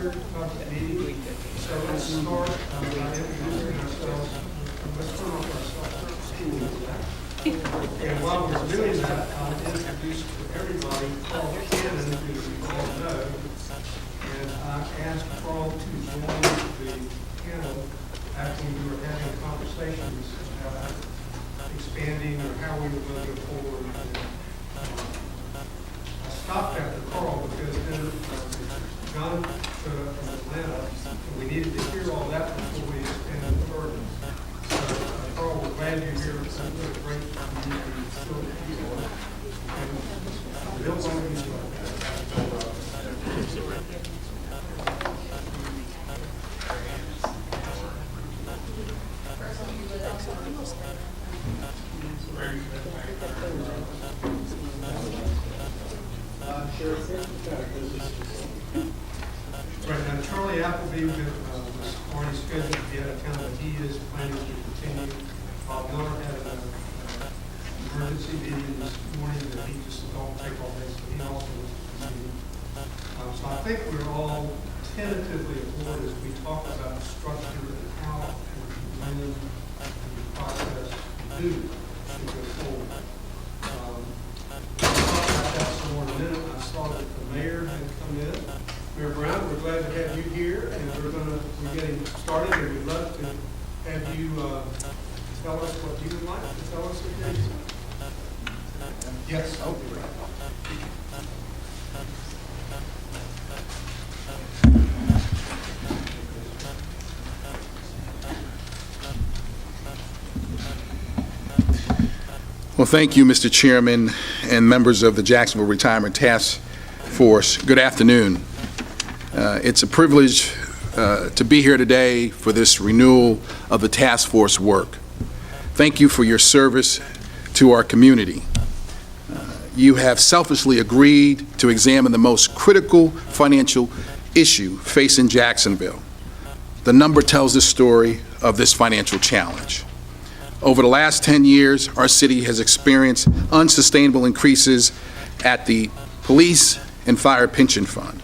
order of the meeting. So let's start by introducing ourselves. Let's turn off our cell phones. And while we're doing that, I'll introduce to everybody Carl Cannon, who you all know. And I asked Carl to join the panel after we were having conversations about expanding or how we were going to go forward. I stopped after Carl because then John showed up from Atlanta, and we needed to hear all that before we expanded further. So, Carl, we're glad you're here. It's a great community. Still, and Bill, why don't you start? Right now, Charlie Appleby was already scheduled to be out of town, but he is planning to continue. Bob Miller had an emergency meeting this morning that he just don't take all day, so he also was continuing. So I think we're all tentatively aboard as we talk about structure and how and when the process do to go forward. I'll talk about that some more in a minute. I saw that the mayor had come in. Mayor Brown, we're glad to have you here, and we're getting started, and we'd love to have you tell us what you would like to tell us today. Yes. Oh, Well, thank you, Mr. Chairman and members of the Jacksonville Retirement Task Force. Good afternoon. It's a privilege to be here today for this renewal of the task force work. Thank you for your service to our community. You have selfishly agreed to examine the most critical financial issue facing Jacksonville. The number tells the story of this financial challenge. Over the last 10 years, our city has experienced unsustainable increases at the police and fire pension fund.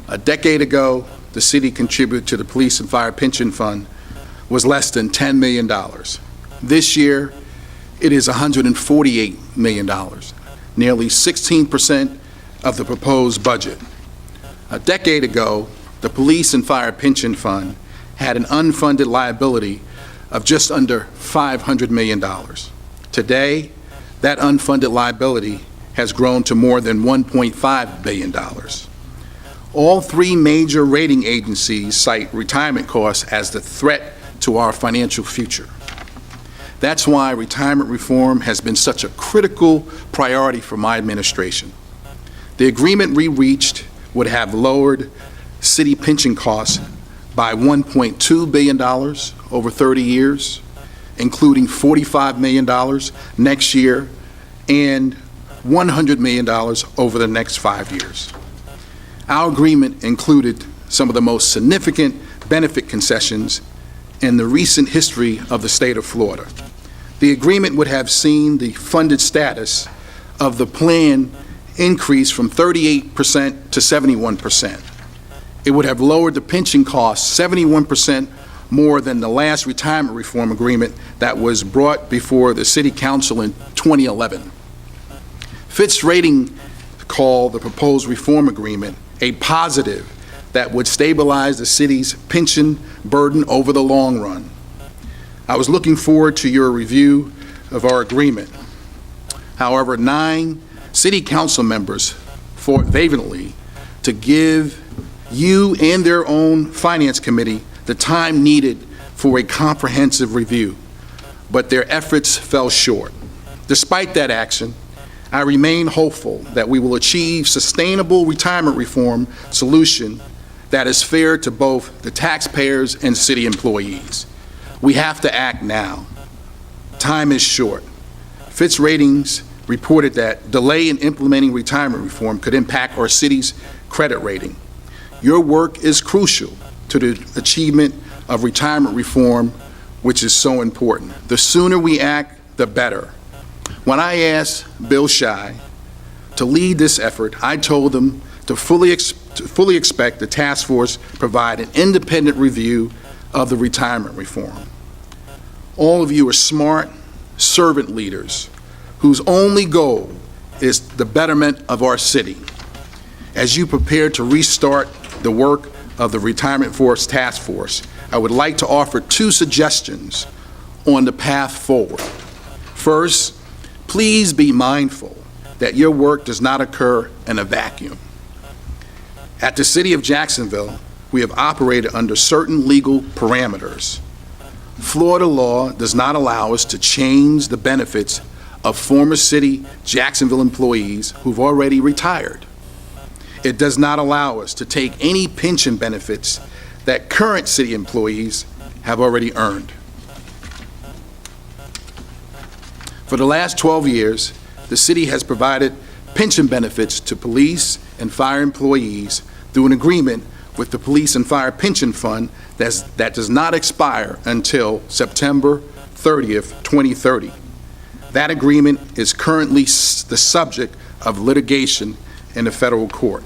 A decade ago, the city contributed to the police and fire pension fund was less than $10 million. This year, it is $148 million, nearly 16% of the proposed budget. A decade ago, the police and fire pension fund had an unfunded liability of just under $500 million. Today, that unfunded liability has grown to more than $1.5 billion. All three major rating agencies cite retirement costs as the threat to our financial future. That's why retirement reform has been such a critical priority for my administration. The agreement we reached would have lowered city pension costs by $1.2 billion over 30 years, including $45 million next year and $100 million over the next 5 years. Our agreement included some of the most significant benefit concessions in the recent history of the state of Florida. The agreement would have seen the funded status of the plan increase from 38% to 71%. It would have lowered the pension costs 71% more than the last retirement reform agreement that was brought before the City Council in 2011. Fitch Ratings called the proposed reform agreement a positive that would stabilize the city's pension burden over the long run. I was looking forward to your review of our agreement. However, 9 City Council members fought vehemently to give you and their own Finance Committee the time needed for a comprehensive review, but their efforts fell short. Despite that action, I remain hopeful that we will achieve sustainable retirement reform solution that is fair to both the taxpayers and city employees. We have to act now. Time is short. Fitch Ratings reported that delay in implementing retirement reform could impact our city's credit rating. Your work is crucial to the achievement of retirement reform, which is so important. The sooner we act, the better. When I asked Bill Shy to lead this effort, I told him to fully fully expect the task force provide an independent review of the retirement reform. All of you are smart servant leaders whose only goal is the betterment of our city. As you prepare to restart the work of the Retirement Force Task Force, I would like to offer 2 suggestions on the path forward. First, please be mindful that your work does not occur in a vacuum. At the City of Jacksonville, we have operated under certain legal parameters. Florida law does not allow us to change the benefits of former City Jacksonville employees who've already retired. It does not allow us to take any pension benefits that current city employees have already earned. For the last 12 years, the city has provided pension benefits to police and fire employees through an agreement with the Police and Fire Pension Fund that does not expire until September 30th, 2030. That agreement is currently the subject of litigation in the federal court.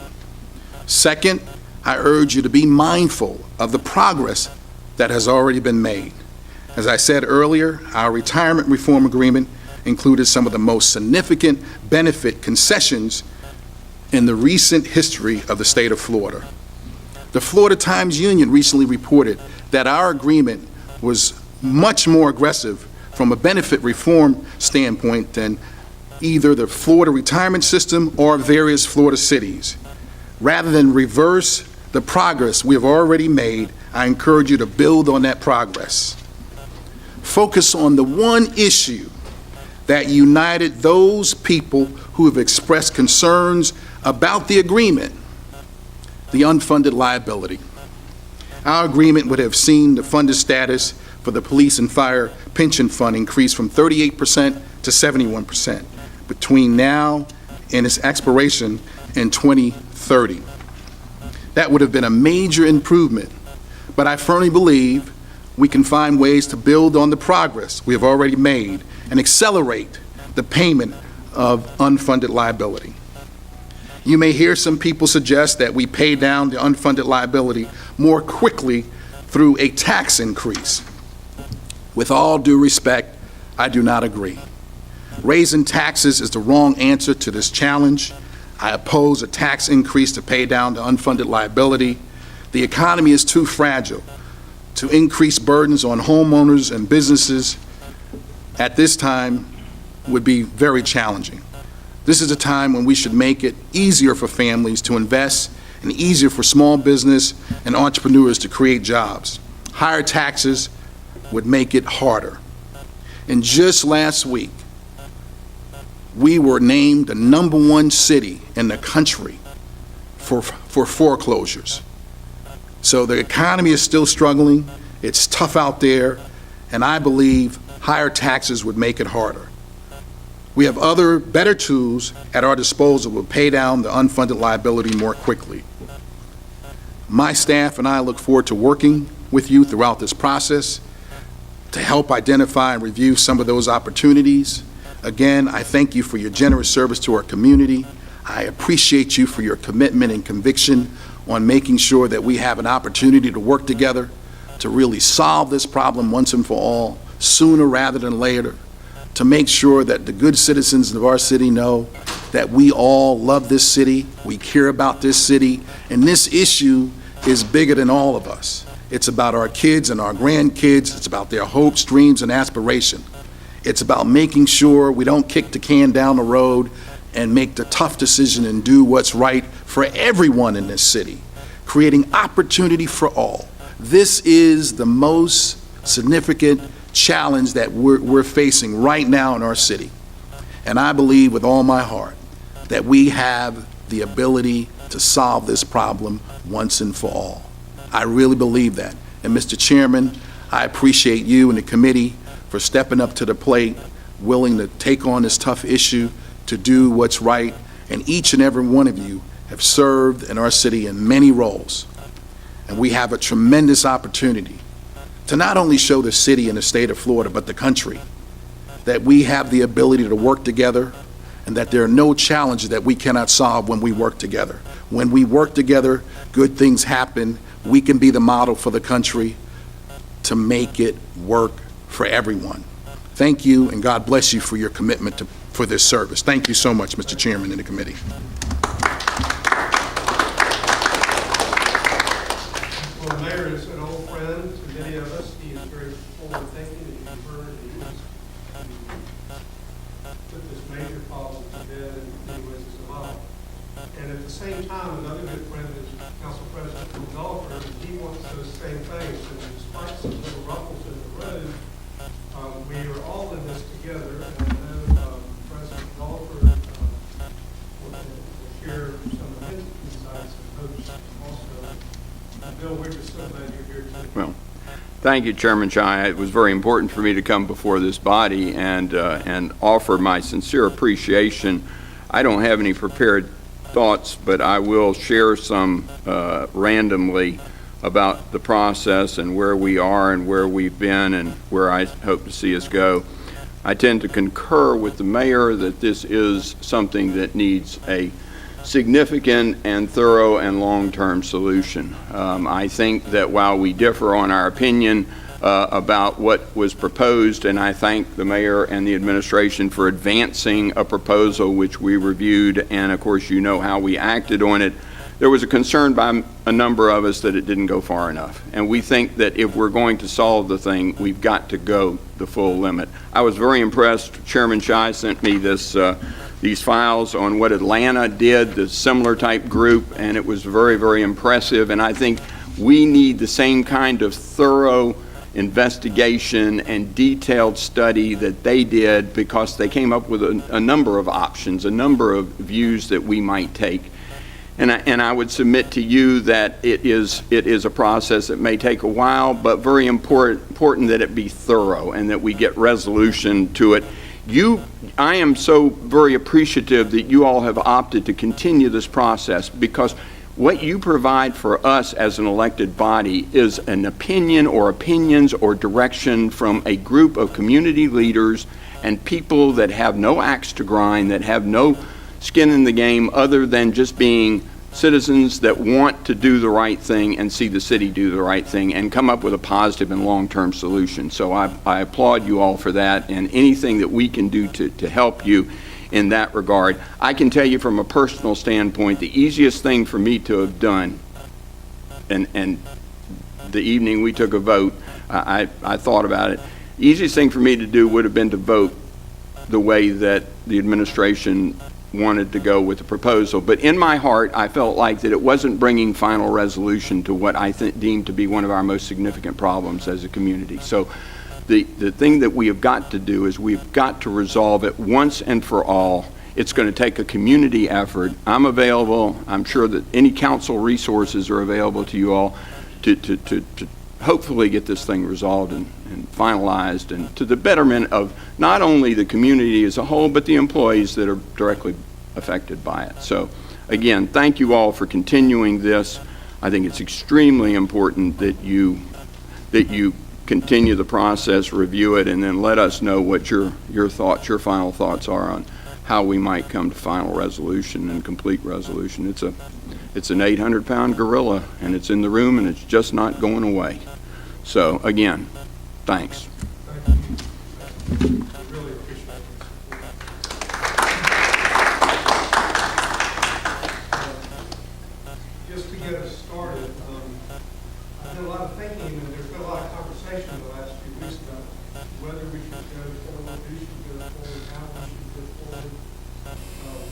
Second, I urge you to be mindful of the progress that has already been made. As I said earlier, our retirement reform agreement included some of the most significant benefit concessions in the recent history of the state of Florida. The Florida Times-Union recently reported that our agreement was much more aggressive from a benefit reform standpoint than either the Florida retirement system or various Florida cities. Rather than reverse the progress we have already made, I encourage you to build on that progress. Focus on the one issue that united those people who have expressed concerns about the agreement: the unfunded liability. Our agreement would have seen the funded status for the Police and Fire Pension Fund increase from 38% to 71% between now and its expiration in 2030. That would have been a major improvement, but I firmly believe we can find ways to build on the progress we have already made and accelerate the payment of unfunded liability. You may hear some people suggest that we pay down the unfunded liability more quickly through a tax increase. With all due respect, I do not agree. Raising taxes is the wrong answer to this challenge. I oppose a tax increase to pay down the unfunded liability. The economy is too fragile to increase burdens on homeowners and businesses at this time would be very challenging. This is a time when we should make it easier for families to invest and easier for small business and entrepreneurs to create jobs. Higher taxes would make it harder. And just last week, we were named the #1 city in the country for foreclosures. So the economy is still struggling, it's tough out there, and I believe higher taxes would make it harder. We have other better tools at our disposal to pay down the unfunded liability more quickly. My staff and I look forward to working with you throughout this process to help identify and review some of those opportunities. Again, I thank you for your generous service to our community. I appreciate you for your commitment and conviction on making sure that we have an opportunity to work together to really solve this problem once and for all, sooner rather than later, to make sure that the good citizens of our city know that we all love this city, we care about this city, and this issue is bigger than all of us. It's about our kids and our grandkids. It's about their hopes, dreams, and aspirations. It's about making sure we don't kick the can down the road and make the tough decision and do what's right for everyone in this city, creating opportunity for all. This is the most significant challenge that we're facing right now in our city. And I believe with all my heart that we have the ability to solve this problem once and for all. I really believe that. And Mr. Chairman, I appreciate you and the committee for stepping up to the plate, willing to take on this tough issue, to do what's right, and each and every one of you have served in our city in many roles. And we have a tremendous opportunity to not only show the city and the state of Florida, but the country, that we have the ability to work together and that there are no challenges that we cannot solve when we work together. When we work together, good things happen. We can be the model for the country to make it work for everyone. Thank you, and God bless you for your commitment for this service. Thank you so much, Mr. Chairman and the committee. Well, the mayor is an old friend to many of us. He is very forward-thinking, and you've heard he put this major problem to bed in many ways as well. And at the same time, another good friend is Council President Golfer, and he wants those same things. And despite some little ruffles in the road, we are all in this together. And I know President Golfer will share some of his insights and hopes also. Bill, we're just so glad you're here today. Well, thank you, Chairman Chai. It was very important for me to come before this body and offer my sincere appreciation. I don't have any prepared thoughts, but I will share some randomly about the process and where we are and where we've been and where I hope to see us go. I tend to concur with the mayor that this is something that needs a significant and thorough and long-term solution. I think that while we differ on our opinion about what was proposed, and I thank the mayor and the administration for advancing a proposal which we reviewed, and of course you know how we acted on it, there was a concern by a number of us that it didn't go far enough. And we think that if we're going to solve the thing, we've got to go the full limit. I was very impressed. Chairman Chai sent me these files on what Atlanta did, the similar type group, and it was very, very impressive. And I think we need the same kind of thorough investigation and detailed study that they did, because they came up with a number of options, a number of views that we might take. And I would submit to you that it is a process that may take a while, but very important that it be thorough and that we get resolution to it. I am so very appreciative that you all have opted to continue this process, because what you provide for us as an elected body is an opinion or opinions or direction from a group of community leaders and people that have no axe to grind, that have no skin in the game other than just being citizens that want to do the right thing and see the city do the right thing and come up with a positive and long-term solution. So I applaud you all for that, and anything that we can do to help you in that regard. I can tell you from a personal standpoint, the easiest thing for me to have done, and the evening we took a vote, I thought about it, the easiest thing for me to do would have been to vote the way that the administration wanted to go with the proposal. But in my heart, I felt like that it wasn't bringing final resolution to what I deemed to be one of our most significant problems as a community. So the thing that we have got to do is we've got to resolve it once and for all. It's going to take a community effort. I'm available. I'm sure that any council resources are available to you all to hopefully get this thing resolved and finalized, and to the betterment of not only the community as a whole, but the employees that are directly affected by it. So again, thank you all for continuing this. I think it's extremely important that you continue the process, review it, and then let us know what your thoughts, your final thoughts are on how we might come to final resolution and complete resolution. It's an 800-pound gorilla, and it's in the room, and it's just not going away. So again, thanks. Thank you. We really appreciate this. Just to get us started, I've done a lot of thinking, and there's been a lot of conversation in the last few weeks about whether we should go forward, who should go forward, how we should go forward,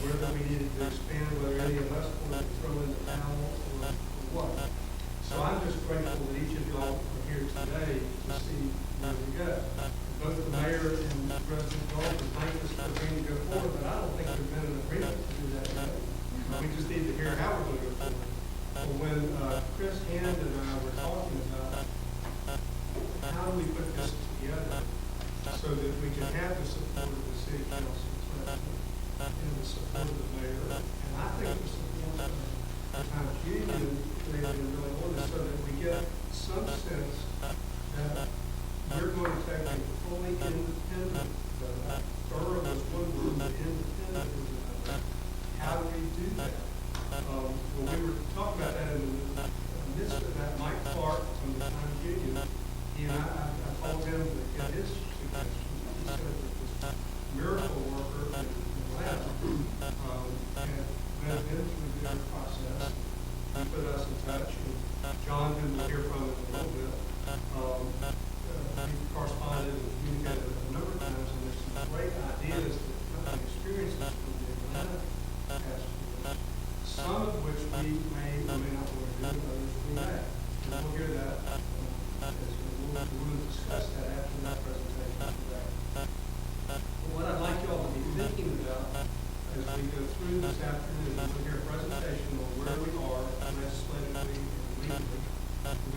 whether we needed to expand, whether any of us wanted to throw in the towel or what. So I'm just grateful that each of y'all are here today to see where we go. Both the mayor and President Golfer thank us for agreeing to go forward, but I don't think there's been an agreement to do that yet. We just need to hear how we're going to go forward. But when Chris Hand and I were talking about how do we put this together so that we can have the support of the city council and the support of the mayor, and I think the support of the Times Union really on this, so that we get some sense that we're going to take a fully independent, thorough is one word, independent. How do we do that? Well, we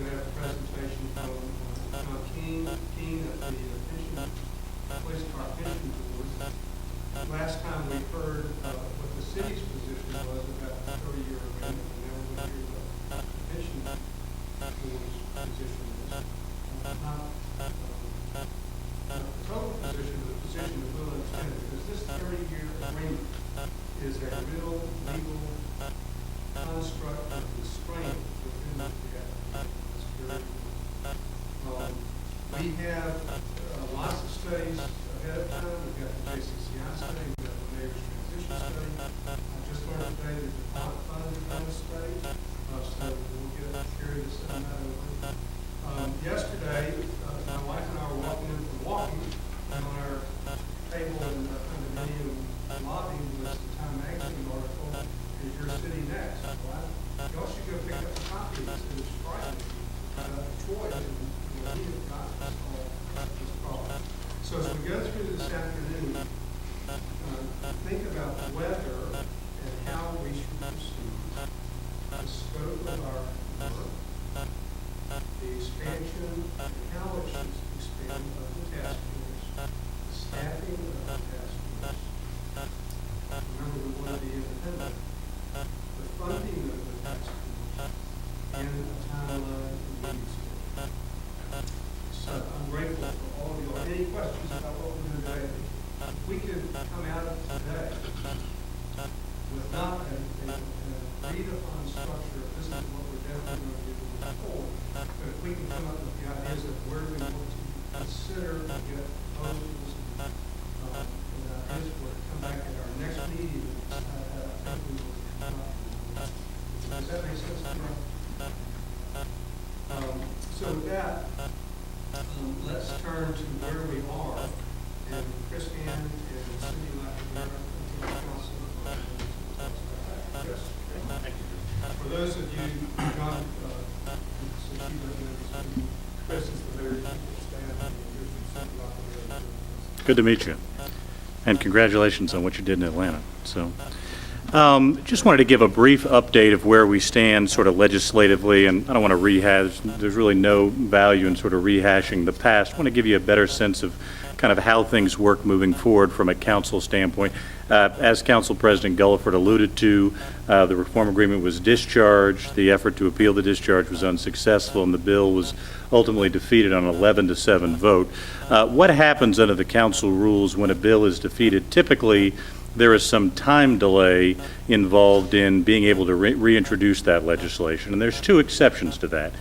going to have a presentation from John King at the Police Department Pension Board. Last time we heard what the city's position was about the 30-year agreement, and now we're going to hear what the pension board's position is. Not the total position, but the position that we'll understand, because this 30-year agreement is a real legal construct of restraint within the gap. It's very important. We have lots of studies ahead of time. We've got the JCCI study, we've got the mayor's transition study. I just learned today that the pot funded those studies, so we'll get curious on that over. Yesterday, my wife and I were walking in from walking, and on our table in the condominium lobby was the Time Magazine article, "Is your city next?" Well, y'all should go pick up a copy. It's frightening. Troy and we have got this problem. So as we go through this afternoon, think about whether and how we should proceed, the scope of our work, the expansion and how it should expand of the task force, the staffing of the task force. Remember, we want to be independent. The funding of the task force and a timeline for meetings. So I'm grateful for all of you. Any questions about what we're doing today? We could come out of today with not a agreed upon structure. This is what we're definitely going to do moving forward. But if we can come up with the ideas of where we want to consider to get proposals and ideas for it, come back at our next meeting and decide how I think we will come up with. Does that make sense to you? So with that, let's turn to where we are, and Chris Ann and Cindy Lacadera, council. Yes. Thank you. For those of you, John, since you don't know, Chris is the mayor of the staff, and you're from Cindy Lacadera. Good to meet you, and congratulations on what you did in Atlanta. So, just wanted to give a brief update of where we stand sort of legislatively, and I don't want to rehash, there's really no value in sort of rehashing the past. I want to give you a better sense of kind of how things work moving forward from a council standpoint. As Council President Gulliford alluded to, the reform agreement was discharged, the effort to appeal the discharge was unsuccessful, and the bill was ultimately defeated on an 11-7 vote. What happens under the council rules when a bill is defeated? Typically, there is some time delay involved in being able to reintroduce that legislation, and there's two exceptions to that.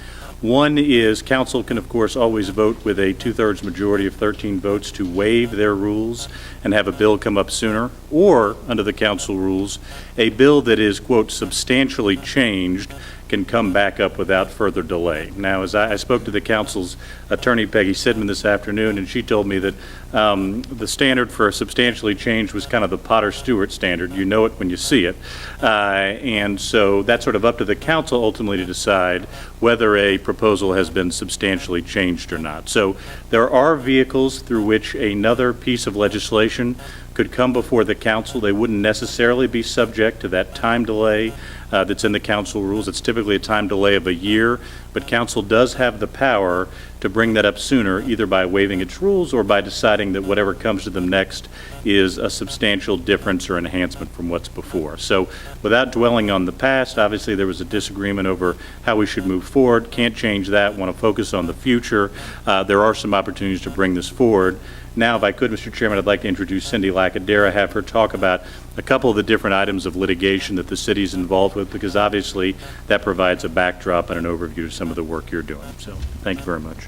One is council can, of course, always vote with a 2/3 majority of 13 votes to waive their rules and have a bill come up sooner, or, under the council rules, a bill that is, quote, substantially changed can come back up without further delay. Now, as I spoke to the council's attorney, Peggy Sidman, this afternoon, and she told me that the standard for substantially changed was kind of the Potter-Stewart standard. You know it when you see it. And so that's sort of up to the council ultimately to decide whether a proposal has been substantially changed or not. So there are vehicles through which another piece of legislation could come before the council. They wouldn't necessarily be subject to that time delay that's in the council rules. It's typically a time delay of a year, but council does have the power to bring that up sooner, either by waiving its rules or by deciding that whatever comes to them next is a substantial difference or enhancement from what's before. So without dwelling on the past, obviously there was a disagreement over how we should move forward. Can't change that, want to focus on the future. There are some opportunities to bring this forward. Now, if I could, Mr. Chairman, I'd like to introduce Cindy Lacadera, have her talk about a couple of the different items of litigation that the city is involved with, because obviously that provides a backdrop and an overview of some of the work you're doing. So, thank you very much.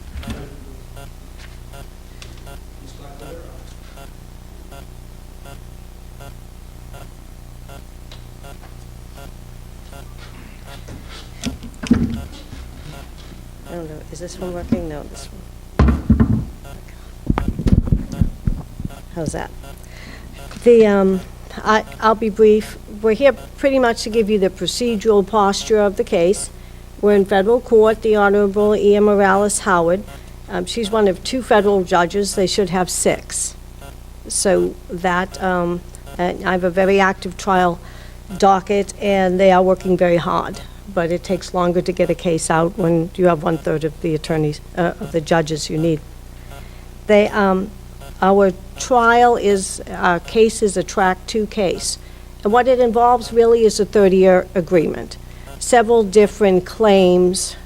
I don't know, is this one working? No, this one. How's that? I'll be brief. We're here pretty much to give you the procedural posture of the case. We're in federal court, the Honorable E.M. Morales Howard. She's one of 2 federal judges. They should have 6. So that, and I have a very active trial docket, and they are working very hard. but it takes longer to get a case out when you have one-third of the attorneys, of the judges you need. Our trial is, our case is a Track 2 case. And what it involves really is a 30-year agreement. Several different claims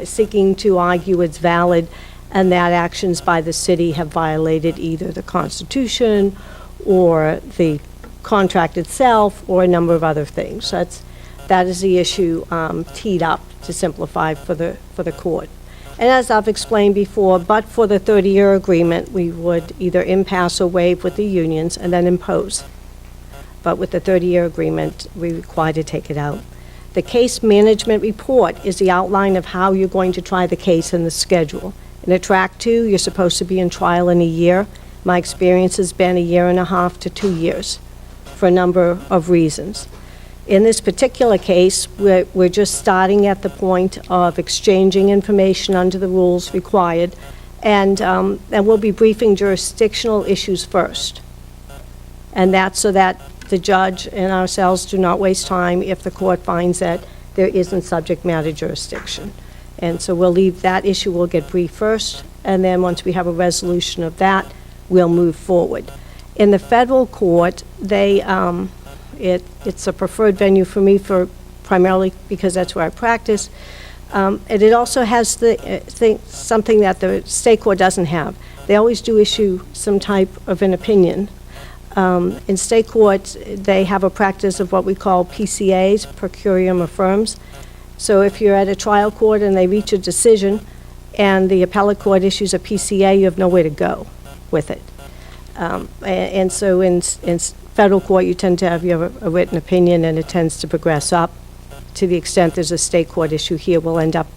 seeking to argue it's valid and that actions by the city have violated either the Constitution or the contract itself or a number of other things. That is the issue teed up to simplify for the court. And as I've explained before, but for the 30-year agreement, we would either impasse or waive with the unions and then impose. But with the 30-year agreement, we're required to take it out. The case management report is the outline of how you're going to try the case and the schedule. In a Track 2, you're supposed to be in trial in a year. My experience has been 1.5 to 2 years for a number of reasons. In this particular case, we're just starting at the point of exchanging information under the rules required, and we'll be briefing jurisdictional issues first. And that's so that the judge and ourselves do not waste time if the court finds that there isn't subject matter jurisdiction. And so we'll leave that issue, we'll get briefed first, and then once we have a resolution of that, we'll move forward. In the federal court, it's a preferred venue for me primarily because that's where I practice. And it also has something that the state court doesn't have. They always do issue some type of an opinion. In state courts, they have a practice of what we call PCAs, per curiam affirms. So if you're at a trial court and they reach a decision and the appellate court issues a PCA, you have nowhere to go with it. And so in federal court, you tend to have a written opinion and it tends to progress up. To the extent there's a state court issue here, we'll end up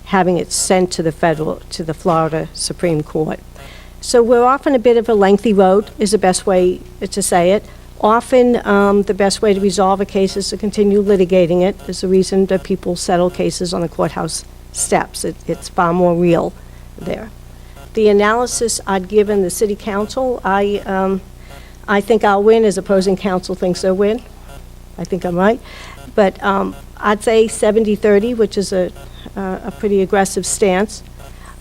having it sent to the Florida Supreme Court. So we're often a bit of a lengthy road, is the best way to say it. Often, the best way to resolve a case is to continue litigating it. There's a reason that people settle cases on the courthouse steps. It's far more real there. The analysis I'd given the city council, I think I'll win as opposing counsel thinks they'll win. I think I'm right. But I'd say 70-30, which is a pretty aggressive stance.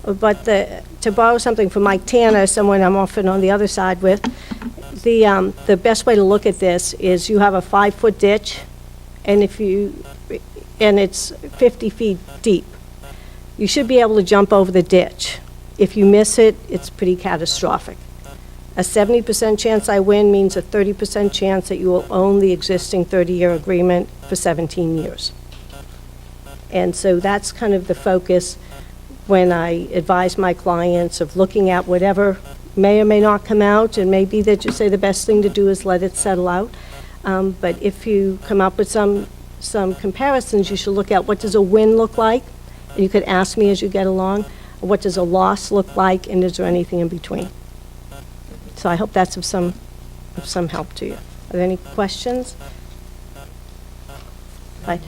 But to borrow something from Mike Tanner, someone I'm often on the other side with, the best way to look at this is you have a 5-foot ditch, and it's 50 feet deep. You should be able to jump over the ditch. If you miss it, it's pretty catastrophic. A 70% chance I win means a 30% chance that you will own the existing 30-year agreement for 17 years. And so that's kind of the focus when I advise my clients of looking at whatever may or may not come out, and maybe that you say the best thing to do is let it settle out. But if you come up with some comparisons, you should look at what does a win look like, and you could ask me as you get along, what does a loss look like, and is there anything in between? So I hope that's of some help to you. Are there any questions? Right.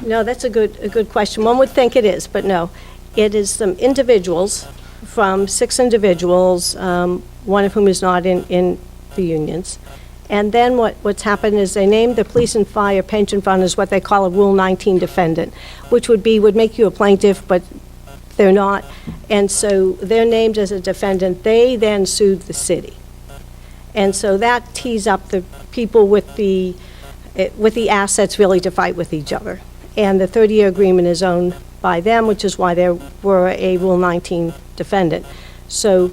No, that's a good question. One would think it is, but no. It is some individuals, from 6 individuals, one of whom is not in the unions. And then what's happened is they named the police and fire pension fund as what they call a Rule 19 defendant, which would make you a plaintiff, but they're not. And so they're named as a defendant. They then sued the city. And so that tees up the people with the assets really to fight with each other. And the 30-year agreement is owned by them, which is why they were a Rule 19 defendant. So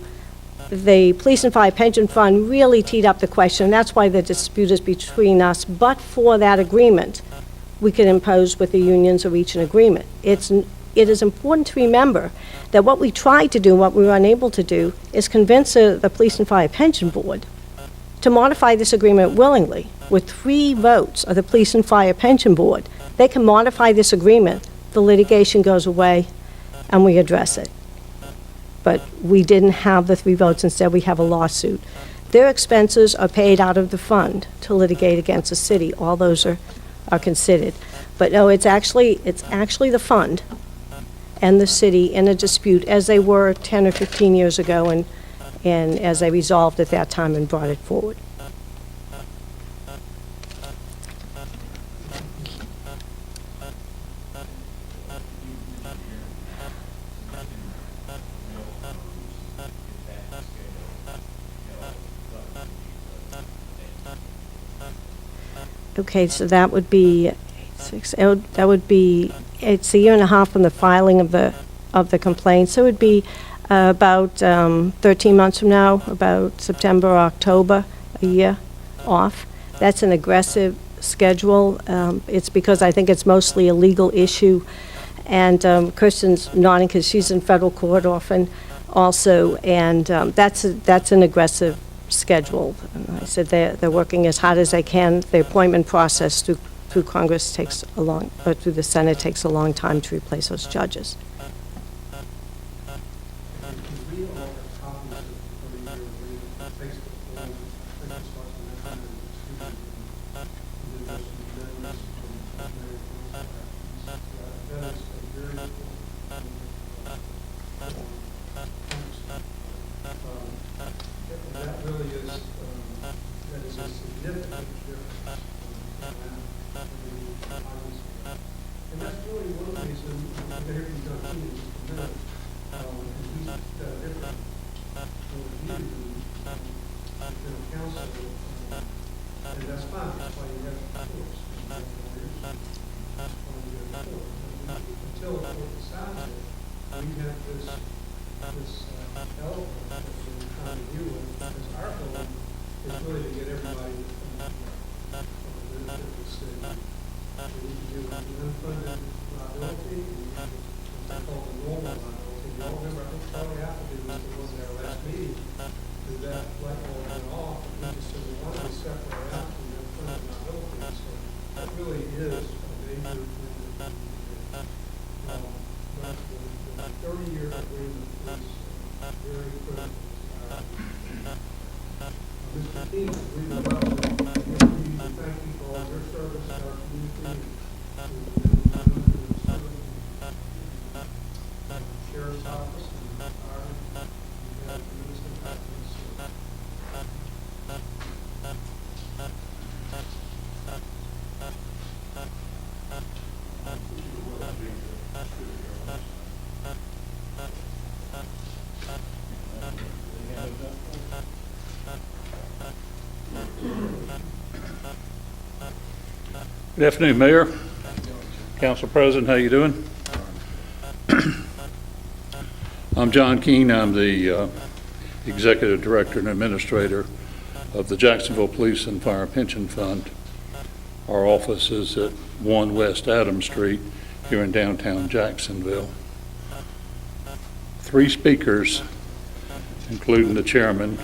the police and fire pension fund really teed up the question. That's why the dispute is between us. But for that agreement, we could impose with the unions or reach an agreement. It is important to remember that what we tried to do, what we were unable to do, is convince the police and fire pension board to modify this agreement willingly. With 3 votes of the police and fire pension board, they can modify this agreement, the litigation goes away, and we address it. But we didn't have the 3 votes. Instead, we have a lawsuit. Their expenses are paid out of the fund to litigate against the city. All those are considered. But no, it's actually the fund and the city in a dispute, as they were 10 or 15 years ago, and as they resolved at that time and brought it forward. Okay, so that would be it's a year and a half from the filing of the complaint, so it would be about 13 months from now, about September or October, a year off. That's an aggressive schedule. It's because I think it's mostly a legal issue, and Kirsten's nodding because she's in federal court often also, and that's an aggressive schedule. And I said they're working as hard as they can. The appointment process through Congress takes a long, or through the Senate takes a long time to replace those judges. We all have copies of the 30-year agreement that takes the full, I think it's what the national institution, and then there's some amendments from mayor council. That is a very important and that really is, that is a significant difference. And that's really one reason, there you go, he is committed, and he's got a different view than the council, and that's fine, that's why you have the courts. That's why you have the court. Until the court decides it, we have this element that we're trying to deal with, because our goal is really to get everybody from the city. We can do the unfunded liability, and what's called the normal liability. You all remember, I think Charlie Appleby was the one at our last meeting, that light bulb went off, and we just said, we want to separate out from the unfunded liability. So that really is a major thing that we do. But the 30-year agreement is very critical. Mr. King, we would love to thank you for all your service to our community. Sheriff's office and our, we have tremendous impact on this. Good afternoon, Mayor, Council President, how you doing? I'm John Keene. I'm the Executive Director and Administrator of the Jacksonville Police and Fire Pension Fund. Our office is at 1 West Adams Street here in downtown Jacksonville. 3 speakers, including the chairman,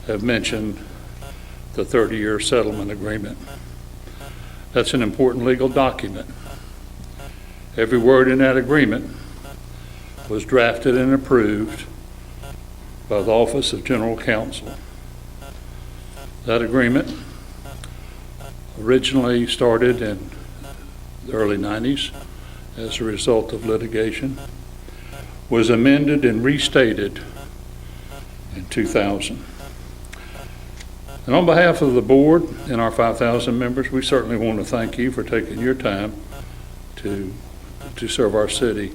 have mentioned the 30-year settlement agreement. That's an important legal document. Every word in that agreement was drafted and approved by the Office of General Counsel. That agreement originally started in the early 90s as a result of litigation, was amended and restated in 2000. And on behalf of the board and our 5,000 members, we certainly want to thank you for taking your time to serve our city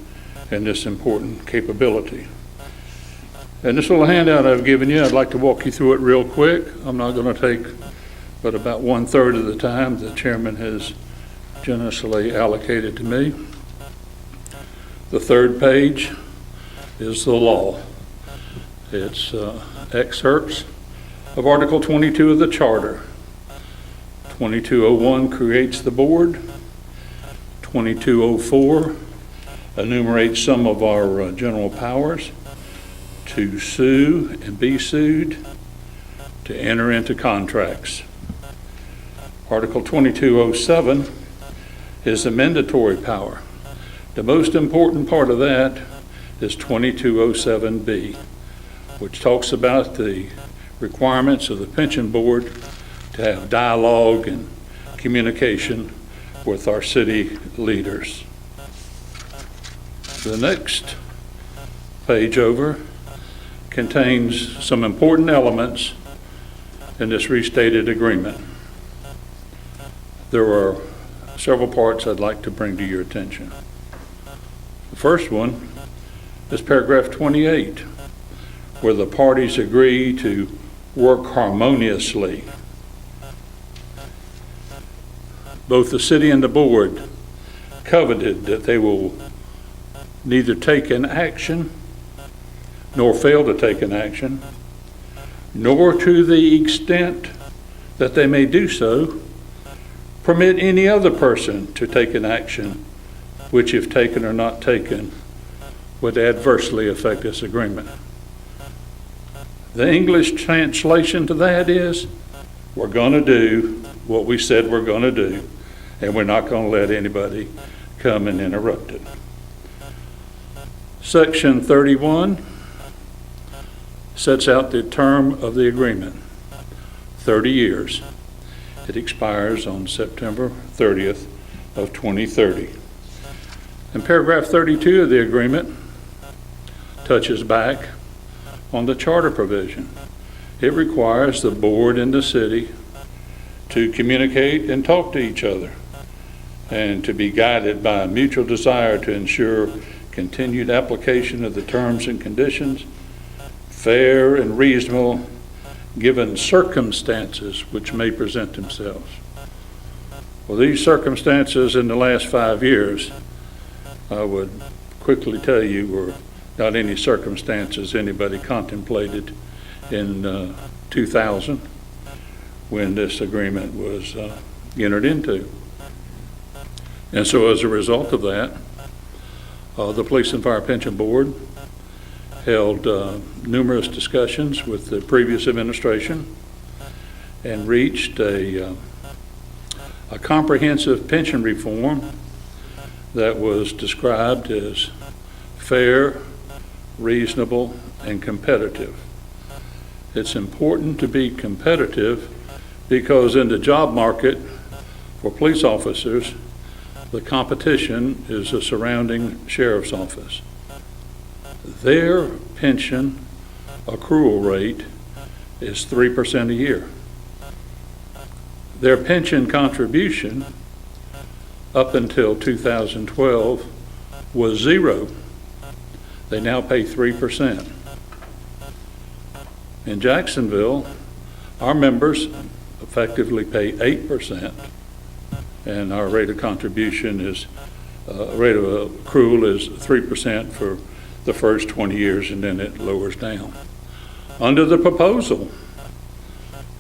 in this important capability. And this little handout I've given you, I'd like to walk you through it real quick. I'm not going to take but about 1/3 of the time the chairman has generously allocated to me. The 3rd page is the law. It's excerpts of Article 22 of the Charter. 2201 creates the board. 2204 enumerates some of our general powers: to sue and be sued, to enter into contracts. Article 2207 is the mandatory power. The most important part of that is 2207B, which talks about the requirements of the pension board to have dialogue and communication with our city leaders. The next page over contains some important elements in this restated agreement. There are several parts I'd like to bring to your attention. The first one is paragraph 28, where the parties agree to work harmoniously. both the city and the board coveted that they will neither take an action nor fail to take an action, nor to the extent that they may do so, permit any other person to take an action which, if taken or not taken, would adversely affect this agreement. The English translation to that is, we're going to do what we said we're going to do, and we're not going to let anybody come and interrupt it. Section 31 sets out the term of the agreement, 30 years. It expires on September 30th of 2030. And paragraph 32 of the agreement touches back on the charter provision. It requires the board and the city to communicate and talk to each other and to be guided by a mutual desire to ensure continued application of the terms and conditions, fair and reasonable given circumstances which may present themselves. Well, these circumstances in the last 5 years, I would quickly tell you, were not any circumstances anybody contemplated in 2000 when this agreement was entered into. And so as a result of that, the Police and Fire Pension Board held numerous discussions with the previous administration and reached a comprehensive pension reform that was described as fair, reasonable, and competitive. It's important to be competitive because in the job market for police officers, the competition is the surrounding sheriff's office. Their pension accrual rate is 3% a year. Their pension contribution up until 2012 was 0. They now pay 3%. In Jacksonville, our members effectively pay 8%, and our rate of contribution is, rate of accrual is 3% for the first 20 years, and then it lowers down. Under the proposal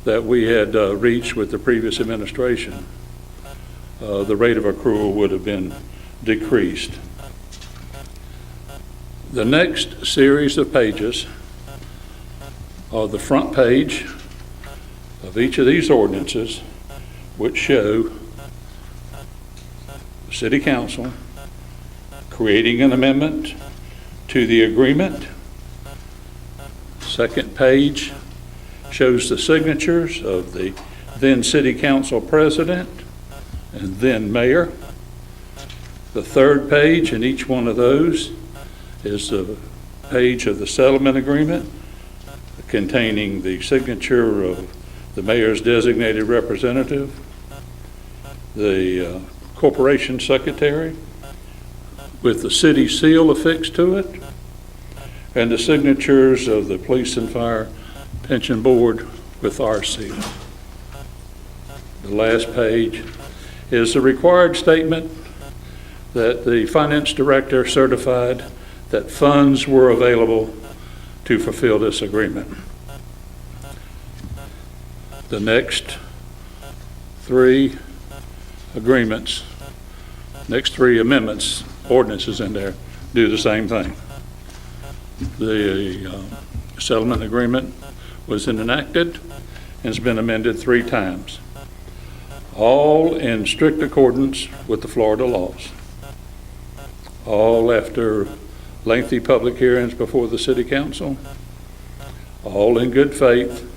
that we had reached with the previous administration, the rate of accrual would have been decreased. The next series of pages are the front page of each of these ordinances, which show City Council creating an amendment to the agreement. Second page shows the signatures of the then City Council President and then Mayor. The third page in each one of those is the page of the settlement agreement containing the signature of the Mayor's designated representative, the Corporation Secretary with the city seal affixed to it, and the signatures of the Police and Fire Pension Board with our seal. The last page is the required statement that the Finance Director certified that funds were available to fulfill this agreement. The next three agreements, next three amendments, ordinances in there, do the same thing. The settlement agreement was enacted and has been amended 3 times, all in strict accordance with the Florida laws, all after lengthy public hearings before the City Council, all in good faith.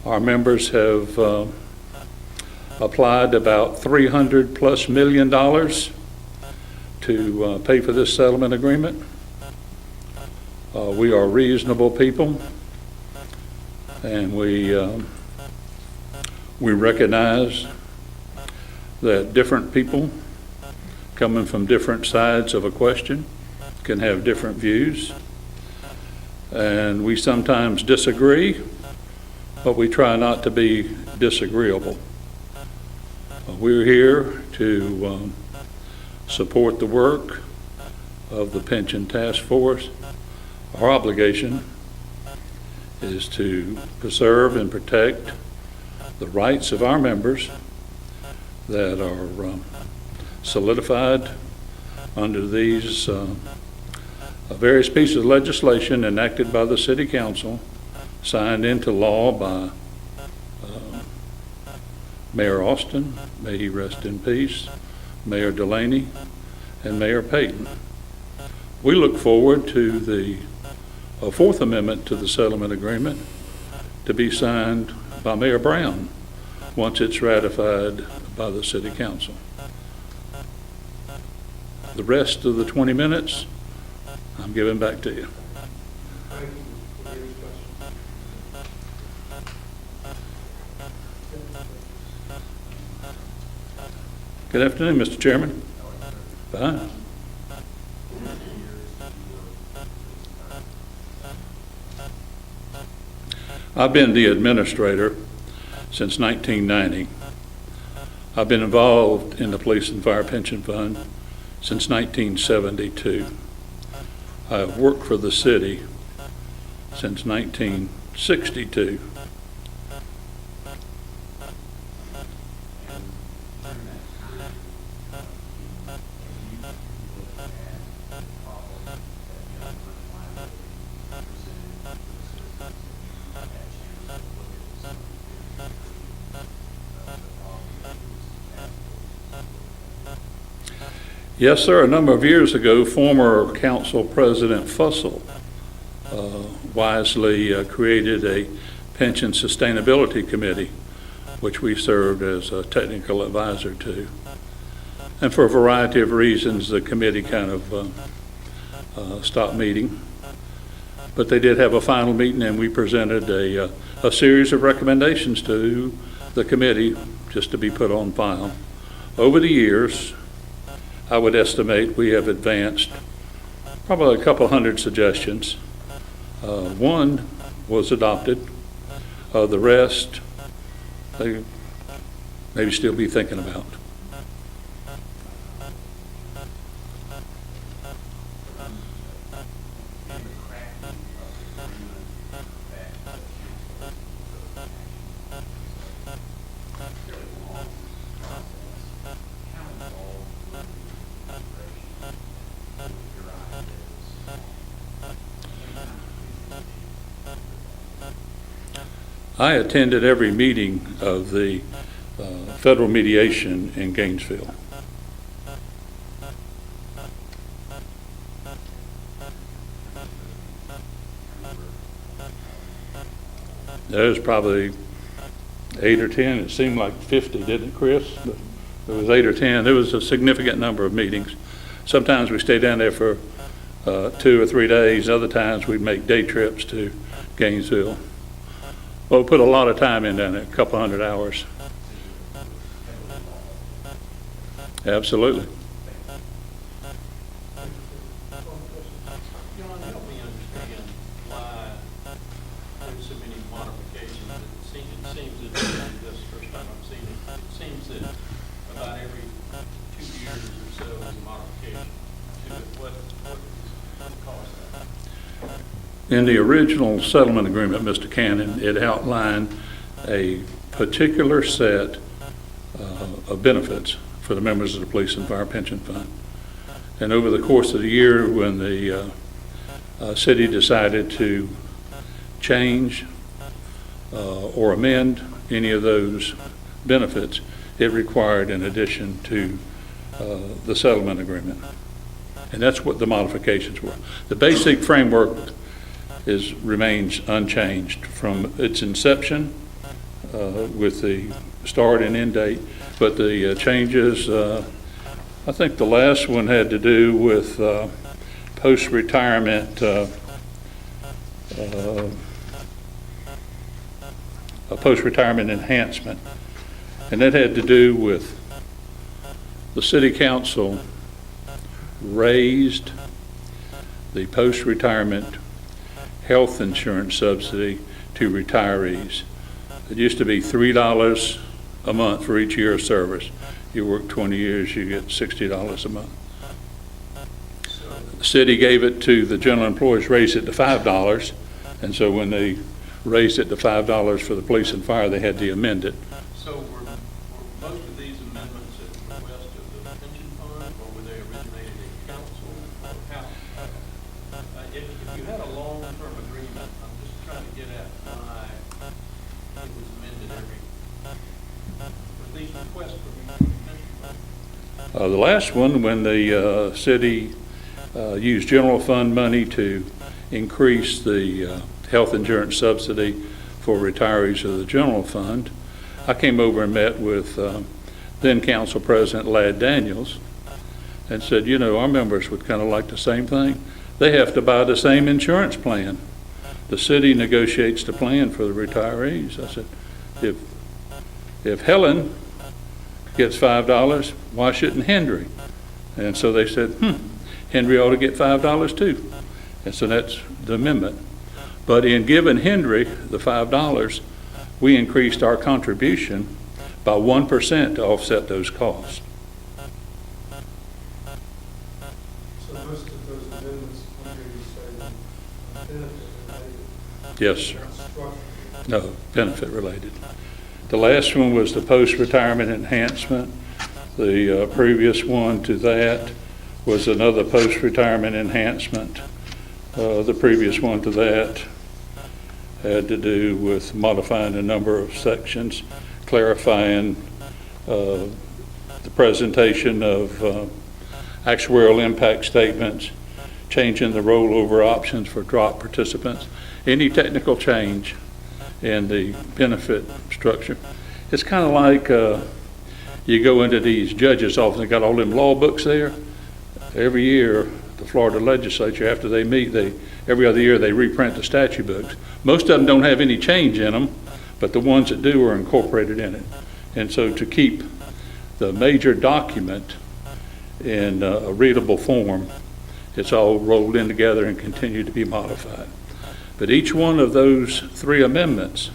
Our members have applied about $300+ million to pay for this settlement agreement. We are reasonable people, and we recognize that different people coming from different sides of a question can have different views, and we sometimes disagree, but we try not to be disagreeable. We're here to support the work of the Pension Task Force. Our obligation is to preserve and protect the rights of our members that are solidified under these various pieces of legislation enacted by the City Council, signed into law by Mayor Austin, may he rest in peace, Mayor Delaney, and Mayor Payton. We look forward to the Fourth Amendment to the settlement agreement to be signed by Mayor Brown once it's ratified by the City Council. The rest of the 20 minutes, I'm giving back to you. Thank you. Any questions? Good afternoon, Mr. Chairman. Fine. I've been the administrator since 1990. I've been involved in the Police and Fire Pension Fund since 1972. I have worked for the city since 1962. Yes, sir. A number of years ago, former Council President Fussell wisely created a Pension Sustainability Committee, which we served as a technical advisor to. And for a variety of reasons, the committee kind of stopped meeting. But they did have a final meeting, and we presented a series of recommendations to the committee just to be put on file. Over the years, I would estimate we have advanced probably a couple hundred suggestions. One was adopted. The rest, they maybe still be thinking about. I attended every meeting of the federal mediation in Gainesville. There's probably 8 or 10. It seemed like 50, didn't it, Chris? But there was 8 or 10. There was a significant number of meetings. Sometimes we stayed down there for 2 or 3 days. Other times we'd make day trips to Gainesville. Well, we put a lot of time in down there, a couple hundred hours. Absolutely. John, help me understand why there's so many modifications. It seems that, this is the first time I've seen it, it seems that about every 2 years or so is a modification to it. What caused that? In the original settlement agreement, Mr. Cannon, it outlined a particular set of benefits for the members of the Police and Fire Pension Fund. And over the course of the year, when the city decided to change or amend any of those benefits, it required an addition to the settlement agreement. And that's what the modifications were. The basic framework remains unchanged from its inception with the start and end date, but the changes, I think the last one had to do with post-retirement, a post-retirement enhancement, and that had to do with the City Council raised the post-retirement health insurance subsidy to retirees. It used to be $3 a month for each year of service. You work 20 years, you get $60 a month. The city gave it to the general employees, raised it to $5, and so when they raised it to $5 for the police and fire, they had to amend it. So were most of these amendments at the request of the pension fund, or were they originated in council? Or how? If you had a long-term agreement, I'm just trying to get at why it was amended were these requests from the pension fund? The last one, when the city used general fund money to increase the health insurance subsidy for retirees of the general fund, I came over and met with then Council President Ladd Daniels and said, you know, our members would kind of like the same thing. They have to buy the same insurance plan. The city negotiates the plan for the retirees. I said, if Helen gets $5, why shouldn't Henry? And so they said, Henry ought to get $5 too. And so that's the amendment. But in giving Henry the $5, we increased our contribution by 1% to offset those costs. So most of those amendments, under you say, benefit related. Yes, sir. Not structural. No, benefit related. The last one was the post-retirement enhancement. The previous one to that was another post-retirement enhancement. The previous one to that had to do with modifying a number of sections, clarifying the presentation of actuarial impact statements, changing the rollover options for drop participants, any technical change in the benefit structure. It's kind of like you go into these judges' office, they got all them law books there. Every year, the Florida legislature, after they meet, every other year they reprint the statute books. Most of them don't have any change in them, but the ones that do are incorporated in it. And so to keep the major document in a readable form, it's all rolled in together and continue to be modified. But each one of those 3 amendments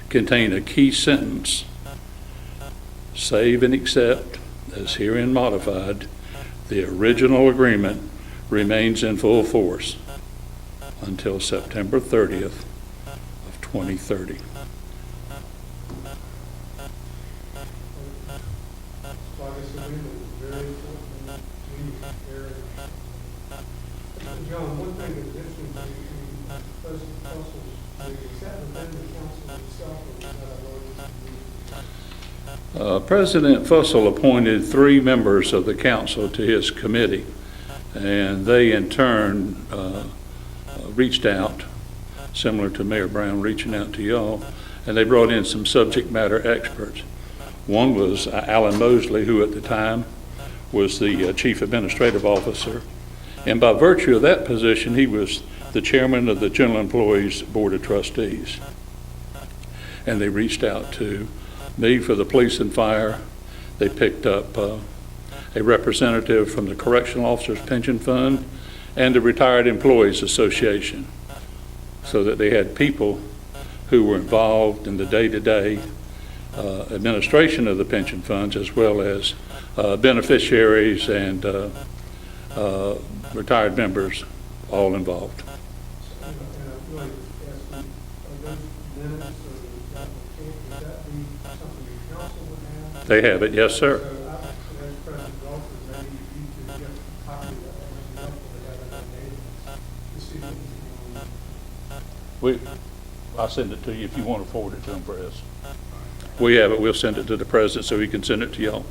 contain a key sentence: save and accept as herein modified. The original agreement remains in full force until September 30th of 2030. So I guess the agreement is very important to me, area. John, one thing that's interesting to me, President Russell's, is that within the council itself, or is that a large? President Fussell appointed 3 members of the council to his committee, and they in turn reached out, similar to Mayor Brown reaching out to y'all, and they brought in some subject matter experts. One was Alan Mosley, who at the time was the chief administrative officer, and by virtue of that position, he was the chairman of the General Employees Board of Trustees. And they reached out to me for the police and fire. They picked up a representative from the Correctional Officers Pension Fund and the Retired Employees Association, so that they had people who were involved in the day-to-day administration of the pension funds, as well as beneficiaries and retired members, all involved. And I really ask you, are those minutes or the application, would that be something the council would have? They have it, yes, sir. So as President Walker, maybe you could get a copy of that, and be helpful to have that data to see what I'll send it to you if you want to forward it to him, Press. We have it. We'll send it to the president so he can send it to y'all.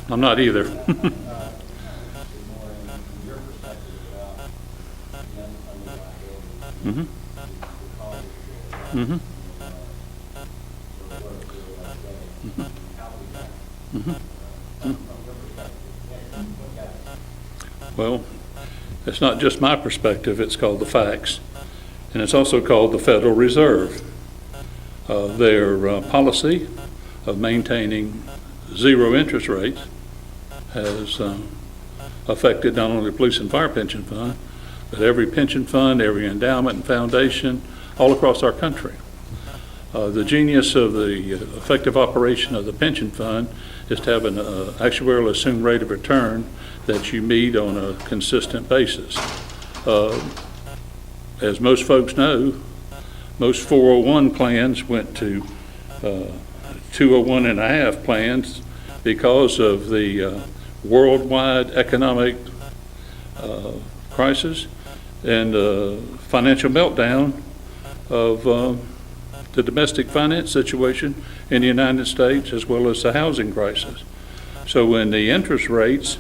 I'm not either. Mm-hmm. Mm-hmm. Mm-hmm. Well, it's not just my perspective, it's called the facts. And it's also called the Federal Reserve. Their policy of maintaining 0 interest rates has affected not only the police and fire pension fund, but every pension fund, every endowment and foundation, all across our country. The genius of the effective operation of the pension fund is to have an actuarial assumed rate of return that you meet on a consistent basis. As most folks know, most 401 plans went to 201.5 plans because of the worldwide economic crisis and financial meltdown of the domestic finance situation in the United States, as well as the housing crisis. So when the interest rates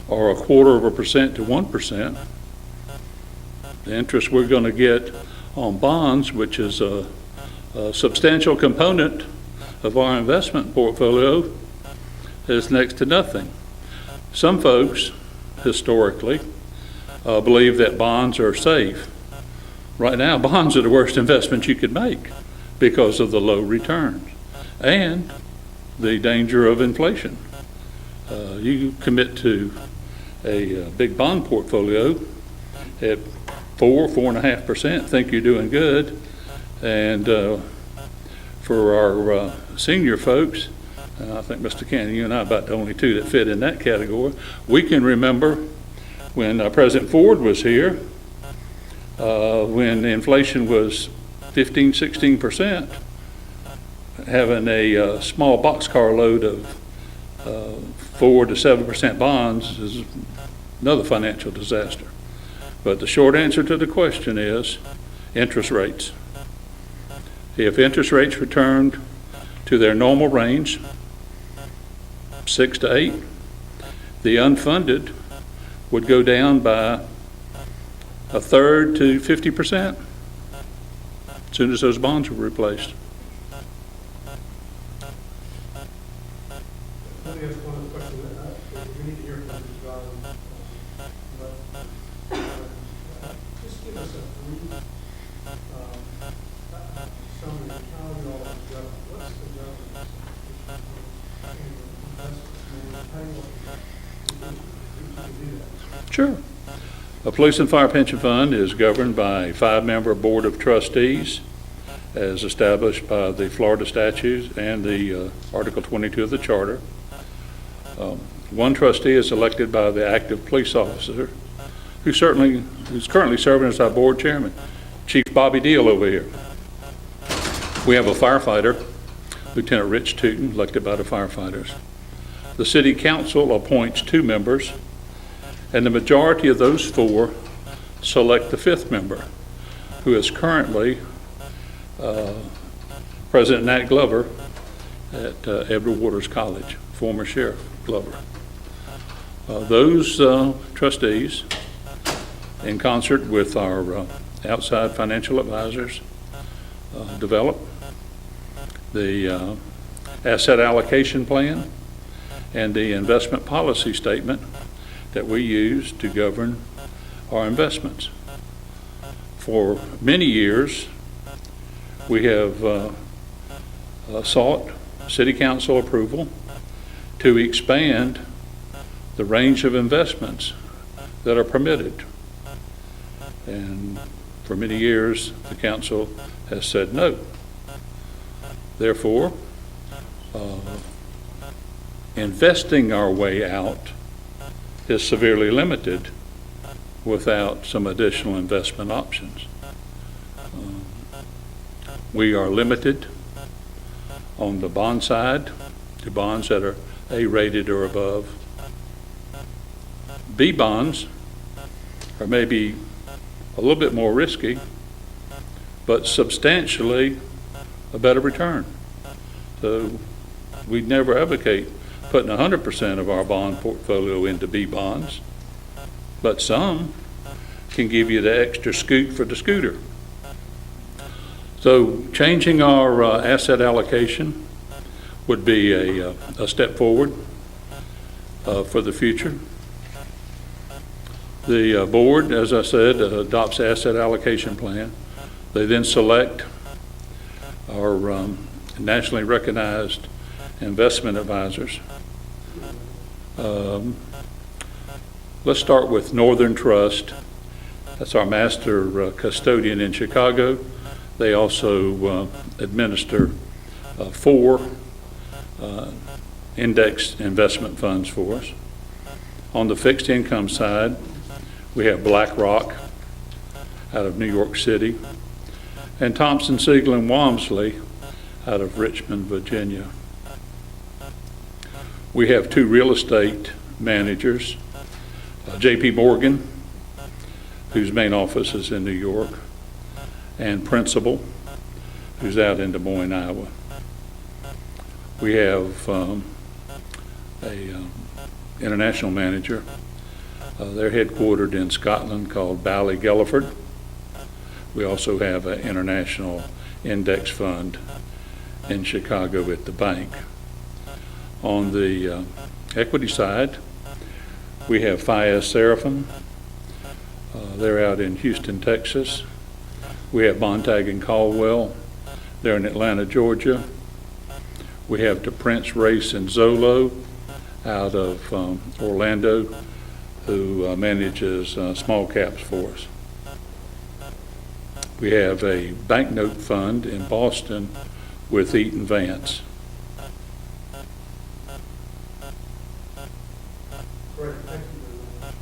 are 0.25% to 1%, the interest we're going to get on bonds, which is a substantial component of our investment portfolio, is next to nothing. Some folks, historically, believe that bonds are safe. Right now, bonds are the worst investment you could make because of the low returns and the danger of inflation. You commit to a big bond portfolio at 4.5%, think you're doing good, and for our senior folks, I think Mr. Cannon, you and I are about the only two that fit in that category. We can remember when President Ford was here, when inflation was 16%, having a small boxcar load of 4 to 7% bonds is another financial disaster. But the short answer to the question is interest rates. If interest rates returned to their normal range, 6 to 8, the unfunded would go down by 1/3 to 50% as soon as those bonds were replaced. Let me ask one other question. We need to hear from Mr. John. Just give us a brief summary of how you all are governed. What's the governance? How you do that? Sure. A police and fire pension fund is governed by a 5-member board of trustees as established by the Florida statutes and the Article 22 of the charter. One trustee is elected by the active police officer who's currently serving as our board chairman, Chief Bobby Deal over here. We have a firefighter, Lieutenant Rich Tootin, elected by the firefighters. The city council appoints 2 members, and the majority of those 4 select the 5th member, who is currently President Nat Glover at Edward Waters College, former Sheriff Glover. Those trustees, in concert with our outside financial advisors, develop the asset allocation plan and the investment policy statement that we use to govern our investments. For many years, we have sought City Council approval to expand the range of investments that are permitted. And for many years, the Council has said no. Therefore, investing our way out is severely limited without some additional investment options. We are limited on the bond side to bonds that are A-rated or above. B bonds are maybe a little bit more risky, but substantially a better return. So we'd never advocate putting 100% of our bond portfolio into B bonds, but some can give you the extra scoot for the scooter. So changing our asset allocation would be a step forward for the future. The board, as I said, adopts asset allocation plan. They then select our nationally recognized investment advisors. Let's start with Northern Trust That's our master custodian in Chicago. They also administer 4 indexed investment funds for us. On the fixed income side, we have BlackRock out of New York City, and Thompson, Siegel, and Walmsley out of Richmond, Virginia. We have 2 real estate managers, J.P. Morgan, whose main office is in New York, and Principal, who's out in Des Moines, Iowa. We have a international manager. They're headquartered in Scotland, called Ballygalliford. We also have an international index fund in Chicago at the bank. On the equity side, we have Fayez Seraphim. They're out in Houston, Texas. We have Montag and Caldwell. They're in Atlanta, Georgia. We have DePrince, Race, and Zolo out of Orlando, who manages small caps for us. We have a banknote fund in Boston with Eaton Vance. Great, thank you very much.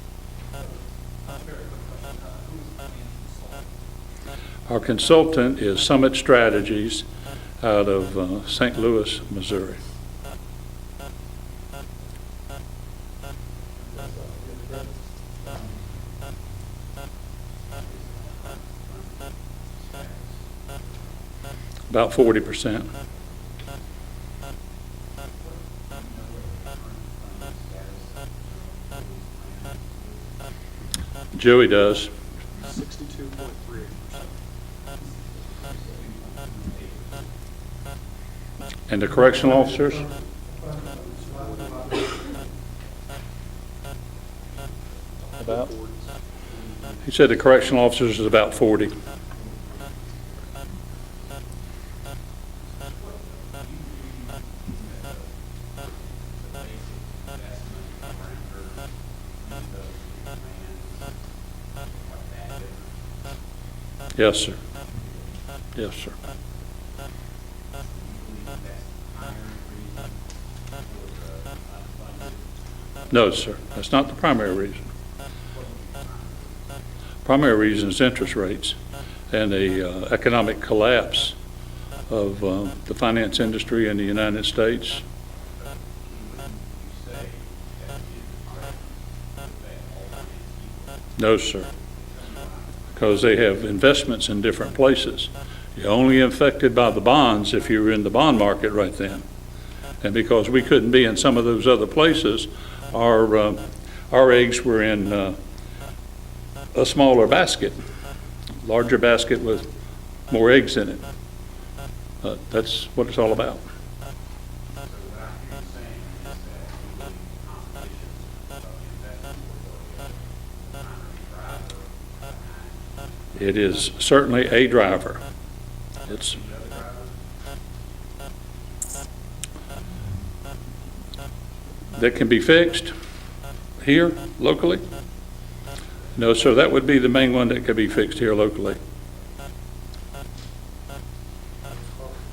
Our consultant is Summit Strategies out of St. Louis, Missouri. About 40%. Joey does. 62.3. And the correctional officers? About? He said the correctional officers is about 40. Yes, sir. Yes, sir. No, sir. That's not the primary reason. Primary reason is interest rates and the economic collapse of the finance industry in the United States. No, sir. Because they have investments in different places. You're only affected by the bonds if you're in the bond market right then. And because we couldn't be in some of those other places, our eggs were in a smaller basket, larger basket with more eggs in it. That's what it's all about. It is certainly a driver. It's that can be fixed here locally? No, sir, that would be the main one that could be fixed here locally.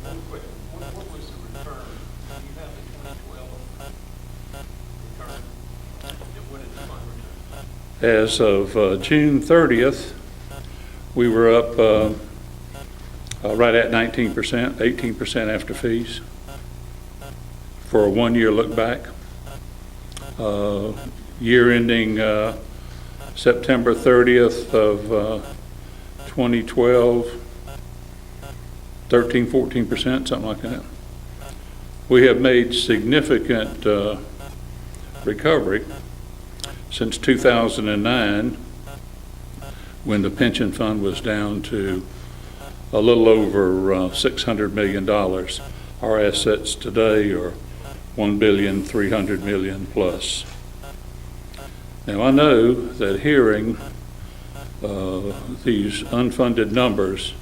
One quick, what was the return? Do you have the 2012 return? And what did the fund return? As of June 30th, we were up right at 19%, 18% after fees for a one-year look back. Year ending September 30th of 2012, 13, 14%, something like that. We have made significant recovery since 2009, when the pension fund was down to a little over $600 million. Our assets today are $1.3 billion plus. Now I know that hearing these unfunded numbers,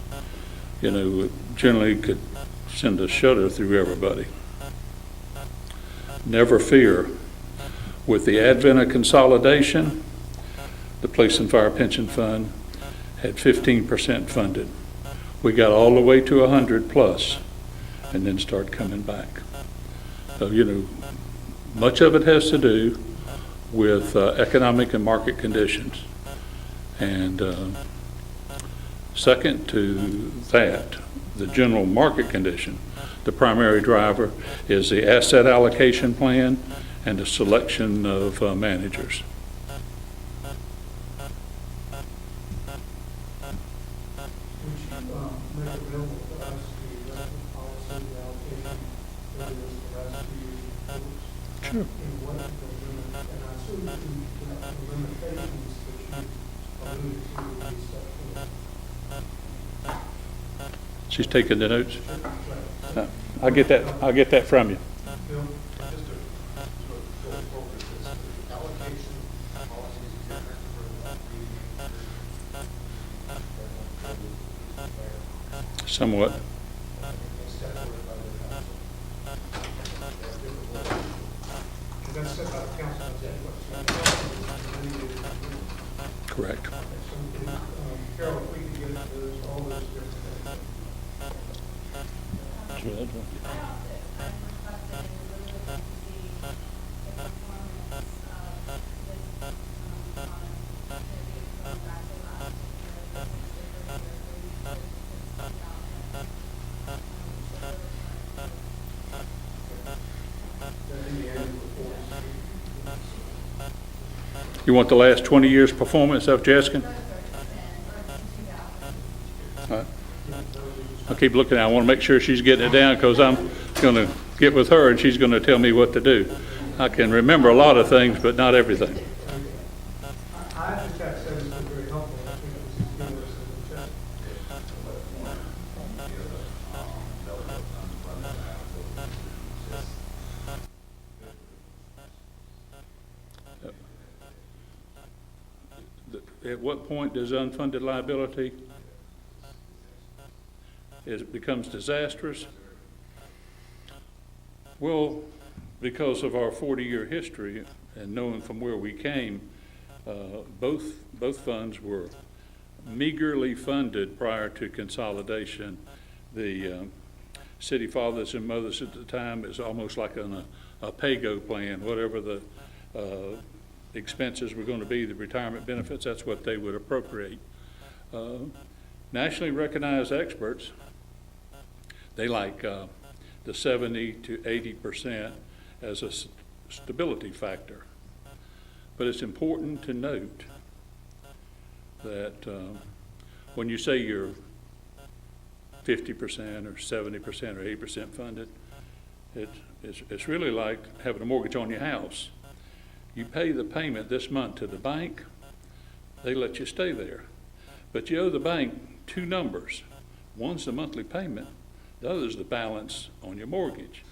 generally could send a shudder through everybody. Never fear. With the advent of consolidation, the Police and Fire Pension Fund had 15% funded. We got all the way to 100 plus and then started coming back. So, you know, much of it has to do with economic and market conditions. And second to that, the general market condition, the primary driver is the asset allocation plan and the selection of managers. Would you make available to us the investment policy, the allocation, that is the last 2 years' reports? Sure. And what the limit, and I assume the limitations that you alluded to would be set forth. She's taking the notes. I'll get that from you. Bill? Just to sort of go forward with this, the allocation policies are different for the Somewhat. set forth by the council. And that's set by the council, Correct. So, Carol, if we could get into those, all those different things. You want the last 20 years' performance of Jessica? All right. I'll keep looking. I want to make sure she's getting it down because I'm going to get with her and she's going to tell me what to do. I can remember a lot of things, but not everything. I just got to say this was very helpful. I think this is good. At what point does unfunded liability it becomes disastrous? Well, because of our 40-year history and knowing from where we came, both funds were meagerly funded prior to consolidation. The city fathers and mothers at the time is almost like on a pay-go plan. Whatever the expenses were going to be, the retirement benefits, that's what they would appropriate. Nationally recognized experts, they like the 70 to 80% as a stability factor. But it's important to note that when you say you're 50% or 70% or 80% funded, it's really like having a mortgage on your house. You pay the payment this month to the bank, they let you stay there. But you owe the bank two numbers. One's the monthly payment, the other's the balance on your mortgage.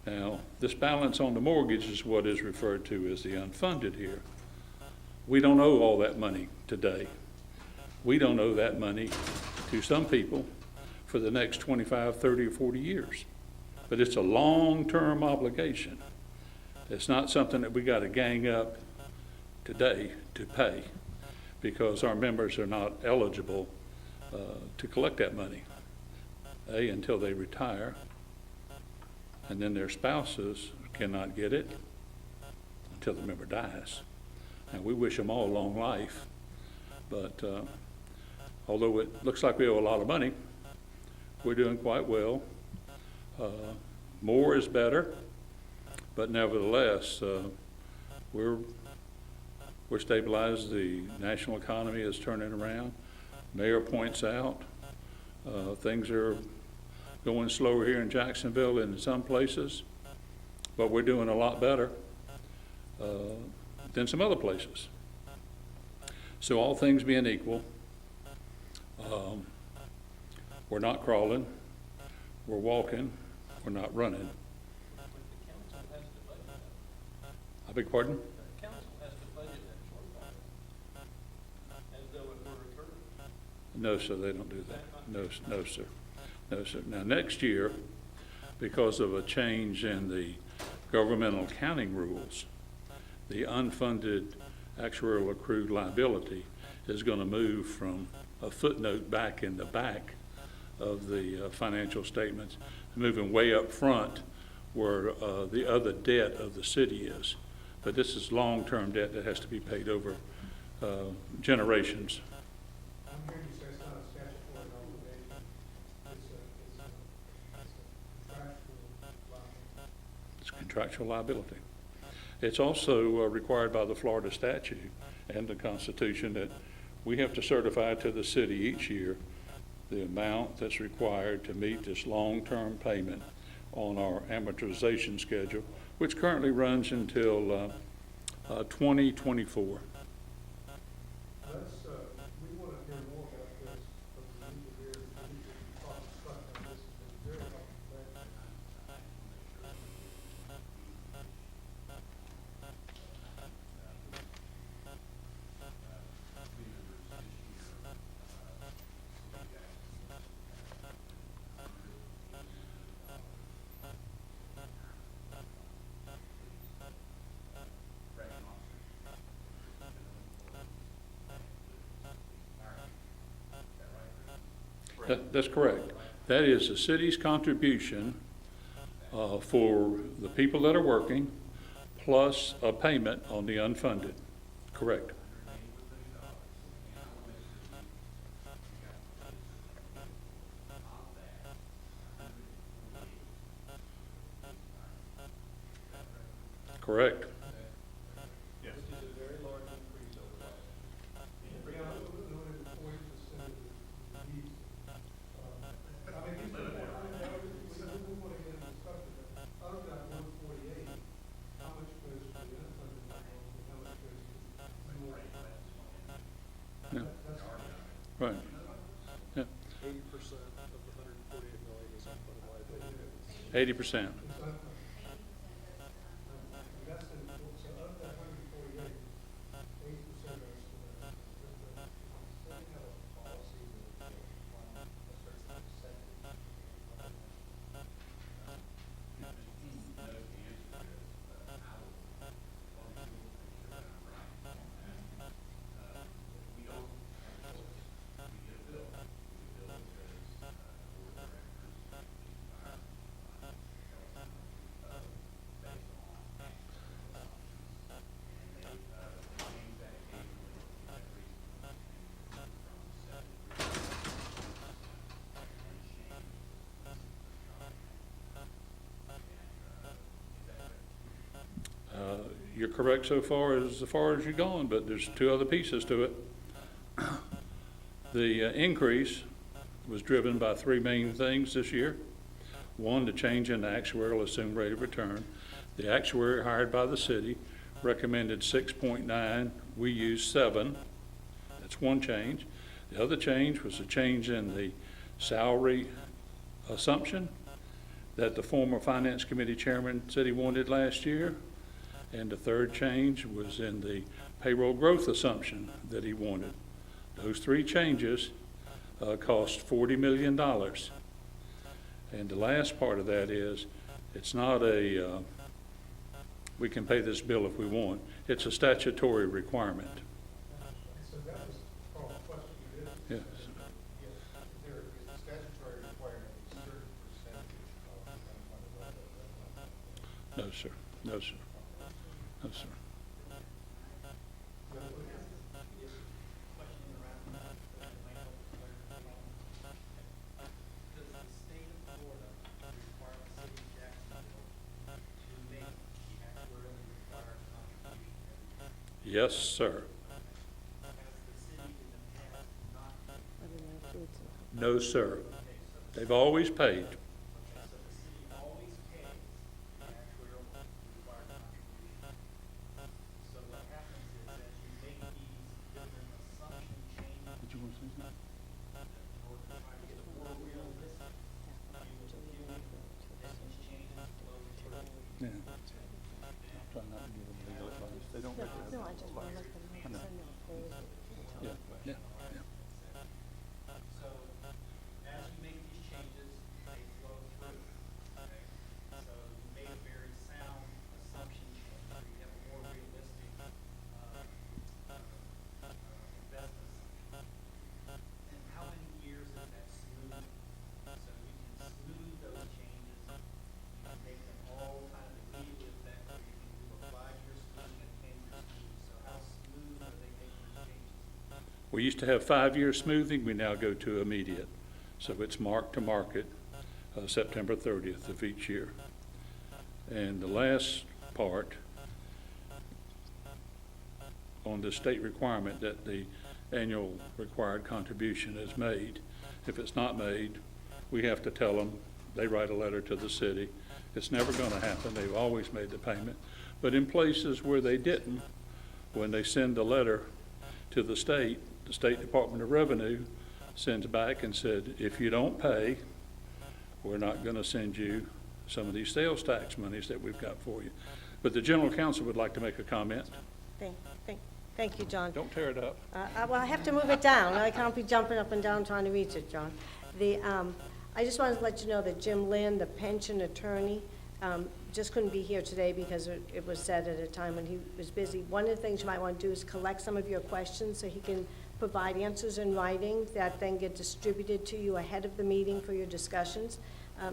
Now, this balance on the mortgage is what is referred to as the unfunded here. We don't owe all that money today. We don't owe that money to some people for the next 25, 30, or 40 years. But it's a long-term obligation. It's not something that we got to gang up today to pay because our members are not eligible to collect that money, until they retire, and then their spouses cannot get it until the member dies. And we wish them all a long life, but although it looks like we owe a lot of money, we're doing quite well. More is better, but nevertheless, we're stabilized. The national economy is turning around. Mayor points out things are going slower here in Jacksonville and in some places, but we're doing a lot better than some other places. So all things being equal, we're not crawling, we're walking, we're not running. But the council has to budget that. I beg your pardon? The council has to budget that shortfall, as though it were recurring. No, sir, they don't do that. No, sir. No, sir. Now, next year, because of a change in the governmental accounting rules, the unfunded actuarial accrued liability is going to move from a footnote back in the back of the financial statements, moving way up front where the other debt of the city is. But this is long-term debt that has to be paid over generations. I'm hearing you say it's not a statutory obligation. It's a contractual liability. It's contractual liability. It's also required by the Florida statute and the Constitution that we have to certify to the city each year the amount that's required to meet this long-term payment on our amortization schedule, which currently runs until 2024. Let's, we want to hear more about this, but we need to hear, we need to talk on this. It's been very helpful. That's correct. That is the city's contribution for the people that are working, plus a payment on the unfunded. Correct. Correct. Which is a very large increase over last year. Yeah, I'm looking at 40% of the needs. I mean, these are, we want to get into discussion, but out of that 148, how much goes to the unfunded loans and how much goes to more? Yeah. That's Right. Yeah. 80% of the 148 million is unfunded liability. 80%. it's unfunded. That's in, so of that 148, 80% goes to the. You're correct so far as you're going, but there's two other pieces to it. The increase was driven by three main things this year. One, the change in the actuarial assumed rate of return. The actuary hired by the city recommended 6.9. We used 7. That's one change. The other change was a change in the salary assumption that the former Finance Committee Chairman said he wanted last year. And the third change was in the payroll growth assumption that he wanted. Those three changes cost $40 million. And the last part of that is, it's not a, we can pay this bill if we want. It's a statutory requirement. So that was Carl's question. Yes. There is a statutory requirement, a certain percentage of unfunded liability. No, sir. No, sir. No, sir. Does the state of Florida require the city of Jacksonville to make the actuarially required contribution every year? Yes, sir. Has the city in the past not? No, sir. They've always paid. Okay, so the city always pays the actuarial required contribution. So what happens is as you make these different assumption changes. Did you want to say something? In order to try to get a more realistic view of that these changes flow through. Yeah. Try not to give them legal advice. They don't make it. No, I just want to let them I know. send them a proposal. Yeah, yeah, yeah. So as you make these changes, they flow We used to have 5-year smoothing, we now go to immediate. So it's marked to market September 30th of each year. And the last part on the state requirement that the annual required contribution is made. If it's not made, we have to tell them, they write a letter to the city. It's never going to happen. They've always made the payment. But in places where they didn't, when they send the letter to the State Department of Revenue sends back and said, if you don't pay, we're not going to send you some of these sales tax monies that we've got for you. But the General Counsel would like to make a comment. Thank you, John. Don't tear it up. Well, I have to move it down. I can't be jumping up and down trying to reach it, John. I just wanted to let you know that Jim Lynn, the pension attorney, just couldn't be here today because it was said at a time when he was busy. One of the things you might want to do is collect some of your questions so he can provide answers in writing that then get distributed to you ahead of the meeting for your discussions.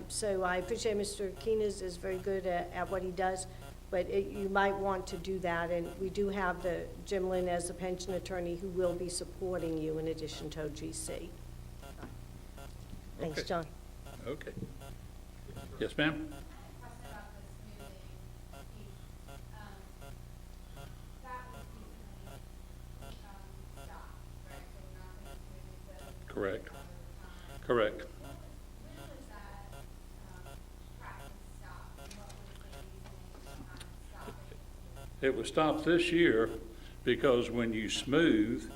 So I appreciate Mr. Keenan is very good at what he does, but you might want to do that. And we do have the Jim Lynn as the pension attorney who will be supporting you in addition to OGC. Thanks, Okay. John. Okay. Yes, ma'am? Question about the smoothing piece. That was recently stopped, right? So we're not going to smooth the Correct. other time. Correct. When was that practice stopped? And what was the reasoning behind stopping? It was stopped this year because when you smooth,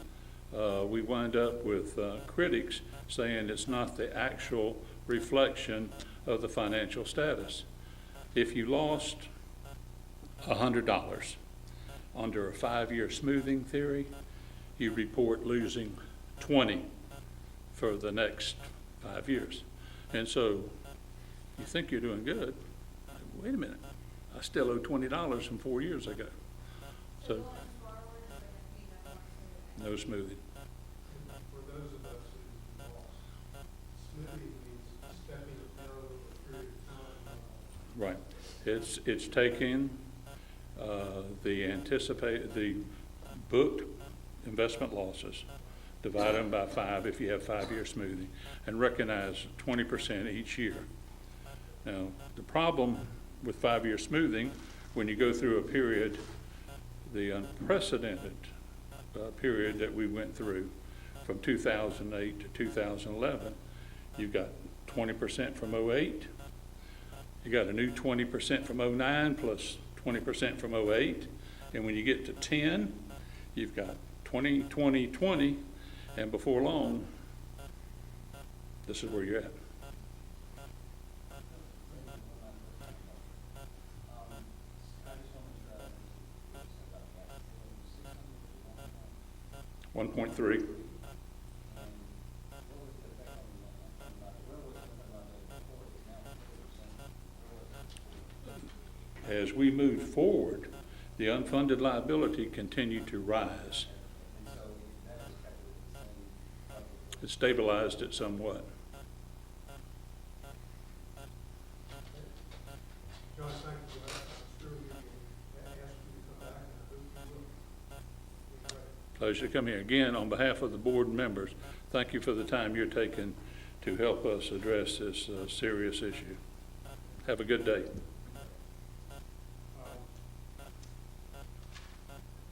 we wind up with critics saying it's not the actual reflection of the financial status. If you lost $100 under a 5-year smoothing theory, you report losing 20 for the next 5 years. And so you think you're doing good. Wait a minute, I still owe $20 from 4 years ago. So Going forward, is there going to be no more smoothing? no smoothing. For those of us who lost, smoothing means stepping above a period of time. Right. It's taking the booked investment losses, divide them by 5 if you have 5-year smoothing, and recognize 20% each year. Now, the problem with 5-year smoothing, when you go through a period, the unprecedented period that we went through from 2008 to 2011, you've got 20% from 08, you got a new 20% from 09 plus 20% from 08, and when you get to 10, you've got 20, 20, 20, and before long, this is where you're at. $1.3. As we moved forward, the unfunded liability continued to rise. It stabilized it somewhat. John, thank you. I'm sure we can ask you to come back, and I hope you will. Pleasure to come here. Again, on behalf of the board and members, thank you for the time you're taking to help us address this serious issue. Have a good day.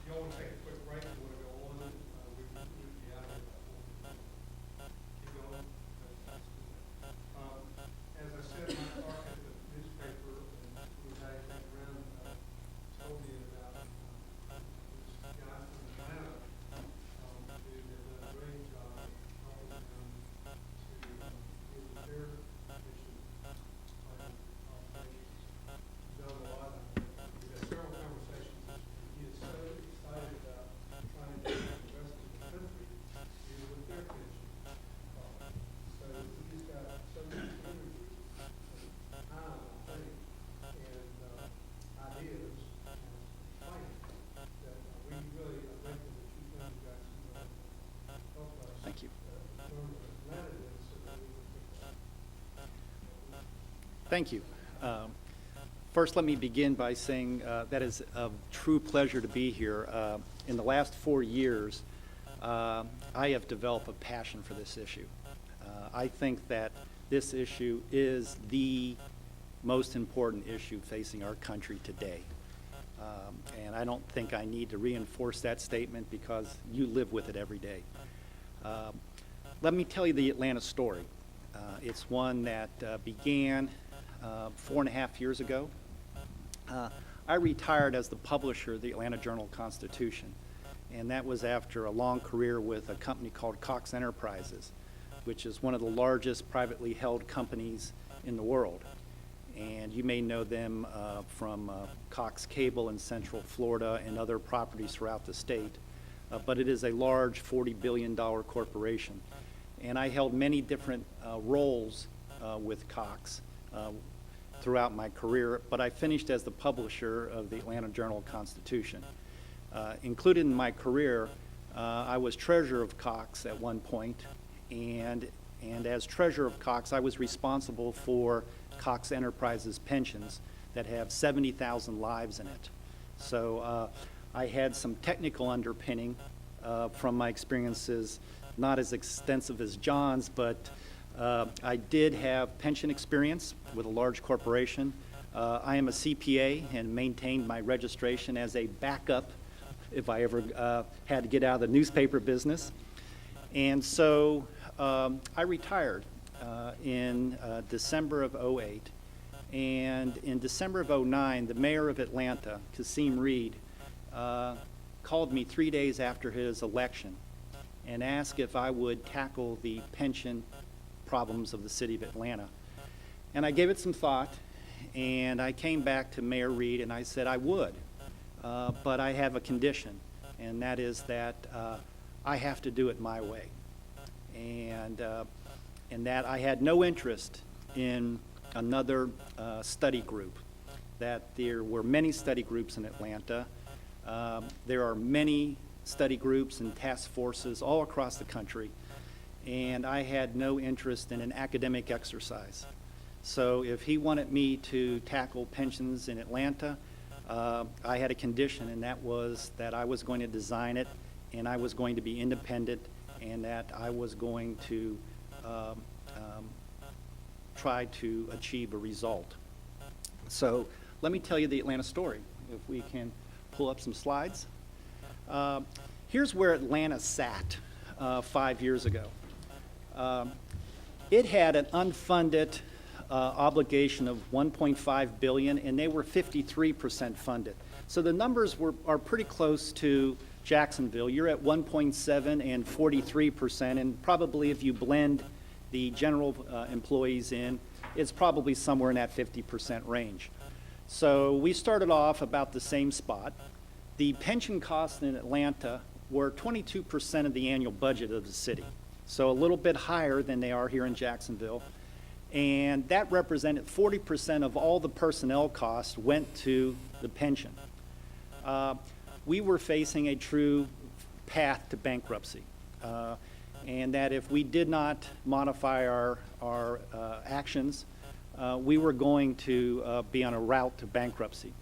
If y'all want to take a quick break, and want to go on, we can be out of here. Keep going. As I said, my talk at the newspaper, and we had a thing around, told me about this guy from Atlanta, who did a great job helping them to deal with their mission plan operations. He's done a lot. We've had several conversations. He is so excited about trying to get the rest of the country deal with their pension. So he's got so much energy, time, I think, and ideas and planning that we really are grateful that you come to Jacksonville and help us. Thank you. Learn what Atlanta did so that we can pick up. Thank you. First, let me begin by saying that is a true pleasure to be here. In the last 4 years, I have developed a passion for this issue. I think that this issue is the most important issue facing our country today. And I don't think I need to reinforce that statement because you live with it every day. Let me tell you the Atlanta story. It's one that began 4.5 years ago. I retired as the publisher of the Atlanta Journal-Constitution, and that was after a long career with a company called Cox Enterprises, which is one of the largest privately held companies in the world. And you may know them from Cox Cable in Central Florida and other properties throughout the state. But it is a large $40 billion corporation. And I held many different roles with Cox throughout my career, but I finished as the publisher of the Atlanta Journal-Constitution. Included in my career, I was treasurer of Cox at one point, and as treasurer of Cox, I was responsible for Cox Enterprises pensions that have 70,000 lives in it. So I had some technical underpinning from my experiences, not as extensive as John's, but I did have pension experience with a large corporation. I am a CPA and maintained my registration as a backup if I ever had to get out of the newspaper business. And so I retired in December of '08. And in December of '09, the mayor of Atlanta, Kasim Reed, called me 3 days after his election and asked if I would tackle the pension problems of the city of Atlanta. And I gave it some thought, and I came back to Mayor Reed and I said I would, but I have a condition, and that is that I have to do it my way. And that I had no interest in another study group, that there were many study groups in Atlanta. There are many study groups and task forces all across the country, and I had no interest in an academic exercise. So if he wanted me to tackle pensions in Atlanta, I had a condition, and that was that I was going to design it, and I was going to be independent, and that I was going to try to achieve a result. So let me tell you the Atlanta story, if we can pull up some slides. Here's where Atlanta sat 5 years ago. It had an unfunded obligation of $1.5 billion, and they were 53% funded. So the numbers are pretty close to Jacksonville. You're at 1.7 and 43%, and probably if you blend the general employees in, it's probably somewhere in that 50% range. So we started off about the same spot. The pension costs in Atlanta were 22% of the annual budget of the city, so a little bit higher than they are here in Jacksonville. And that represented 40% of all the personnel costs went to the pension. We were facing a true path to bankruptcy, and that if we did not modify our actions, we were going to be on a route to bankruptcy.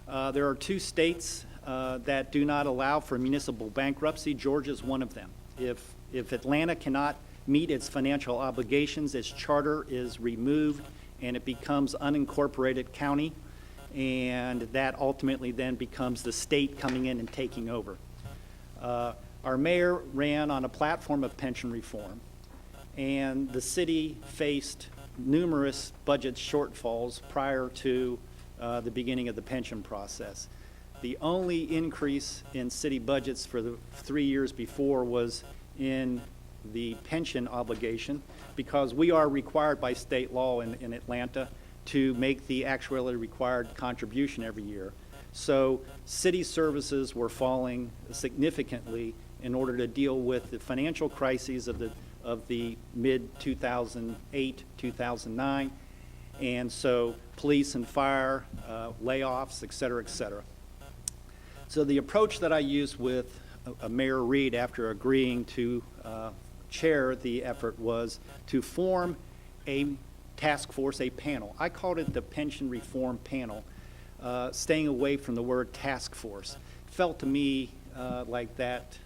There are 2 states that do not allow for municipal bankruptcy. Georgia is one of them. If Atlanta cannot meet its financial obligations, its charter is removed and it becomes unincorporated county, and that ultimately then becomes the state coming in and taking over. Our mayor ran on a platform of pension reform, and the city faced numerous budget shortfalls prior to the beginning of the pension process. The only increase in city budgets for the 3 years before was in the pension obligation, because we are required by state law in Atlanta to make the actuarially required contribution every year. So city services were falling significantly in order to deal with the financial crises of the mid-2008, 2009, and so police and fire, layoffs, et cetera, et cetera. So the approach that I used with Mayor Reed after agreeing to chair the effort was to form a task force, a panel. I called it the Pension Reform Panel, staying away from the word task force. It felt to me like that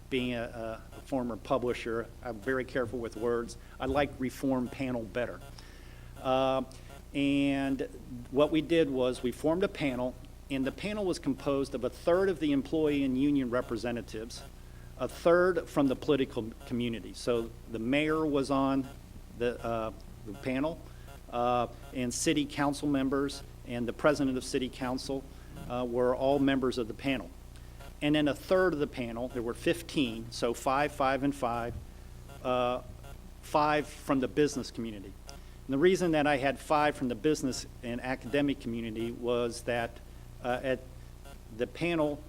being a former publisher, I'm very careful with words. I like reform panel better. And what we did was we formed a panel, and the panel was composed of a third of the employee and union representatives, a third from the political community. So the mayor was on the panel, and city council members and the president of city council were all members of the panel. And then a third of the panel, there were 15, so 5, 5, and 5, 5 from the business community. And the reason that I had 5 from the business and academic community was that the panel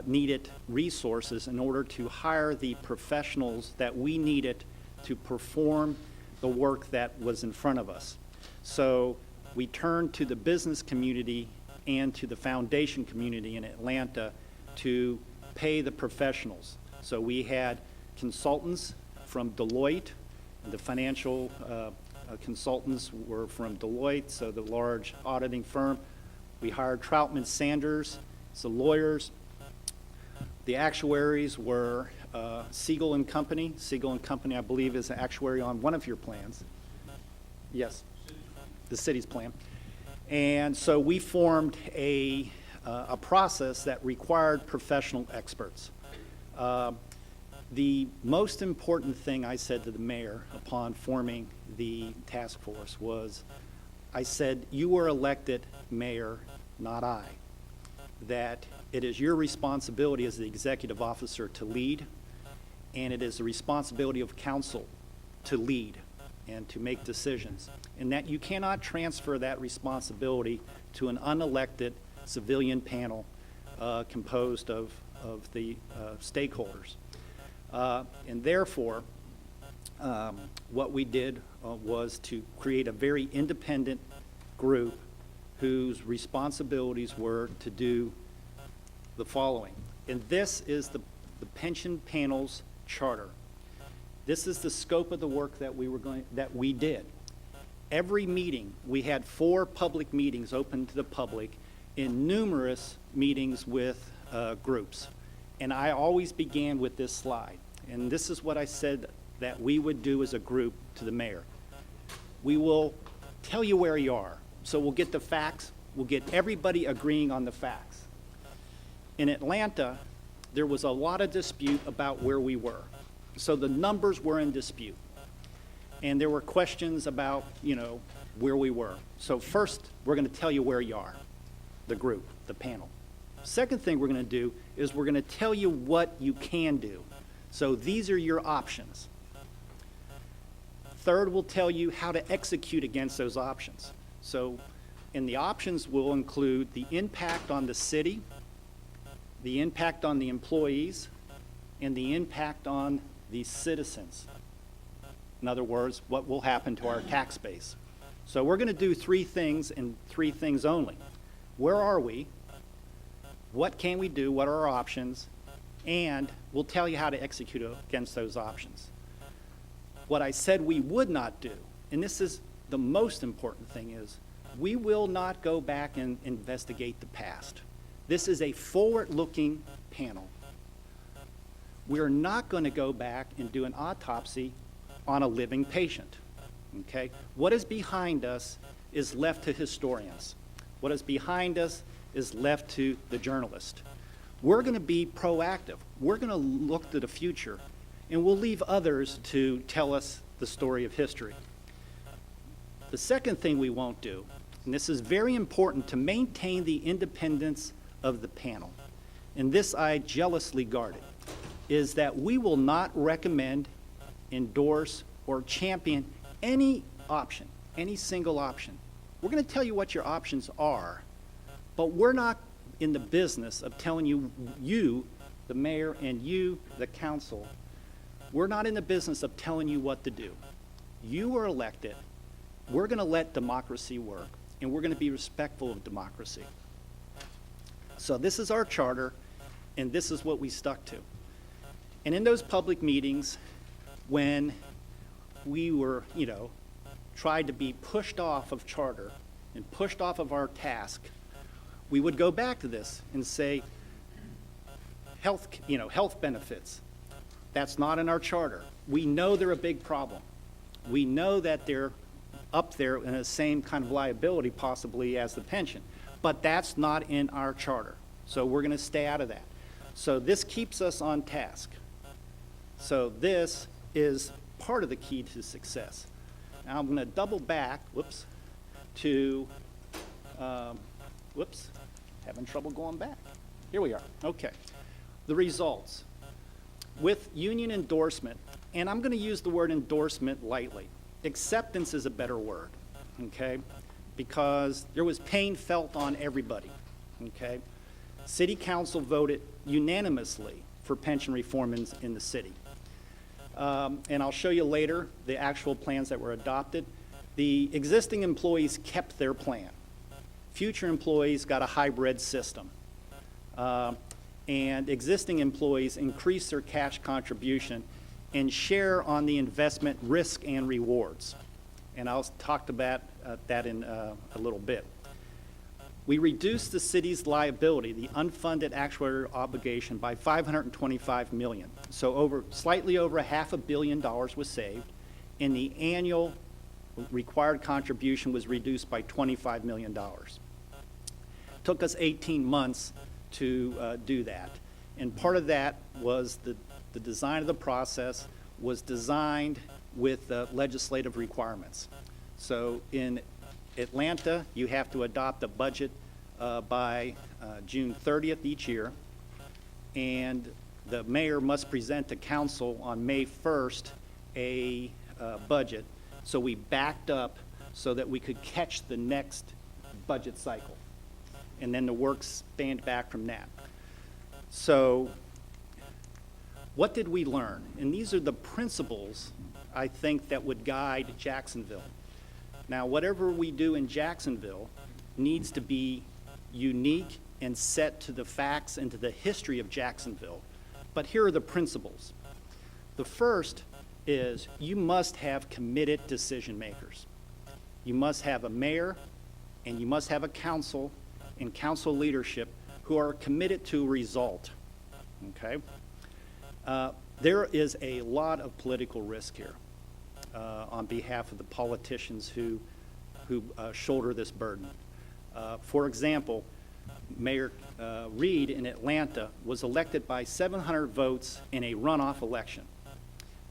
needed resources in order to hire the professionals that we needed to perform the work that was in front of us. So we turned to the business community and to the foundation community in Atlanta to pay the professionals. So we had consultants from Deloitte. The financial consultants were from Deloitte, so the large auditing firm. We hired Troutman Sanders, so lawyers. The actuaries were Siegel and Company. Siegel and Company, I believe, is an actuary on one of your plans. Yes, the city's plan. And so we formed a process that required professional experts. The most important thing I said to the mayor upon forming the task force was, I said, you were elected mayor, not I. That it is your responsibility as the executive officer to lead, and it is the responsibility of council to lead and to make decisions, and that you cannot transfer that responsibility to an unelected civilian panel composed of the stakeholders. And therefore, what we did was to create a very independent group whose responsibilities were to do the following. And this is the pension panel's charter. This is the scope of the work that we did. Every meeting, we had 4 public meetings open to the public and numerous meetings with groups. And I always began with this slide. And this is what I said that we would do as a group to the mayor. We will tell you where you are. So we'll get the facts. We'll get everybody agreeing on the facts. In Atlanta, there was a lot of dispute about where we were. So the numbers were in dispute. And there were questions about, where we were. So first, we're going to tell you where you are, the group, the panel. Second thing we're going to do is we're going to tell you what you can do. So these are your options. Third, we'll tell you how to execute against those options. So, and the options will include the impact on the city, the impact on the employees, and the impact on the citizens. In other words, what will happen to our tax base. So we're going to do 3 things and 3 things only. Where are we? What can we do? What are our options? And we'll tell you how to execute against those options. What I said we would not do, and this is the most important thing, is we will not go back and investigate the past. This is a forward-looking panel. We're not going to go back and do an autopsy on a living patient, okay? What is behind us is left to historians. What is behind us is left to the journalist. We're going to be proactive. We're going to look to the future, and we'll leave others to tell us the story of history. The second thing we won't do, and this is very important to maintain the independence of the panel, and this I jealously guarded, is that we will not recommend, endorse, or champion any option, any single option. We're going to tell you what your options are, but we're not in the business of telling you, the mayor, and you, the council, we're not in the business of telling you what to do. You were elected. We're going to let democracy work, and we're going to be respectful of democracy. So this is our charter, and this is what we stuck to. And in those public meetings, when we were, tried to be pushed off of charter and pushed off of our task, we would go back to this and say, health benefits. That's not in our charter. We know they're a big problem. We know that they're up there in the same kind of liability possibly as the pension, but that's not in our charter. So we're going to stay out of that. So this keeps us on task. So this is part of the key to success. Now I'm going to double back, to, having trouble going back. Here we are. Okay. The results. With union endorsement, and I'm going to use the word endorsement lightly. Acceptance is a better word, okay? Because there was pain felt on everybody, okay? City Council voted unanimously for pension reform in the city. And I'll show you later the actual plans that were adopted. The existing employees kept their plan. Future employees got a hybrid system. And existing employees increased their cash contribution and share on the investment risk and rewards. And I'll talk about that in a little bit. We reduced the city's liability, the unfunded actuarial obligation, by $525 million. So slightly over $500 million was saved, and the annual required contribution was reduced by $25 million. Took us 18 months to do that. And part of that was the design of the process was designed with legislative requirements. So in Atlanta, you have to adopt a budget by June 30th each year, and the mayor must present to council on May 1st a budget. So we backed up so that we could catch the next budget cycle. And then the work spanned back from that. So what did we learn? And these are the principles, I think, that would guide Jacksonville. Now, whatever we do in Jacksonville needs to be unique and set to the facts and to the history of Jacksonville. But here are the principles. The first is you must have committed decision makers. You must have a mayor, and you must have a council and council leadership who are committed to result, okay? There is a lot of political risk here on behalf of the politicians who shoulder this burden. For example, Mayor Reed in Atlanta was elected by 700 votes in a runoff election.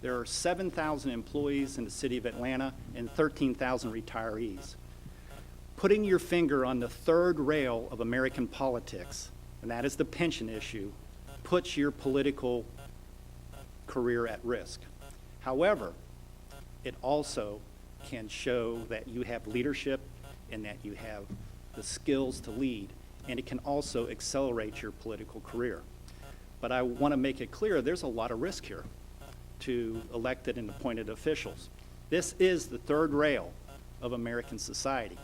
There are 7,000 employees in the city of Atlanta and 13,000 retirees. Putting your finger on the third rail of American politics, and that is the pension issue, puts your political career at risk. However, it also can show that you have leadership and that you have the skills to lead, and it can also accelerate your political career. But I want to make it clear there's a lot of risk here to elected and appointed officials. This is the third rail of American society.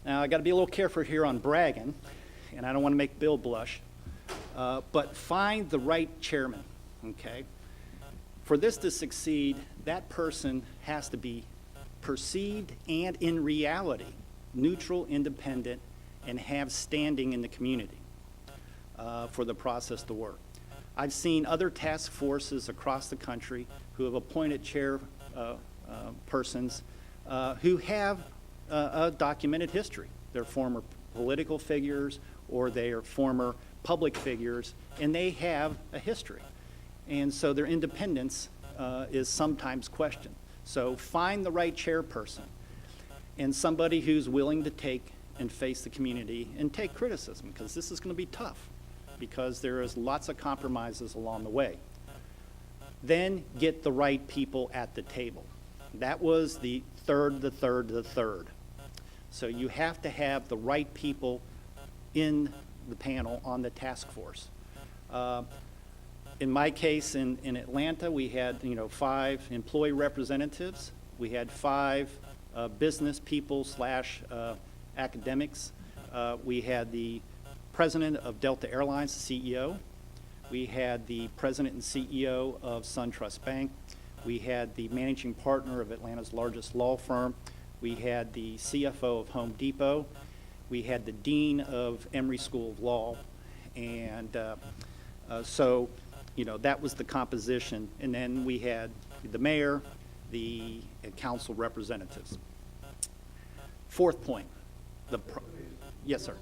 Now, I got to be a little careful here on bragging, and I don't want to make Bill blush, but find the right chairman, okay? For this to succeed, that person has to be perceived and in reality neutral, independent, and have standing in the community for the process to work. I've seen other task forces across the country who have appointed chair persons who have a documented history. They're former political figures or they are former public figures, and they have a history. And so their independence is sometimes questioned. So find the right chairperson and somebody who's willing to take and face the community and take criticism, because this is going to be tough because there is lots of compromises along the way. Then get the right people at the table. That was the third. So you have to have the right people in the panel on the task force. In my case, in Atlanta, we had 5 employee representatives. We had 5 business people / academics. We had the president of Delta Airlines, the CEO. We had the president and CEO of SunTrust Bank. We had the managing partner of Atlanta's largest law firm. We had the CFO of Home Depot. We had the dean of Emory School of Law. And so, you know, that was the composition. And then we had the mayor, the council representatives. Fourth point. Yes, sir.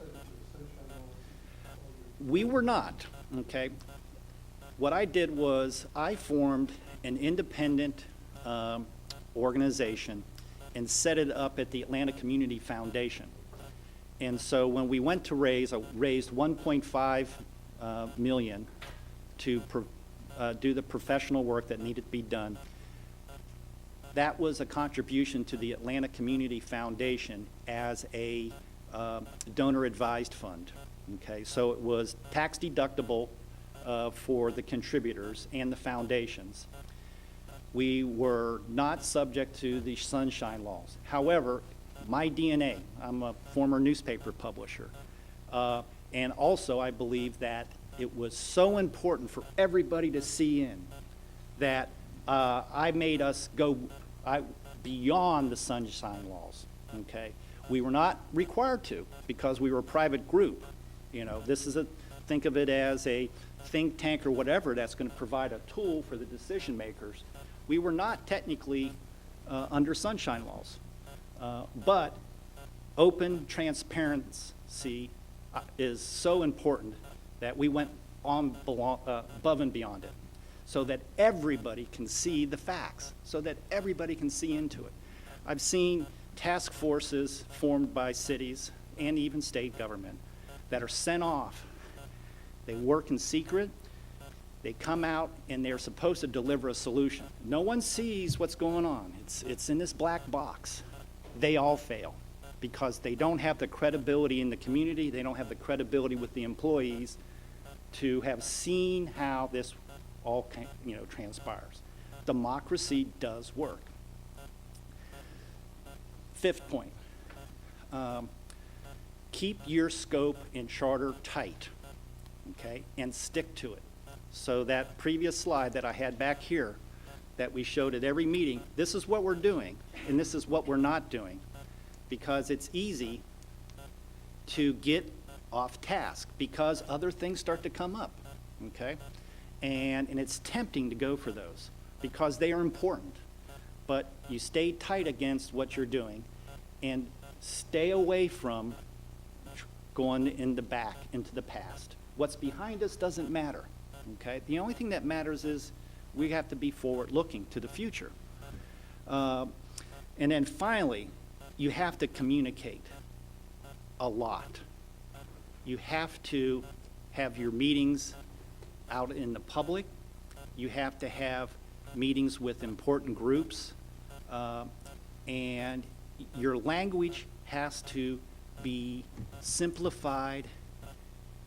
We were not, okay? What I did was I formed an independent organization and set it up at the Atlanta Community Foundation. And so when we went to raise, I raised $1.5 million to do the professional work that needed to be done. That was a contribution to the Atlanta Community Foundation as a donor-advised fund. Okay, so it was tax deductible for the contributors and the foundations. We were not subject to the sunshine laws. However, my DNA, I'm a former newspaper publisher, and also I believe that it was so important for everybody to see in that I made us go beyond the sunshine laws, okay? We were not required to because we were a private group. You know, this is think of it as a think tank or whatever that's going to provide a tool for the decision makers. We were not technically under sunshine laws, but open transparency is so important that we went on above and beyond it so that everybody can see the facts, so that everybody can see into it. I've seen task forces formed by cities and even state government that are sent off. They work in secret. They come out and they're supposed to deliver a solution. No one sees what's going on. It's in this black box. They all fail because they don't have the credibility in the community. They don't have the credibility with the employees to have seen how this all transpires. Democracy does work. Fifth point. Keep your scope and charter tight, okay, and stick to it. So that previous slide that I had back here that we showed at every meeting, this is what we're doing and this is what we're not doing, because it's easy to get off task because other things start to come up, okay? And it's tempting to go for those because they are important. But you stay tight against what you're doing and stay away from going in the back into the past. What's behind us doesn't matter, okay? The only thing that matters is we have to be forward-looking to the future. And then finally, you have to communicate a lot. You have to have your meetings out in the public. You have to have meetings with important groups. And your language has to be simplified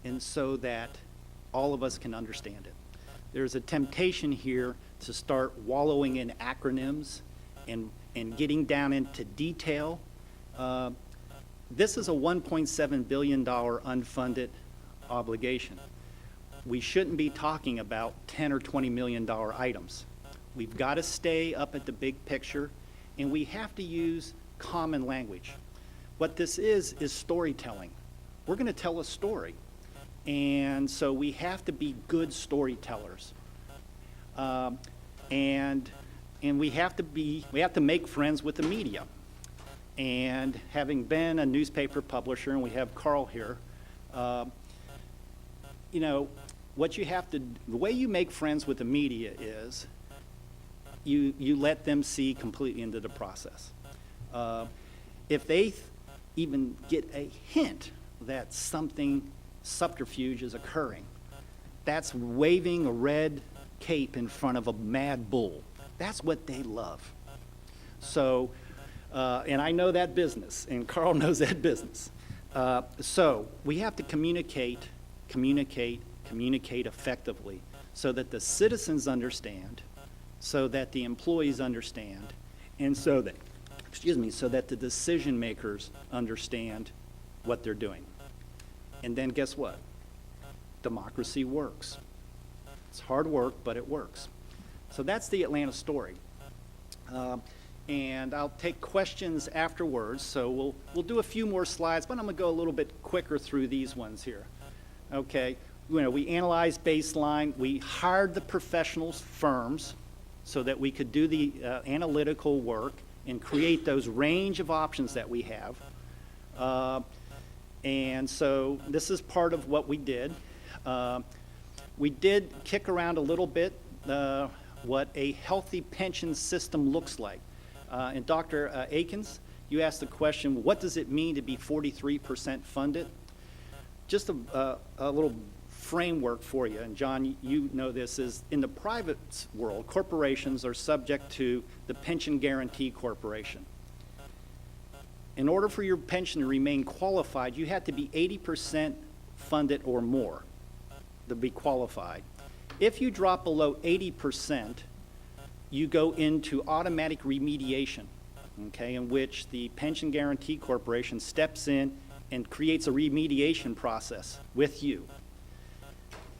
and so that all of us can understand it. There's a temptation here to start wallowing in acronyms and getting down into detail. This is a $1.7 billion unfunded obligation. We shouldn't be talking about $10 or $20 million items. We've got to stay up at the big picture, and we have to use common language. What this is storytelling. We're going to tell a story, and so we have to be good storytellers. And we have to make friends with the media. And having been a newspaper publisher, and we have Carl here, you know, the way you make friends with the media is you let them see completely into the process. If they even get a hint that something subterfuge is occurring, that's waving a red cape in front of a mad bull. That's what they love. So, and I know that business, and Carl knows that business. So we have to communicate effectively so that the citizens understand, so that the employees understand, and so that the decision makers understand what they're doing. And then guess what? Democracy works. It's hard work, but it works. So that's the Atlanta story. And I'll take questions afterwards, so we'll do a few more slides, but I'm going to go a little bit quicker through these ones here. Okay, we analyzed baseline, we hired the professional firms so that we could do the analytical work and create those range of options that we have. And so this is part of what we did. We did kick around a little bit what a healthy pension system looks like. And Dr. Akins, you asked the question, what does it mean to be 43% funded? Just a little framework for you, and John, you know this, is in the private world, corporations are subject to the Pension Guarantee Corporation. In order for your pension to remain qualified, you had to be 80% funded or more to be qualified. If you drop below 80%, you go into automatic remediation, okay, in which the Pension Guarantee Corporation steps in and creates a remediation process with you.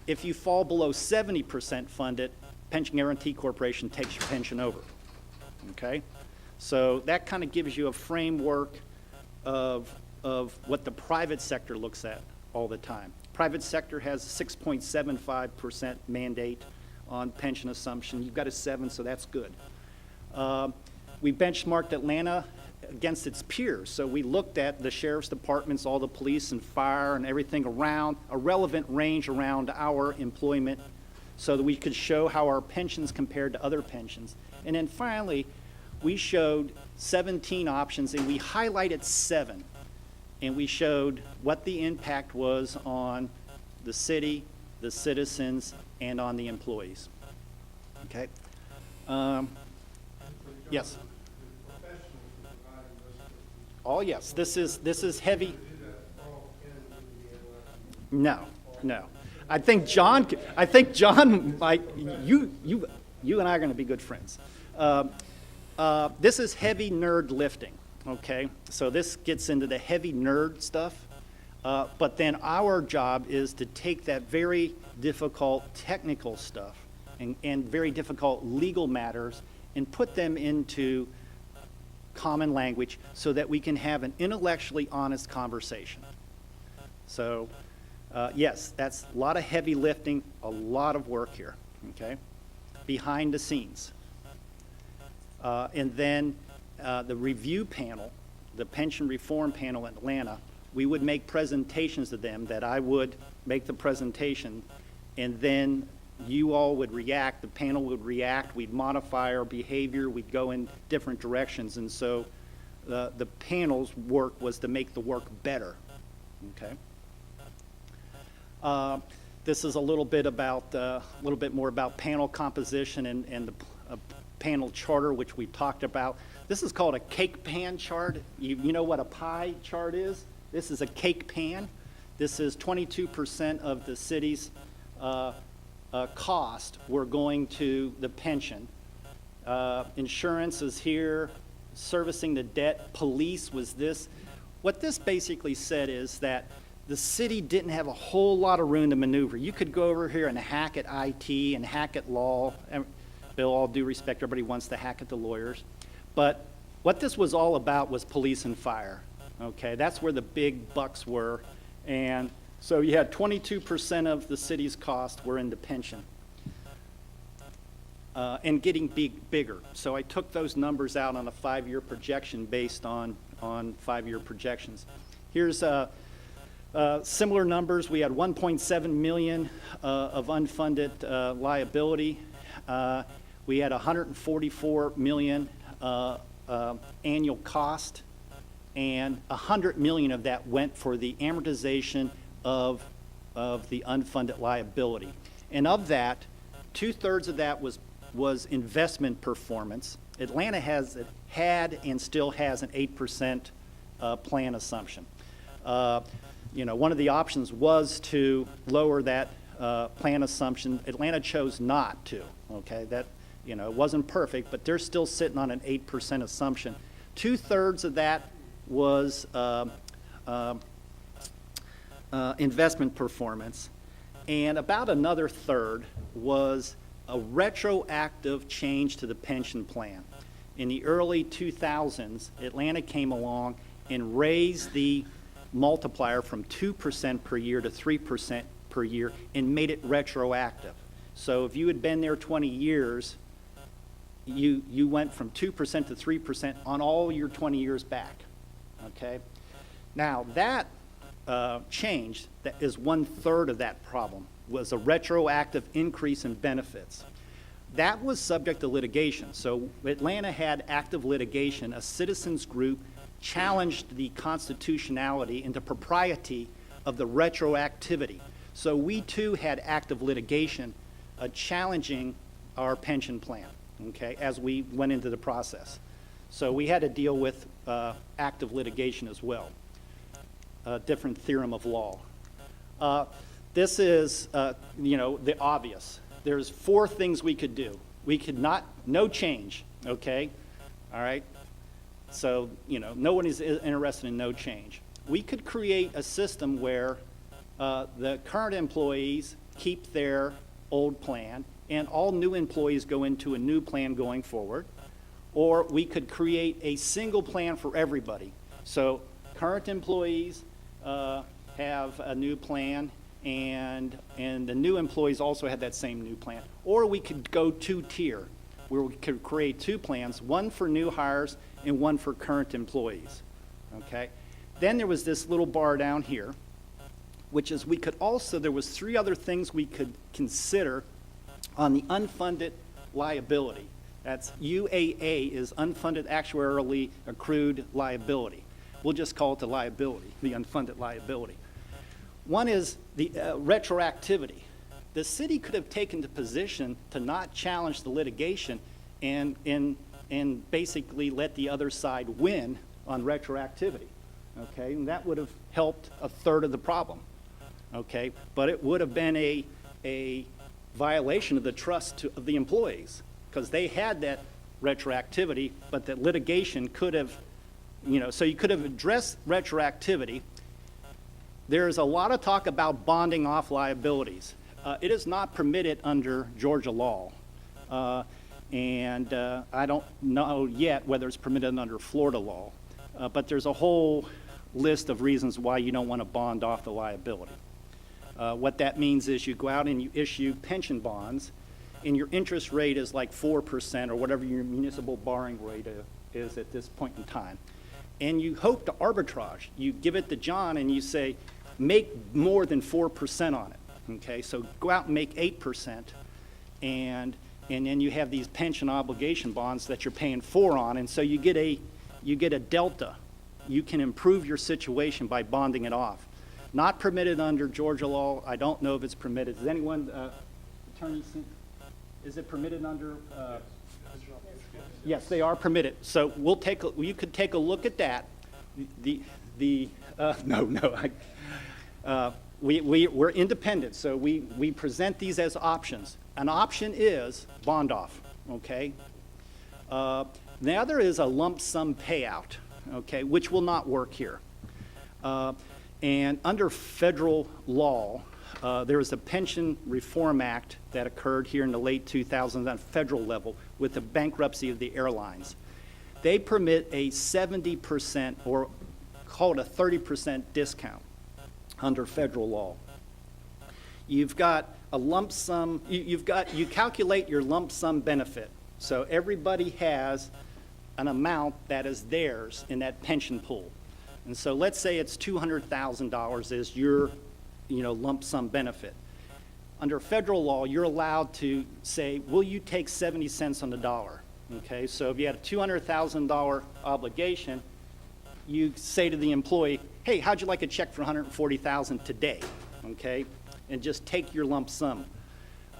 If you fall below 70% funded, Pension Guarantee Corporation takes your pension over, okay? So that kind of gives you a framework of what the private sector looks at all the time. Private sector has a 6.75% mandate on pension assumption. You've got a 7, so that's good. We benchmarked Atlanta against its peers. So we looked at the sheriff's departments, all the police and fire and everything around, a relevant range around our employment so that we could show how our pensions compared to other pensions. And then finally, we showed 17 options and we highlighted 7. And we showed what the impact was on the city, the citizens, and on the employees. Okay? Yes. Oh, yes, this is heavy. No. I think John, like, you and I are going to be good friends. This is heavy nerd lifting, okay? So this gets into the heavy nerd stuff. But then our job is to take that very difficult technical stuff and very difficult legal matters and put them into common language so that we can have an intellectually honest conversation. So, yes, that's a lot of heavy lifting, a lot of work here, okay, behind the scenes. And then the review panel, the pension reform panel in Atlanta, we would make presentations to them that I would make the presentation, and then you all would react, the panel would react, we'd modify our behavior, we'd go in different directions, and so the panel's work was to make the work better, okay? This is a little bit more about panel composition and the panel charter, which we talked about. This is called a cake pan chart. You know what a pie chart is? This is a cake pan. This is 22% of the city's cost were going to the pension. Insurance is here, servicing the debt, police was this. What this basically said is that the city didn't have a whole lot of room to maneuver. You could go over here and hack at IT and hack at law. And Bill, all due respect, everybody wants to hack at the lawyers. But what this was all about was police and fire. Okay, that's where the big bucks were. And so you had 22% of the city's cost were into pension and getting bigger. So I took those numbers out on a 5-year projection based on 5-year projections. Here's similar numbers. We had 1.7 million of unfunded liability. We had 144 million annual cost, and 100 million of that went for the amortization of the unfunded liability. And of that, 2/3 of that was investment performance. Atlanta had and still has an 8% plan assumption. One of the options was to lower that plan assumption. Atlanta chose not to, okay? That, it wasn't perfect, but they're still sitting on an 8% assumption. 2/3 of that was investment performance, and about another third was a retroactive change to the pension plan. In the early 2000s, Atlanta came along and raised the multiplier from 2% per year to 3% per year and made it retroactive. So if you had been there 20 years, you went from 2% to 3% on all your 20 years back, okay? Now, that change, that is 1/3 of that problem, was a retroactive increase in benefits. That was subject to litigation. So Atlanta had active litigation. A citizens group challenged the constitutionality and the propriety of the retroactivity. So we too had active litigation challenging our pension plan, okay, as we went into the process. So we had to deal with active litigation as well, a different theorem of law. This is, the obvious. There's 4 things we could do. We could no change, okay? All right? So, no one is interested in no change. We could create a system where the current employees keep their old plan and all new employees go into a new plan going forward. Or we could create a single plan for everybody. So current employees have a new plan, and the new employees also had that same new plan. Or we could go 2-tier, where we could create 2 plans, one for new hires and one for current employees, okay? Then there was this little bar down here, which is we could also, there was 3 other things we could consider on the unfunded liability. That's UAA, is unfunded actuarially accrued liability. We'll just call it the liability, the unfunded liability. One is the retroactivity. The city could have taken the position to not challenge the litigation and basically let the other side win on retroactivity, okay? And that would have helped 1/3 of the problem, okay? But it would have been a violation of the trust of the employees, because they had that retroactivity, but that litigation could have, so you could have addressed retroactivity. There's a lot of talk about bonding off liabilities. It is not permitted under Georgia law, and I don't know yet whether it's permitted under Florida law, but there's a whole list of reasons why you don't want to bond off the liability. What that means is you go out and you issue pension bonds, and your interest rate is like 4% or whatever your municipal borrowing rate is at this point in time. And you hope to arbitrage. You give it to John and you say, make more than 4% on it, okay? So go out and make 8%, and then you have these pension obligation bonds that you're paying 4 on, and so you get a delta. You can improve your situation by bonding it off. Not permitted under Georgia law. I don't know if it's permitted. Does anyone, attorney, is it permitted under? Yes, they are permitted. So you could take a look at that. We're independent, so we present these as options. An option is bond off, okay? The other is a lump sum payout, okay, which will not work here. And under federal law, there was a Pension Reform Act that occurred here in the late 2000s on federal level with the bankruptcy of the airlines. They permit a 70% or call it a 30% discount under federal law. You've got a lump sum, you calculate your lump sum benefit. So everybody has an amount that is theirs in that pension pool. And so let's say it's $200,000 is your lump sum benefit. Under federal law, you're allowed to say, will you take 70 cents on the dollar? Okay, so if you had a $200,000 obligation, you say to the employee, hey, how'd you like a check for $140,000 today? Okay, and just take your lump sum.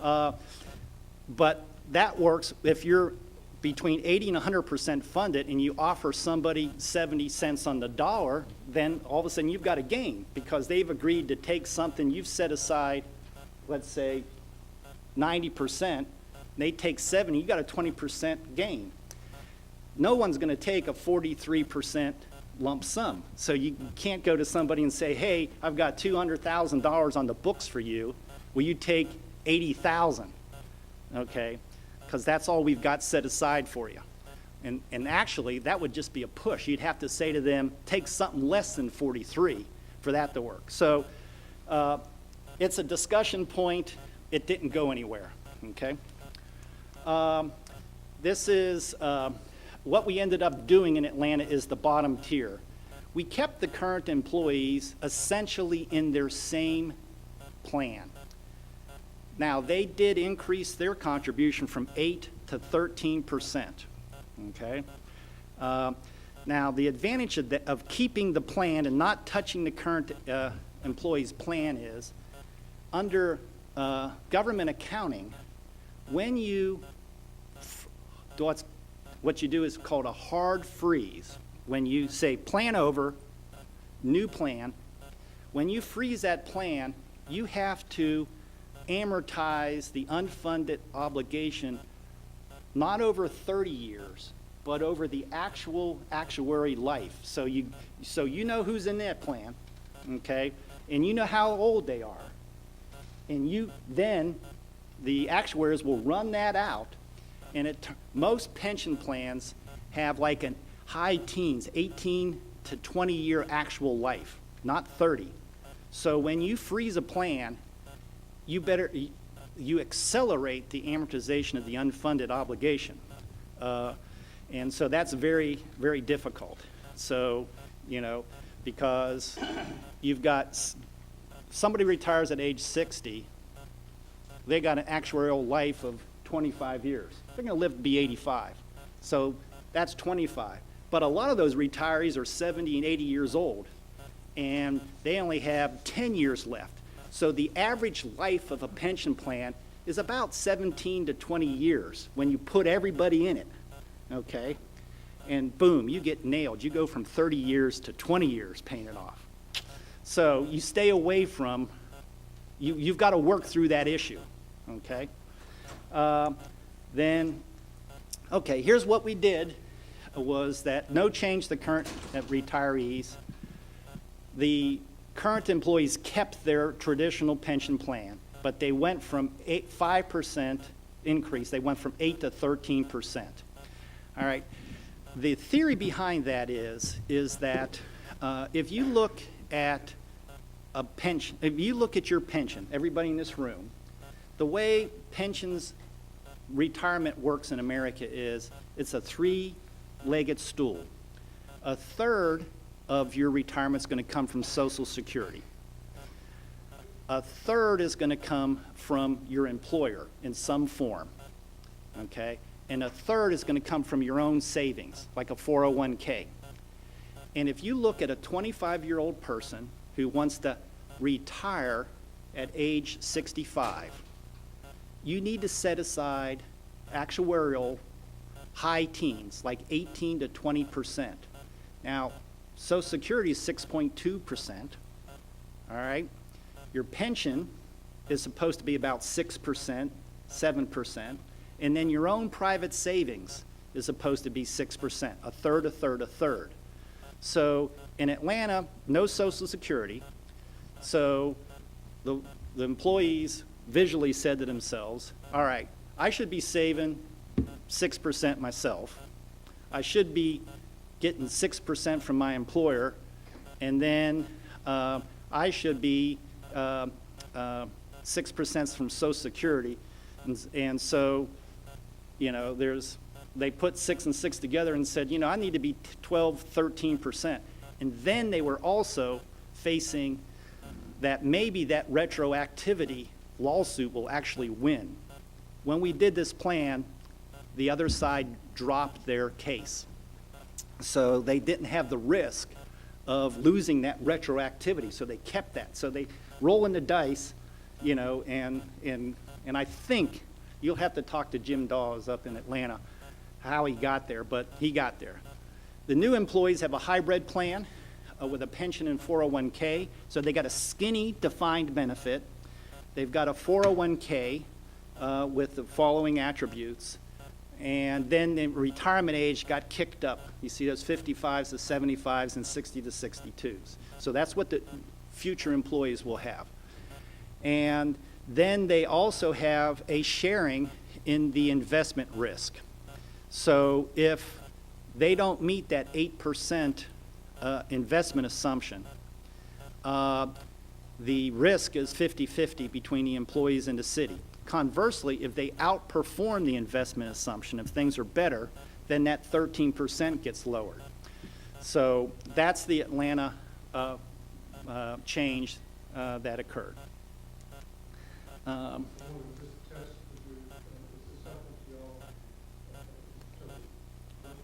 But that works if you're between 80 and 100% funded and you offer somebody 70 cents on the dollar, then all of a sudden you've got a gain because they've agreed to take something you've set aside, let's say 90%, they take 70, you got a 20% gain. No one's going to take a 43% lump sum. So you can't go to somebody and say, hey, I've got $200,000 on the books for you. Will you take $80,000? Okay, because that's all we've got set aside for you. And actually, that would just be a push. You'd have to say to them, take something less than 43 for that to work. So it's a discussion point. It didn't go anywhere, okay? This is, what we ended up doing in Atlanta is the bottom tier. We kept the current employees essentially in their same plan. Now, they did increase their contribution from 8 to 13%, okay? Now, the advantage of keeping the plan and not touching the current employee's plan is, under government accounting, when you, what you do is called a hard freeze. When you say plan over, new plan, when you freeze that plan, you have to amortize the unfunded obligation not over 30 years, but over the actual actuary life. So you know who's in that plan, okay? And you know how old they are. And then the actuaries will run that out, and most pension plans have like an high teens, 18 to 20 year actual life, not 30. So when you freeze a plan, you accelerate the amortization of the unfunded obligation. And so that's very, very difficult. So, because you've got somebody retires at age 60, they got an actuarial life of 25 years. They're going to live to be 85. So that's 25. But a lot of those retirees are 70 and 80 years old, and they only have 10 years left. So the average life of a pension plan is about 17 to 20 years when you put everybody in it, okay? And boom, you get nailed. You go from 30 years to 20 years paying it off. So you stay away from, you've got to work through that issue, okay? Okay, here's what we did, was that no change the current retirees. The current employees kept their traditional pension plan, but they went from 5% increase, they went from 8 to 13%. All right, the theory behind that is that if you look at a pension, if you look at your pension, everybody in this room, the way pensions retirement works in America is it's a three-legged stool. A third of your retirement is going to come from Social Security. A third is going to come from your employer in some form, okay? And a third is going to come from your own savings, like a 401k. And if you look at a 25-year-old person who wants to retire at age 65, you need to set aside actuarial high teens, like 18 to 20%. Now, Social Security is 6.2%, all right? Your pension is supposed to be about 6%, 7%, and then your own private savings is supposed to be 6%, a third, a third, a third. So in Atlanta, no Social Security, so the employees visually said to themselves, all right, I should be saving 6% myself. I should be getting 6% from my employer, and then I should be 6% from Social Security. And so, they put 6 and 6 together and said, I need to be 12, 13%. And then they were also facing that maybe that retroactivity lawsuit will actually win. When we did this plan, the other side dropped their case. So they didn't have the risk of losing that retroactivity, so they kept that. So they roll in the dice, and I think you'll have to talk to Jim Dawes up in Atlanta how he got there, but he got there. The new employees have a hybrid plan with a pension and 401k, so they got a skinny defined benefit. They've got a 401k with the following attributes, and then the retirement age got kicked up. You see those 55s to 75s and 60 to 62s. So that's what the future employees will have. And then they also have a sharing in the investment risk. So if they don't meet that 8% investment assumption, the risk is 50-50 between the employees and the city. Conversely, if they outperform the investment assumption, if things are better, then that 13% gets lowered. So that's the Atlanta change that occurred. I want to just test with you, this is helpful to y'all. So, what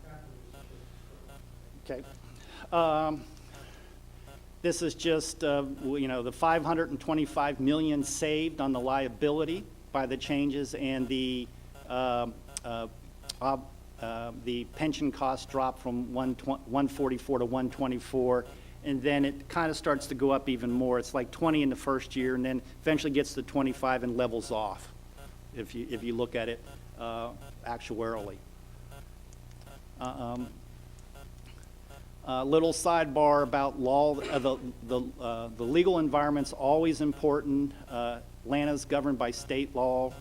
happened is, Okay. This is just, you know, the $525 million saved on the liability by the changes, and the pension cost dropped from 144 to 124, and then it kind of starts to go up even more. It's like 20 in the first year, and then eventually gets to 25 and levels off, if you look at it actuarially. Little sidebar about law. The legal environment's always important. Atlanta's governed by state law.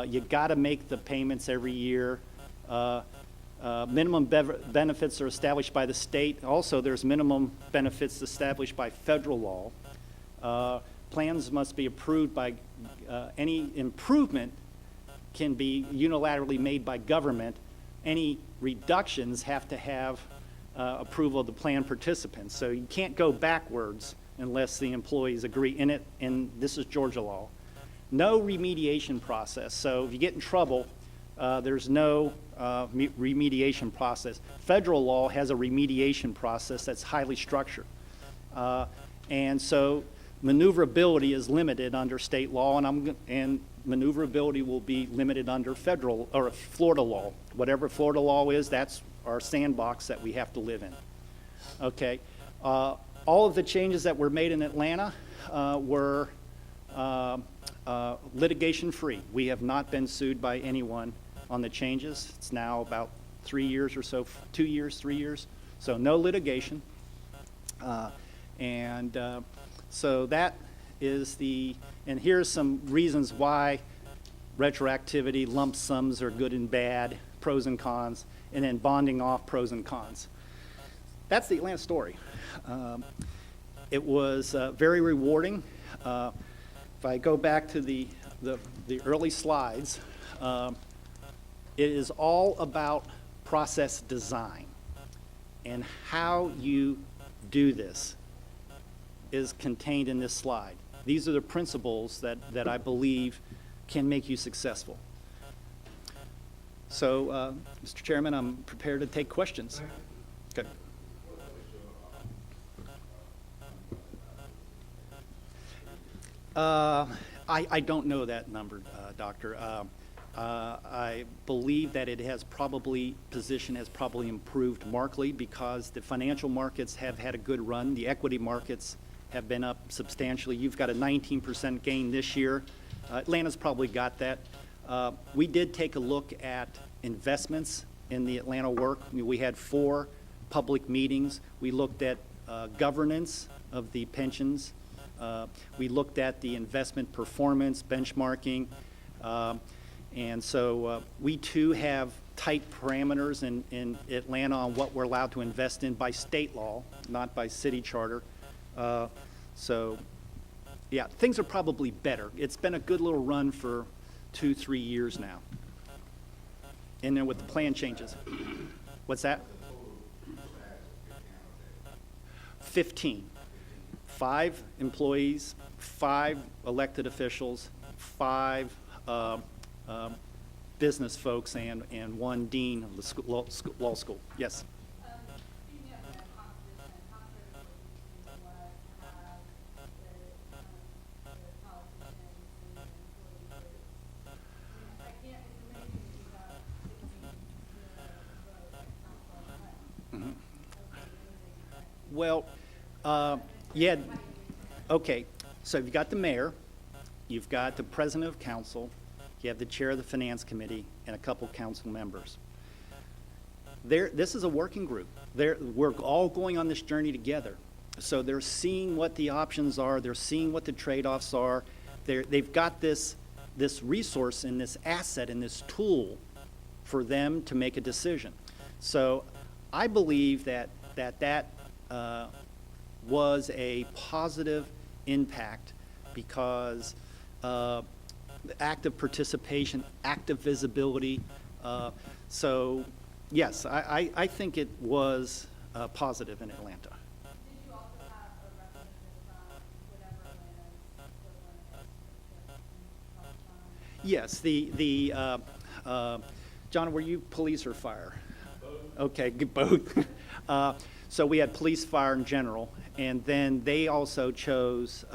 You got to make the payments every year. Minimum benefits are established by the state. Also, there's minimum benefits established by federal law. Plans must be approved by any improvement can be unilaterally made by government. Any reductions have to have approval of the plan participants. So you can't go backwards unless the employees agree in it, and this is Georgia law. No remediation process. So if you get in trouble, there's no remediation process. Federal law has a remediation process that's highly structured. And so maneuverability is limited under state law, and maneuverability will be limited under federal or Florida law. Whatever Florida law is, that's our sandbox that we have to live in. Okay. All of the changes that were made in Atlanta were litigation-free. We have not been sued by anyone on the changes. It's now about 3 years or so, 2 years, 3 years. So no litigation. So that is and here's some reasons why retroactivity, lump sums are good and bad, pros and cons, and then bonding off pros and cons. That's the Atlanta story. It was very rewarding. If I go back to the early slides, it is all about process design, and how you do this is contained in this slide. These are the principles that I believe can make you successful. So, Mr. Chairman, I'm prepared to take questions. Okay. I don't know that number, Doctor. I believe that it has position has probably improved markedly because the financial markets have had a good run. The equity markets have been up substantially. You've got a 19% gain this year. Atlanta's probably got that. We did take a look at investments in the Atlanta work. We had 4 public meetings. We looked at governance of the pensions. We looked at the investment performance, benchmarking. And so we too have tight parameters in Atlanta on what we're allowed to invest in by state law, not by city charter. So yeah, things are probably better. It's been a good little run for 2-3 years now. And then with the plan changes. What's that? 15. 5 employees, 5 elected officials, 5 business folks, and 1 dean of the law school. Yes? Speaking of the competition, how critical do you think it was to have the politicians and the employee groups? I can't, it's amazing that you got 16 votes at council. Mm-hmm. Well, yeah, okay. So you've got the mayor, you've got the president of council, you have the chair of the finance committee, and a couple council members. This is a working group. We're all going on this journey together. So they're seeing what the options are, they're seeing what the trade-offs are. They've got this resource and this asset and this tool for them to make a decision. So I believe that was a positive impact because active participation, active visibility. So, yes, I think it was positive in Atlanta. Did you also have a representative from whatever Atlanta's equivalent is? Yes, John, were you police or fire? Both. Okay, both. So we had police, fire in general, and then they also chose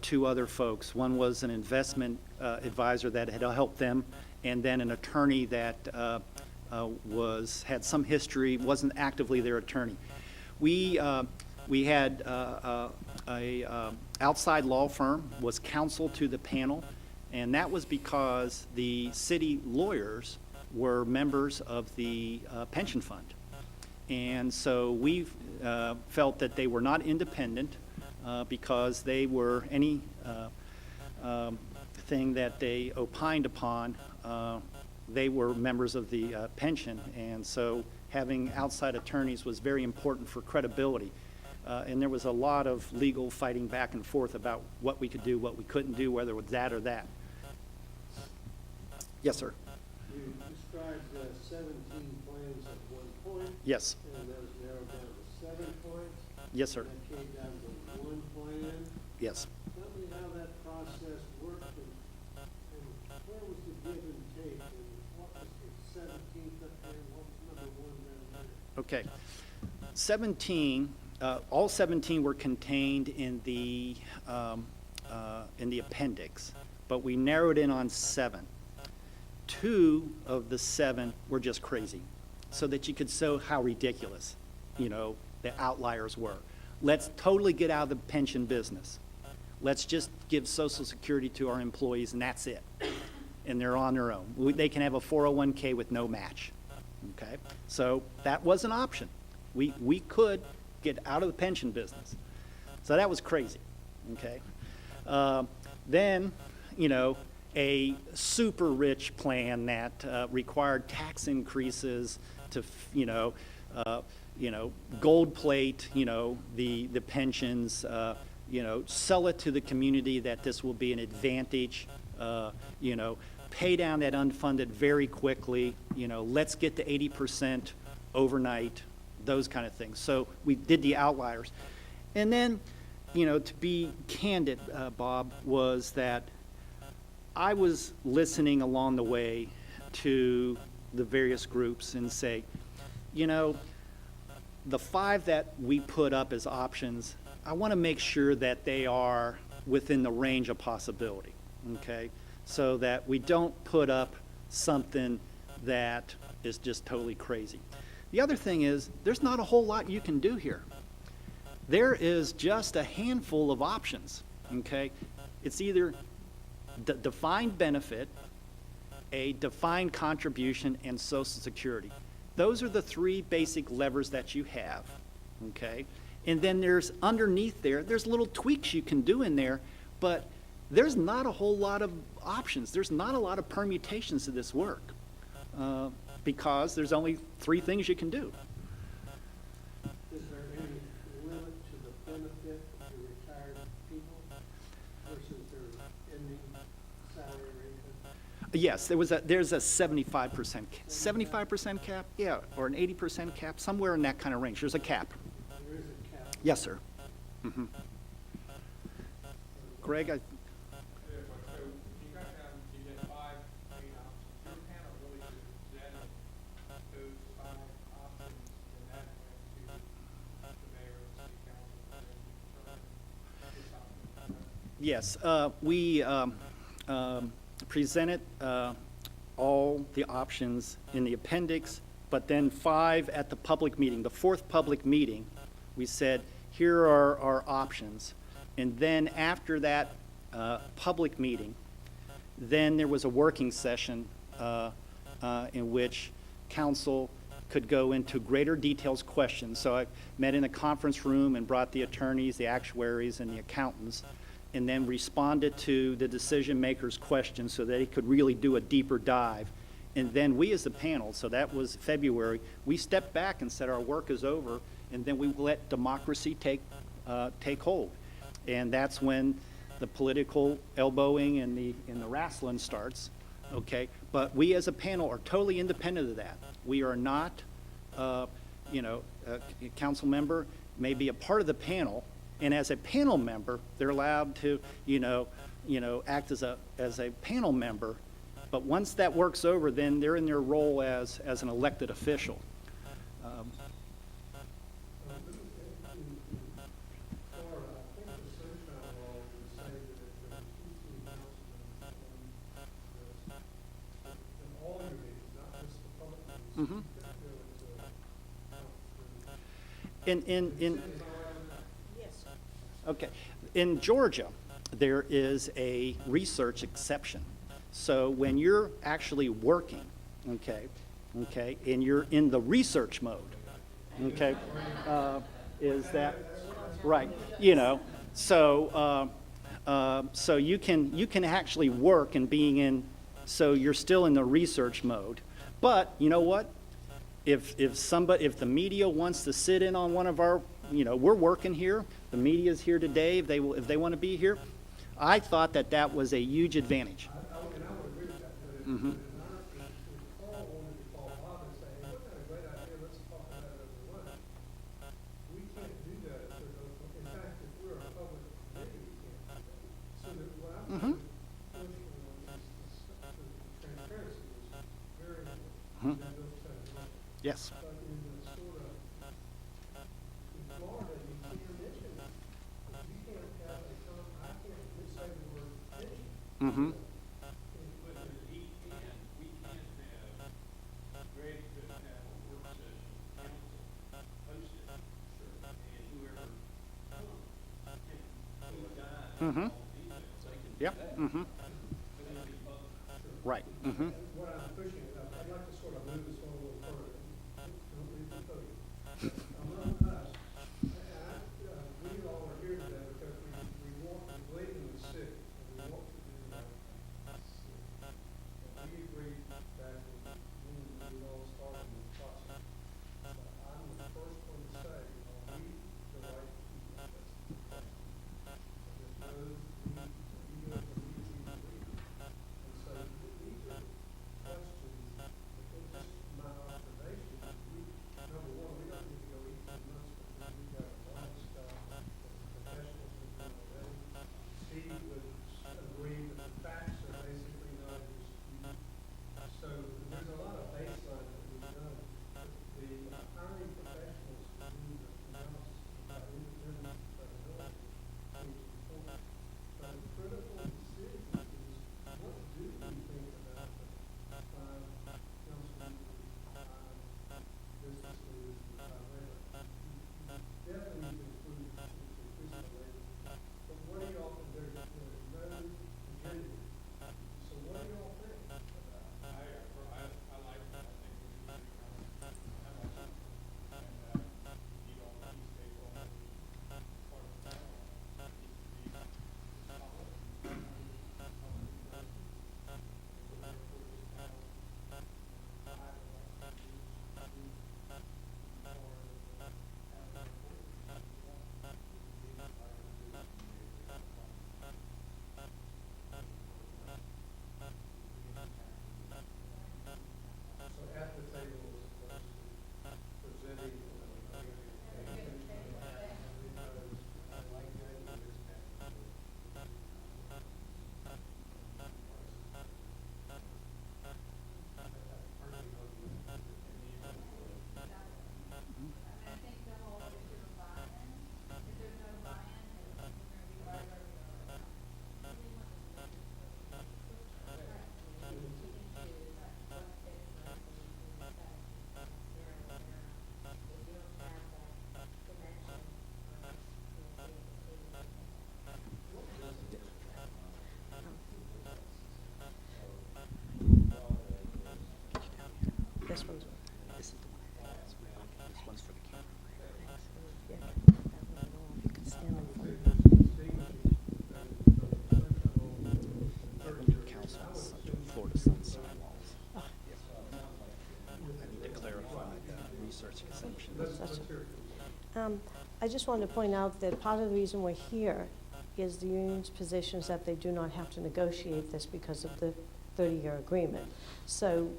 two other folks. One was an investment advisor that had helped them, and then an attorney that had some history, wasn't actively their attorney. We had a outside law firm was counsel to the panel, and that was because the city lawyers were members of the pension fund. And so we felt that they were not independent because they were any thing that they opined upon, they were members of the pension. And so having outside attorneys was very important for credibility. And there was a lot of legal fighting back and forth about what we could do, what we couldn't do, whether it was that or that. Yes, sir. You described 17 plans at one point. Yes. And those narrowed down to 7 points. Yes, sir. That came down to one plan. Yes. Tell me how that process worked and where was the give and take and what was the 17th up there and what was number 1 down there? Okay. 17, all 17 were contained in the appendix, but we narrowed in on 7. 2 of the 7 were just crazy, so that you could show how ridiculous, the outliers were. Let's totally get out of the pension business. Let's just give Social Security to our employees, and that's it. And they're on their own. They can have a 401k with no match. Okay? So that was an option. We could get out of the pension business. So that was crazy. Okay? Then, a super rich plan that required tax increases to, gold plate, the pensions, sell it to the community that this will be an advantage, pay down that unfunded very quickly, let's get to 80% overnight, those kind of things. So we did the outliers. And then, to be candid, Bob, was that I was listening along the way to the various groups and say, the 5 that we put up as options, I want to make sure that they are within the range of possibility, okay? So that we don't put up something that is just totally crazy. The other thing is, there's not a whole lot you can do here. There is just a handful of options, okay? It's either defined benefit, a defined contribution, and Social Security. Those are the 3 basic levers that you have, okay? And then there's underneath there's little tweaks you can do in there, but there's not a whole lot of options. There's not a lot of permutations to this work because there's only 3 things you can do. Is there any limit to the benefit to retired people versus their ending salary arrangement? Yes, there's a 75% cap, yeah, or an 80% cap, somewhere in that kind of range. There's a cap. There is a cap. Yes, sir. Mm-hmm. Greg, So if you got down, you get 5 main options, your panel really should examine those 5 options and that went to the mayor and the city council and then determine this option. yes, we presented all the options in the appendix, but then 5 at the public meeting, the 4th public meeting, we said, here are our options. And then after that public meeting, then there was a working session in which council could go into greater details questions. So I met in a conference room and brought the attorneys, the actuaries, and the accountants, and then responded to the decision makers' questions so that he could really do a deeper dive. And then we as a panel, so that was February, we stepped back and said our work is over, and then we let democracy take hold. And that's when the political elbowing and the wrestling starts, okay? But we as a panel are totally independent of that. We are not, a council member may be a part of the panel, and as a panel member, they're allowed to, act as a panel member. But once that works over, then they're in their role as an elected official. Florida, I think the sunshine law would say that if there are two city councilmen on this, in all your meetings, not just the public meetings, you could do it to count through. Yes. Okay. In Georgia, there is a research exception. So when you're actually working, okay, and you're in the research mode, okay, is that right? So you can actually work and being in, so you're still in the research mode. But you know what? If the media wants to sit in on one of our, we're working here, the media's here today, if they want to be here, I thought that was a huge advantage. And I would agree with that, but if Carl wanted to call Bob and say, hey, what kind of great idea, let's talk about it over lunch. We can't do that if we're, in fact, if we're a public committee, we can't do that. So that what I'm trying to push for is the transparency was very important. That Bill said, Yes. but in the sort of, in Florida, you can't mention that. You can't have I can't just say the word pension. Mm-hmm. But we can have, Greg could have a work session, council, host it, and whoever comes can do a guide on all the details, they can do Yep. that. Mm-hmm. But it'll be public. Right. Mm-hmm. What I'm pushing is, I'd like to sort of move this one a little further. Don't leave the podium. Among us, we all are here today because we want to believe in the city, and we want to do that. And we agreed back when we all started in the process. I'm the first one to say, we, the right people, that's the plan. There's no need to be here for me to be free. And so these are questions, I think this is my observation. Number one, we don't need to go eat too much because we've got a lot of stuff that the professionals have done already. Steve would agree that the facts are basically not in dispute. So there's a lot of baseline that we've done. The hiring professionals to do the analysis about independent credibility seems important. But the critical decision is, what do we think about the five council members, five business leaders, five labor? Definitely include increase the labor. But what do y'all think? There's no agenda. So what do y'all think about? I like that, I think we should be around, how much, and, you know, these stakeholders, part of the panel, needs to be So at the table is supposed to presenting. I think the whole issue of buy-in, if there's no buy-in, it's going to be right where we are. This one's. This is the one. This one's for the camera. Yeah. You could stand in front. Council's Florida sunset laws. I need to clarify the research exemption. I just wanted to point out that part of the reason we're here is the union's position is that they do not have to negotiate this because of the 30-year agreement. So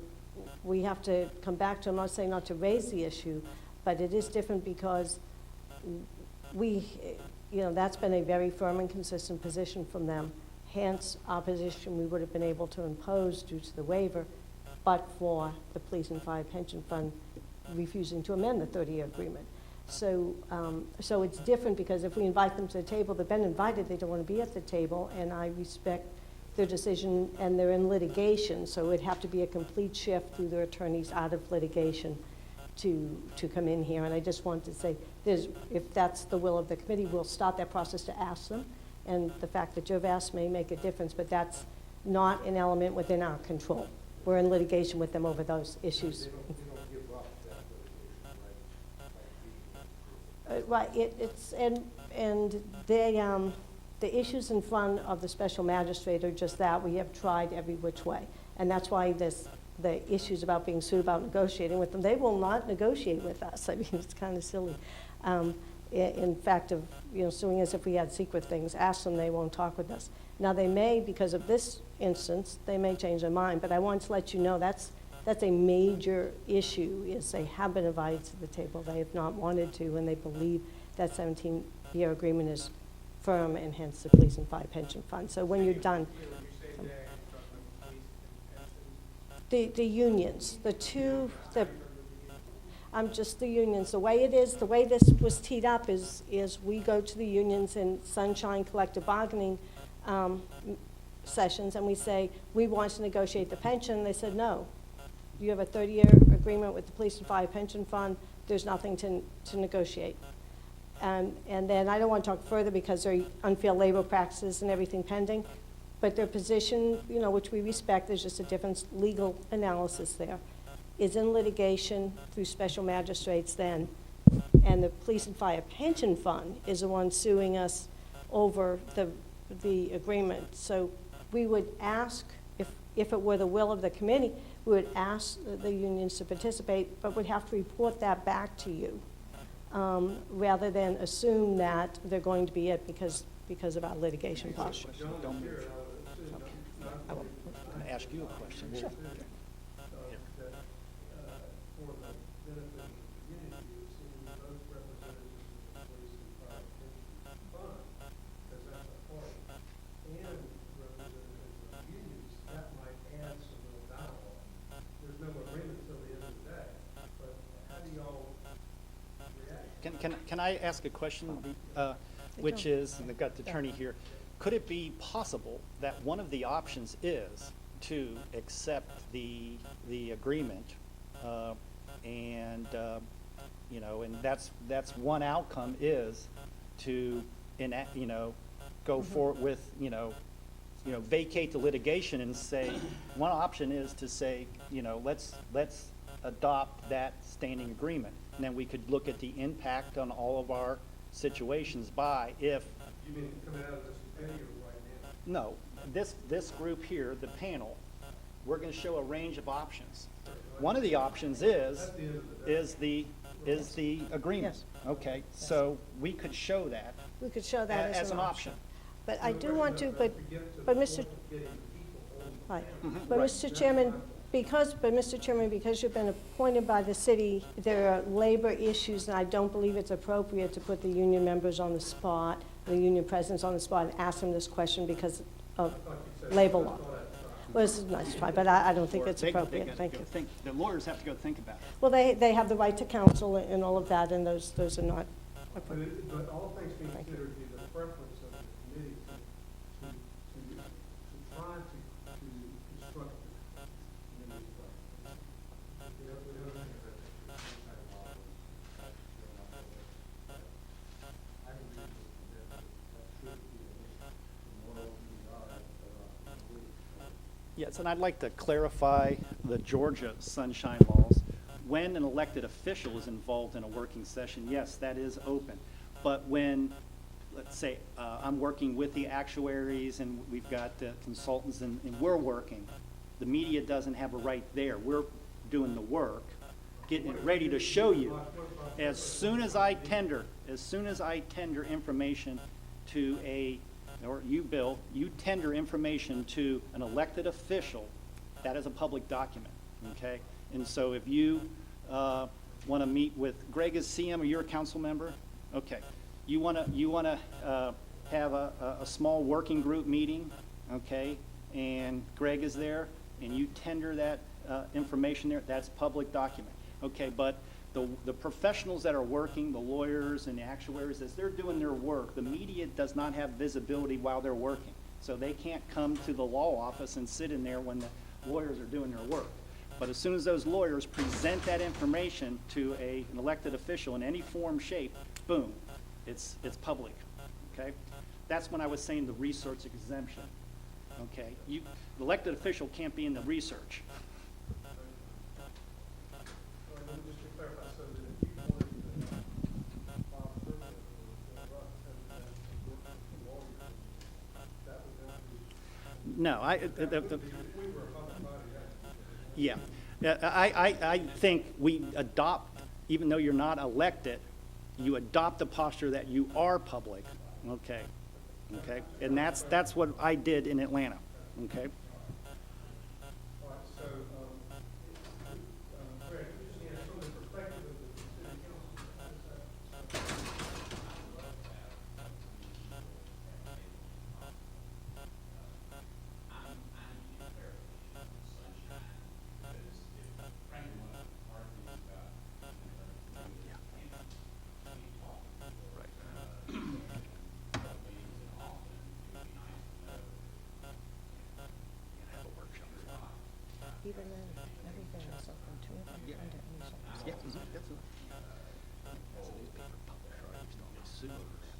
we have to come back to, I'm not saying not to raise the issue, but it is different because we, that's been a very firm and consistent position from them. Hence, our position we would have been able to impose due to the waiver, but for the police and fire pension fund refusing to amend the 30-year agreement. So, so it's different because if we invite them to the table, they've been invited, they don't want to be at the table, and I respect their decision, and they're in litigation, so it'd have to be a complete shift through their attorneys out of litigation to come in here. And I just want to say, if that's the will of the committee, we'll start that process to ask them, and the fact that you've asked may make a difference, but that's not an element within our control. We're in litigation with them over those issues. Right, and the issues in front of the special magistrate are just that. We have tried every which way. And that's why the issues about being sued about negotiating with them, they will not negotiate with us. I mean, it's kind of silly. In fact, of suing us if we had secret things, ask them, they won't talk with us. Now they may, because of this instance, they may change their mind, but I want to let you know that's a major issue, is they have been invited to the table. They have not wanted to, and they believe that 17-year agreement is firm, and hence the police and fire pension fund. So when you're done, the unions, the unions, the way it is, the way this was teed up is we go to the unions in Sunshine collective bargaining sessions, and we say, we want to negotiate the pension. They said, no. You have a 30-year agreement with the police and fire pension fund. There's nothing to negotiate. And then I don't want to talk further because there are unfair labor practices and everything pending, but their position, which we respect, there's just a different legal analysis there, is in litigation through special magistrates then, and the police and fire pension fund is the one suing us over the agreement. So we would ask, if it were the will of the committee, we would ask the unions to participate, but would have to report that back to you, rather than assume that they're going to be it because of our litigation posture. Don't move. I'm going to ask you a question. Sure. For the benefit of the community, it seems both representatives of the police and fire pension fund, because that's a party, and representatives of unions, that might add some real dialogue. There's no agreement until the end of the day, but how do y'all react? Can I ask a question, which is, and I've got the attorney here, could it be possible that one of the options is to accept the agreement, and that's one outcome is to go forward with vacate the litigation and say, one option is to say, let's adopt that standing agreement. And then we could look at the impact on all of our situations by if. You mean coming out of this committee or right now? No, this group here, the panel, we're going to show a range of options. One of the options is the agreement. Yes. Okay, so we could show that. We could show that as an option. But I do want to, but Mr. Right. But Mr. Chairman, because you've been appointed by the city, there are labor issues, and I don't believe it's appropriate to put the union members on the spot, the union presidents on the spot, and ask them this question because of labor law. Well, this is a nice try, but I don't think it's appropriate. Thank you. The lawyers have to go think about it. Well, they have the right to counsel and all of that, and those are not appropriate. But all things being considered, would be the preference of the committee to try to construct the committee's preference. Yes, and I'd like to clarify the Georgia sunshine laws. When an elected official is involved in a working session, yes, that is open. But when, let's say, I'm working with the actuaries and we've got consultants and we're working, the media doesn't have a right there. We're doing the work, getting it ready to show you. As soon as I tender information to a or you, Bill, you tender information to an elected official, that is a public document, okay? And so if you want to meet with Greg as CM, or you're a council member, okay. You want to have a small working group meeting, okay? And Greg is there, and you tender that information there, that's public document, okay? But the professionals that are working, the lawyers and the actuaries, as they're doing their work, the media does not have visibility while they're working. So they can't come to the law office and sit in there when the lawyers are doing their work. But as soon as those lawyers present that information to an elected official in any form, shape, boom, it's public, okay? That's when I was saying the research exemption, okay? The elected official can't be in the research. All right, let me just to clarify, so that if you wanted to file a permit or Russ had to work with the lawyer, that would not be. No, If we were a public body, that. yeah. I think we adopt, even though you're not elected, you adopt the posture that you are public, okay? Okay? And that's what I did in Atlanta, okay? All right, so, Greg, just answer from the perspective of the city council. Even then, everything is open to it under any circumstances. Yeah, that's it. As a newspaper publisher, I used to always sue over that.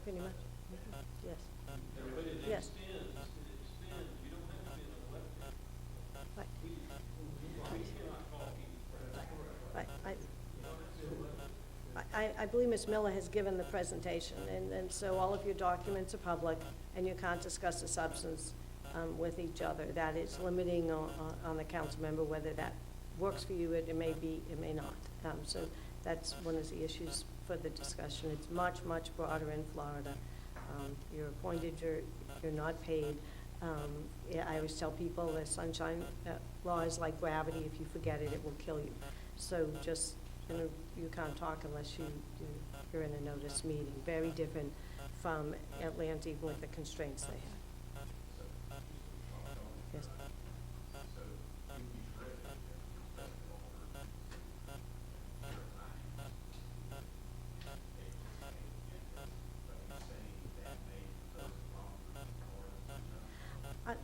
Pretty much. Yes. But it Yes. extends, you don't have to be an elected. Right. We cannot call people president. Right. I believe Ms. Miller has given the presentation, and so all of your documents are public, and you can't discuss the substance with each other. That is limiting on the council member, whether that works for you, it may be, it may not. So that's one of the issues for the discussion. It's much, much broader in Florida. You're appointed, you're not paid. I always tell people the sunshine law is like gravity. If you forget it, it will kill you. So just, you can't talk unless you're in a notice meeting. Very different from Atlanta, even with the constraints they have. Yes.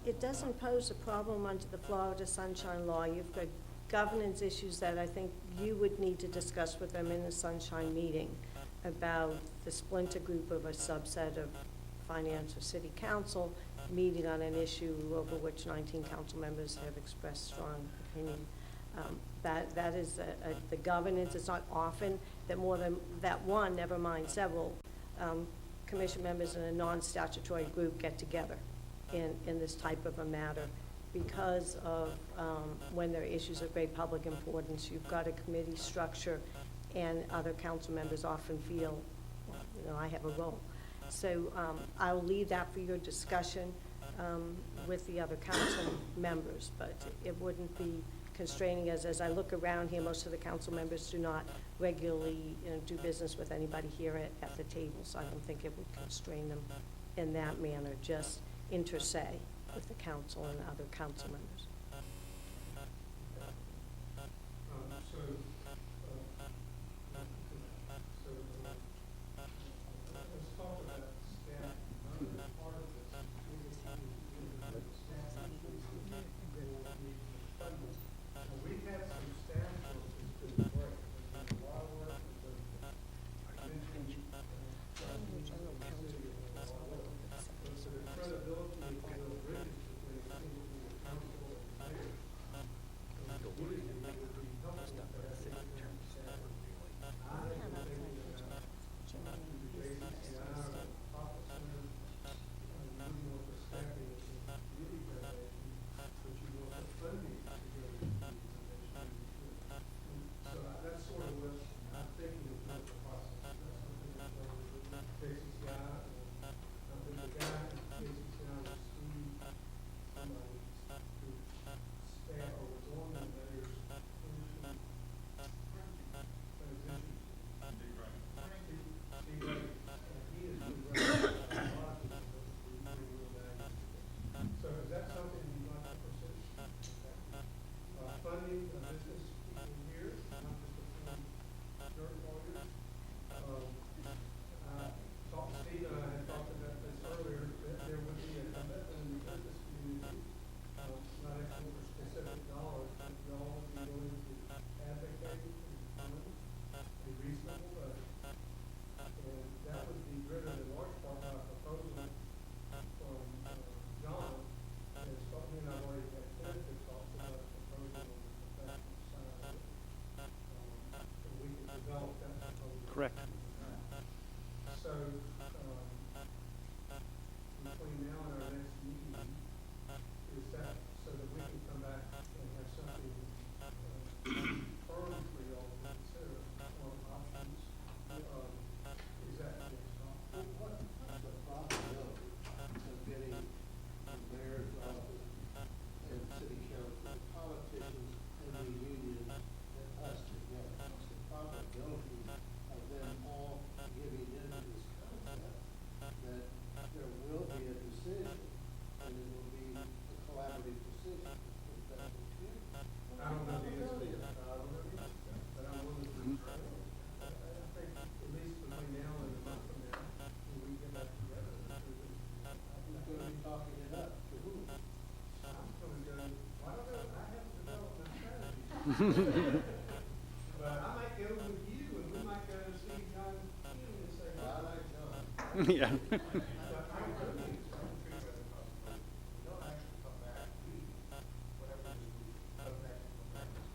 It doesn't pose a problem under the Florida Sunshine Law. You've got governance issues that I think you would need to discuss with them in the Sunshine meeting about the splinter group of a subset of finance or city council meeting on an issue over which 19 council members have expressed strong opinion. That is the governance. It's not often that more than that one, never mind several, commission members in a non-statutory group get together in this type of a matter because of when there are issues of great public importance. You've got a committee structure, and other council members often feel, well, I have a role. So I'll leave that for your discussion with the other council members, but it wouldn't be constraining. As I look around here, most of the council members do not regularly do business with anybody here at the table, so I don't think it would constrain them in that manner, just inter se with the council and other council members. Let's talk about staff. Another part of this is staff issues that will be funded. Now, we've had some staff work that's been great. There's been a lot of work that's been done. I mentioned, but for the credibility of the bridges between the council But I might go with you, and we might go to see John King and say, well, I like John. Yeah. But I agree, I don't think that's a possibility. We don't actually come back, whatever it is, we come back to the practice.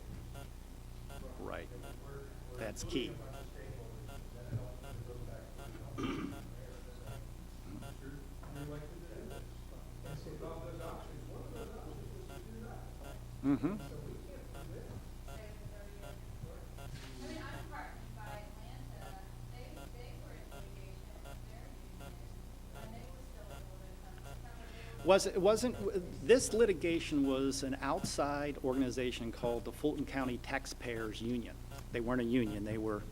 Right. And we're That's looking key. at the stakeholders, that element goes back to the mayor, you're elected to do this. And so with all those options, one of those options is to do that. Mm-hmm. So we can't do that. I mean, I'm heartened by Atlanta, they were in litigation with their union, and they were still able to come. It wasn't, this litigation was an outside organization called the Fulton County Taxpayers Union. They weren't a union, they were,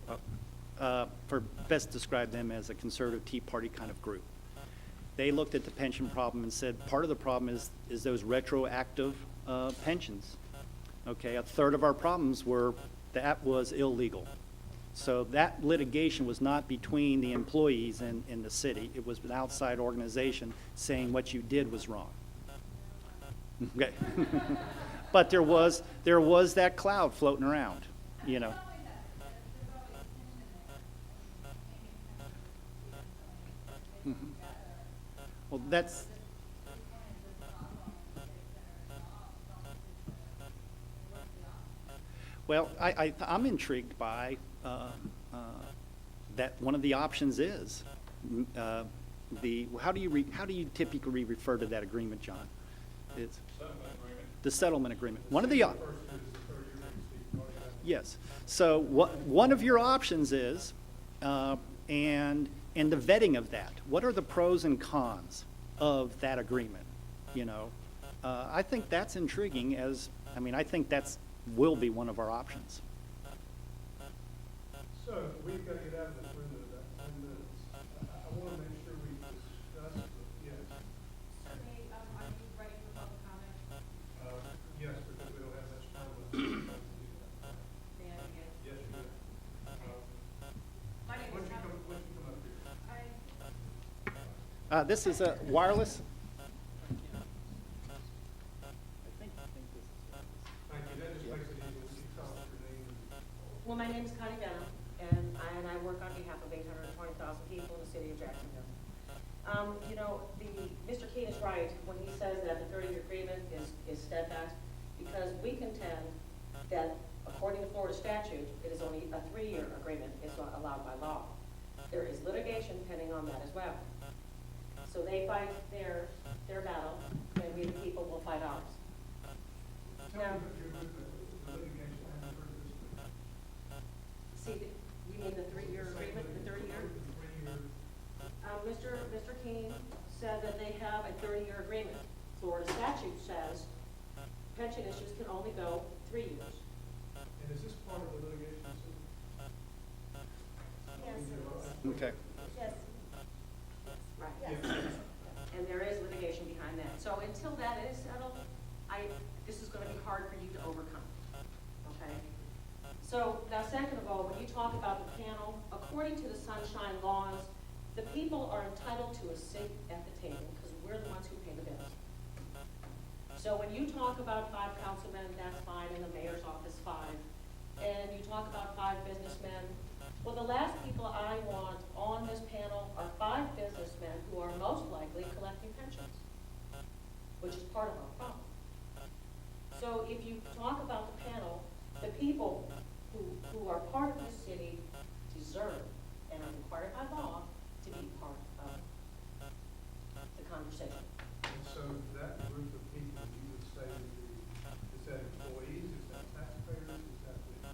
for best describe them as a conservative Tea Party kind of group. They looked at the pension problem and said, part of the problem is those retroactive pensions. Okay, a third of our problems were, that was illegal. So that litigation was not between the employees in the city. It was an outside organization saying what you did was wrong. Okay. But there was that cloud floating around, you know. Mhm. Well, that's, well, I'm intrigued by that one of the options is how do you typically refer to that agreement, John? It's the settlement agreement. One of the yes. So one of your options is and the vetting of that. What are the pros and cons of that agreement? You know, I think that's intriguing. I think that's will be one of our options. So we've got to get out of this room in about 10 minutes. I want to make sure we discuss, yes, Certainly, are you ready for public comment? yes, because we don't have much time left. May I begin? Yes, you do. My name Once is you Tom. come up here. This is a wireless. Thank you, that just makes it easy. When you tell us your name and Well, my name is Connie Benham, and I work on behalf of 820,000 people in the city of Jacksonville. Mr. Keene is right when he says that the 30-year agreement is steadfast, because we contend that according to Florida statute, it is only a 3-year agreement is not allowed by law. There is litigation pending on that as well. So they fight their battle, and we the people will fight ours. tell me what you're doing, the litigation, I haven't heard of this. See, you mean the 3-year agreement, the 30-year? Mr. King said that they have a 30-year agreement. Florida statute says pension issues can only go 3 years. And is this part of the litigation, Sue? Yes, Okay. yes. Right. Yes. And there is litigation behind that. So until that is settled, this is going to be hard for you to overcome. Okay? So now, second of all, when you talk about the panel, according to the sunshine laws, the people are entitled to a seat at the table because we're the ones who pay the bills. So when you talk about 5 councilmen, that's fine, and the mayor's office 5, and you talk about 5 businessmen, well, the last people I want on this panel are 5 businessmen who are most likely collecting pensions, which is part of our problem. So if you talk about the panel, the people who are part of this city deserve and are required by law to be part of the conversation. And so that group of people, you would say, is that employees, is that taxpayers, is that the?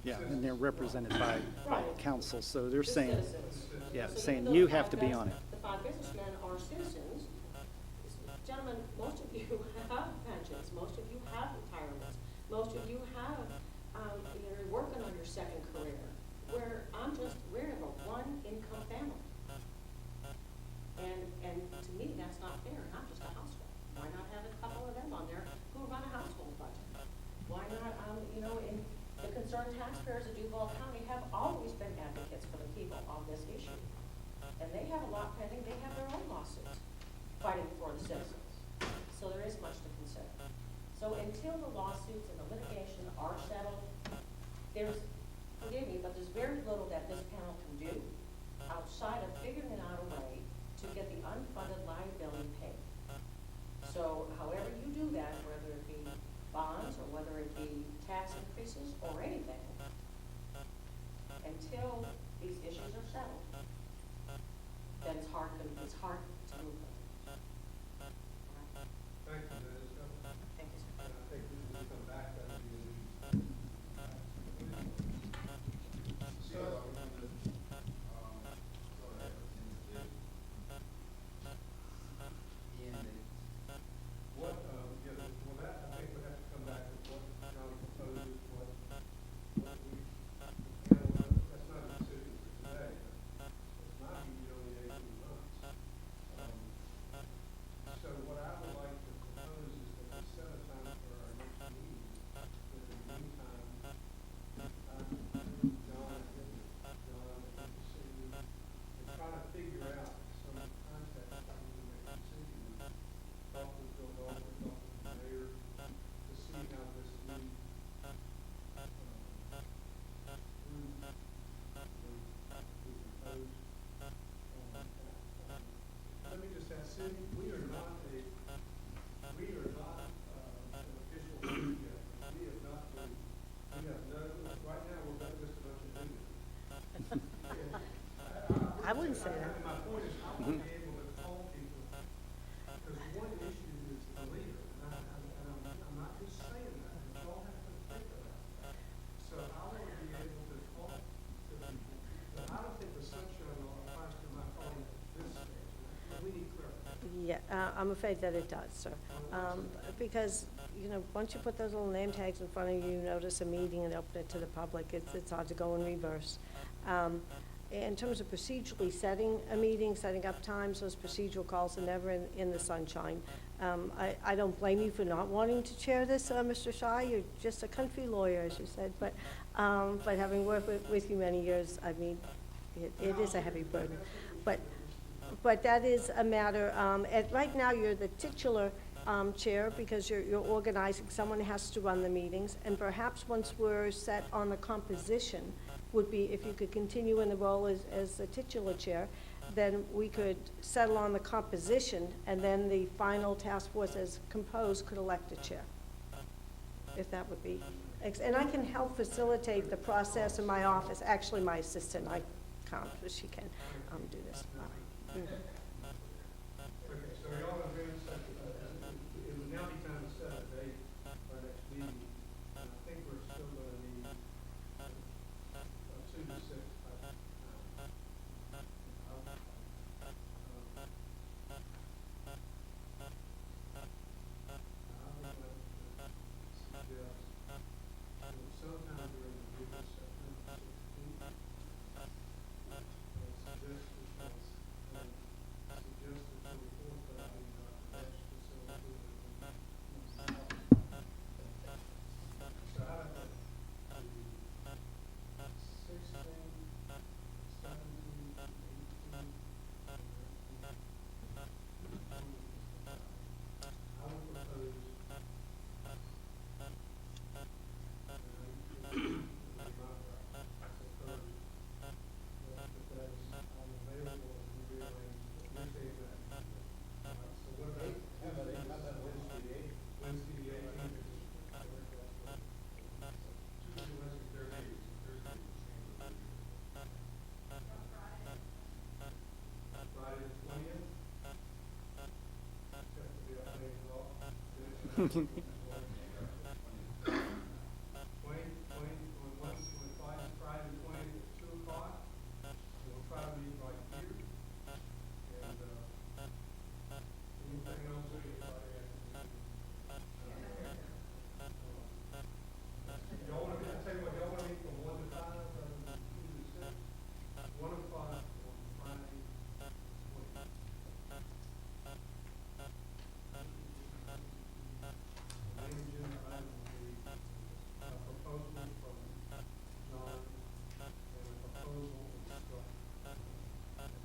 Yeah, and they're represented by Right. council, so they're The saying, citizens. yeah, So saying even you though have to be on it. The 5 businessmen are citizens. Gentlemen, most of you have pensions, most of you have retirements, most of you have, you're working on your second career, where we're in a one-income family. And to me, that's not fair, not just a household. Why not have a couple of them on there who run a household budget? Why not, in the concerned taxpayers of Duval County have always been advocates for the people on this issue. And they have a lot pending, they have their own lawsuits. So until the lawsuits and the litigation are settled, there's, forgive me, but there's very little that this panel can do outside of figuring out a way to get the unfunded liability paid. So however you do that, whether it be bonds or whether it be tax increases or anything, until these issues are settled, then it's hard to move them. Thank you, Dennis. Thank you, sir. And I think we can come back to that. So, what, yeah, well, that, I think we have to come back to what John proposes, what we, that's not a decision for today, but it's not usually 18 months. So what I would like to propose is that we set a time for our next meeting, in the meantime, John and see you, and try to figure out some context that we can make a decision. Talk with Bill Dalton, talk with the mayor, to see how this new, group we propose. Let me just ask, Cindy, we are not an official group yet. We have not been, we have no, right now, we're just a bunch of newbies. I wouldn't say that. My point is, I want to be able to call people, because one issue is the leader, and I'm not just saying that, but y'all have to think about that. So I want to be able to talk to people, but I don't think the sunshine law applies to my calling at this stage. We need clarification. Yeah, I'm afraid that it does, sir. Because, you know, once you put those little name tags in front of you, notice a meeting and open it to the public, it's hard to go in reverse. In terms of procedurally setting a meeting, setting up times, those procedural calls are never in the sunshine. I don't blame you for not wanting to chair this, Mr. Shaw. You're just a country lawyer, as you said. But having worked with you many years, I mean, it is a heavy burden. But that is a matter, right now, you're the titular chair because you're organizing. Someone has to run the meetings. And perhaps once we're set on the composition, would be if you could continue in the role as the titular chair, then we could settle on the composition, and then the final task force as composed could elect a chair, if that would be. And I can help facilitate the process in my office. Actually, my assistant, I can't, but she can do this. Okay, so y'all are very set, it would now be time to set a date for our next meeting, and I think we're still going to need 2 to 6 by time. I would like to suggest sometime during the week of September 16th, suggest the 24th, but I mean, that's facility. So how about the 16th, 17th, 18th? I would propose Friday the 20th. Friday the 20th at 2 o'clock. We'll try to meet right here. And anything else that anybody has to y'all want to, I tell you what, y'all want to meet from 1 to 5, rather than 2 to 6? 1 o'clock on Friday. Main agenda item will be a proposal from John and a proposal from Scott.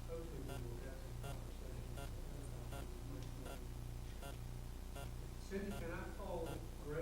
Hopefully we will have some conversations. Cindy, can I call Greg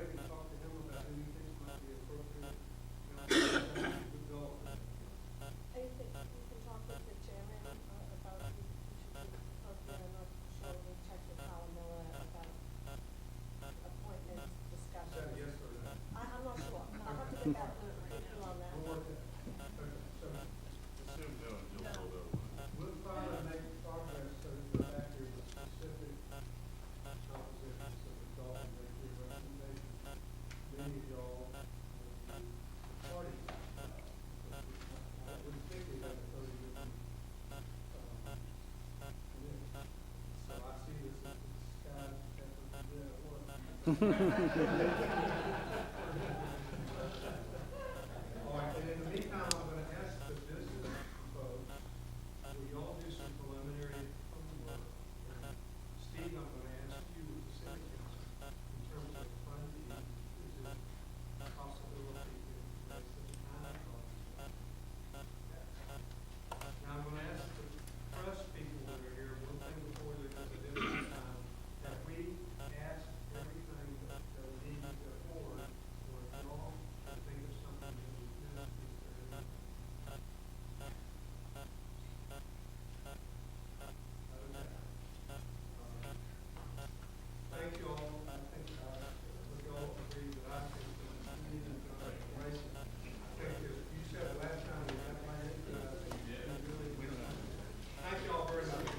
All right, and in the meantime, I'm going to ask the business folks, will you all do some preliminary homework? And Steve, I'm going to ask you with the city council, in terms of funding, is it a possibility to raise some kind of? Now, I'm going to ask the press people that are here, one thing before they go to this time, that we ask everything that we need to go forward, or if y'all can think of something that we missed, is there thank you all. I think, we all agree that I think that we need to go race. I think that you said last time we got my input, I think you really went on. Thank you all very much.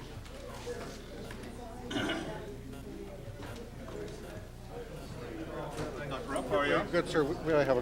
Good, sir. We have a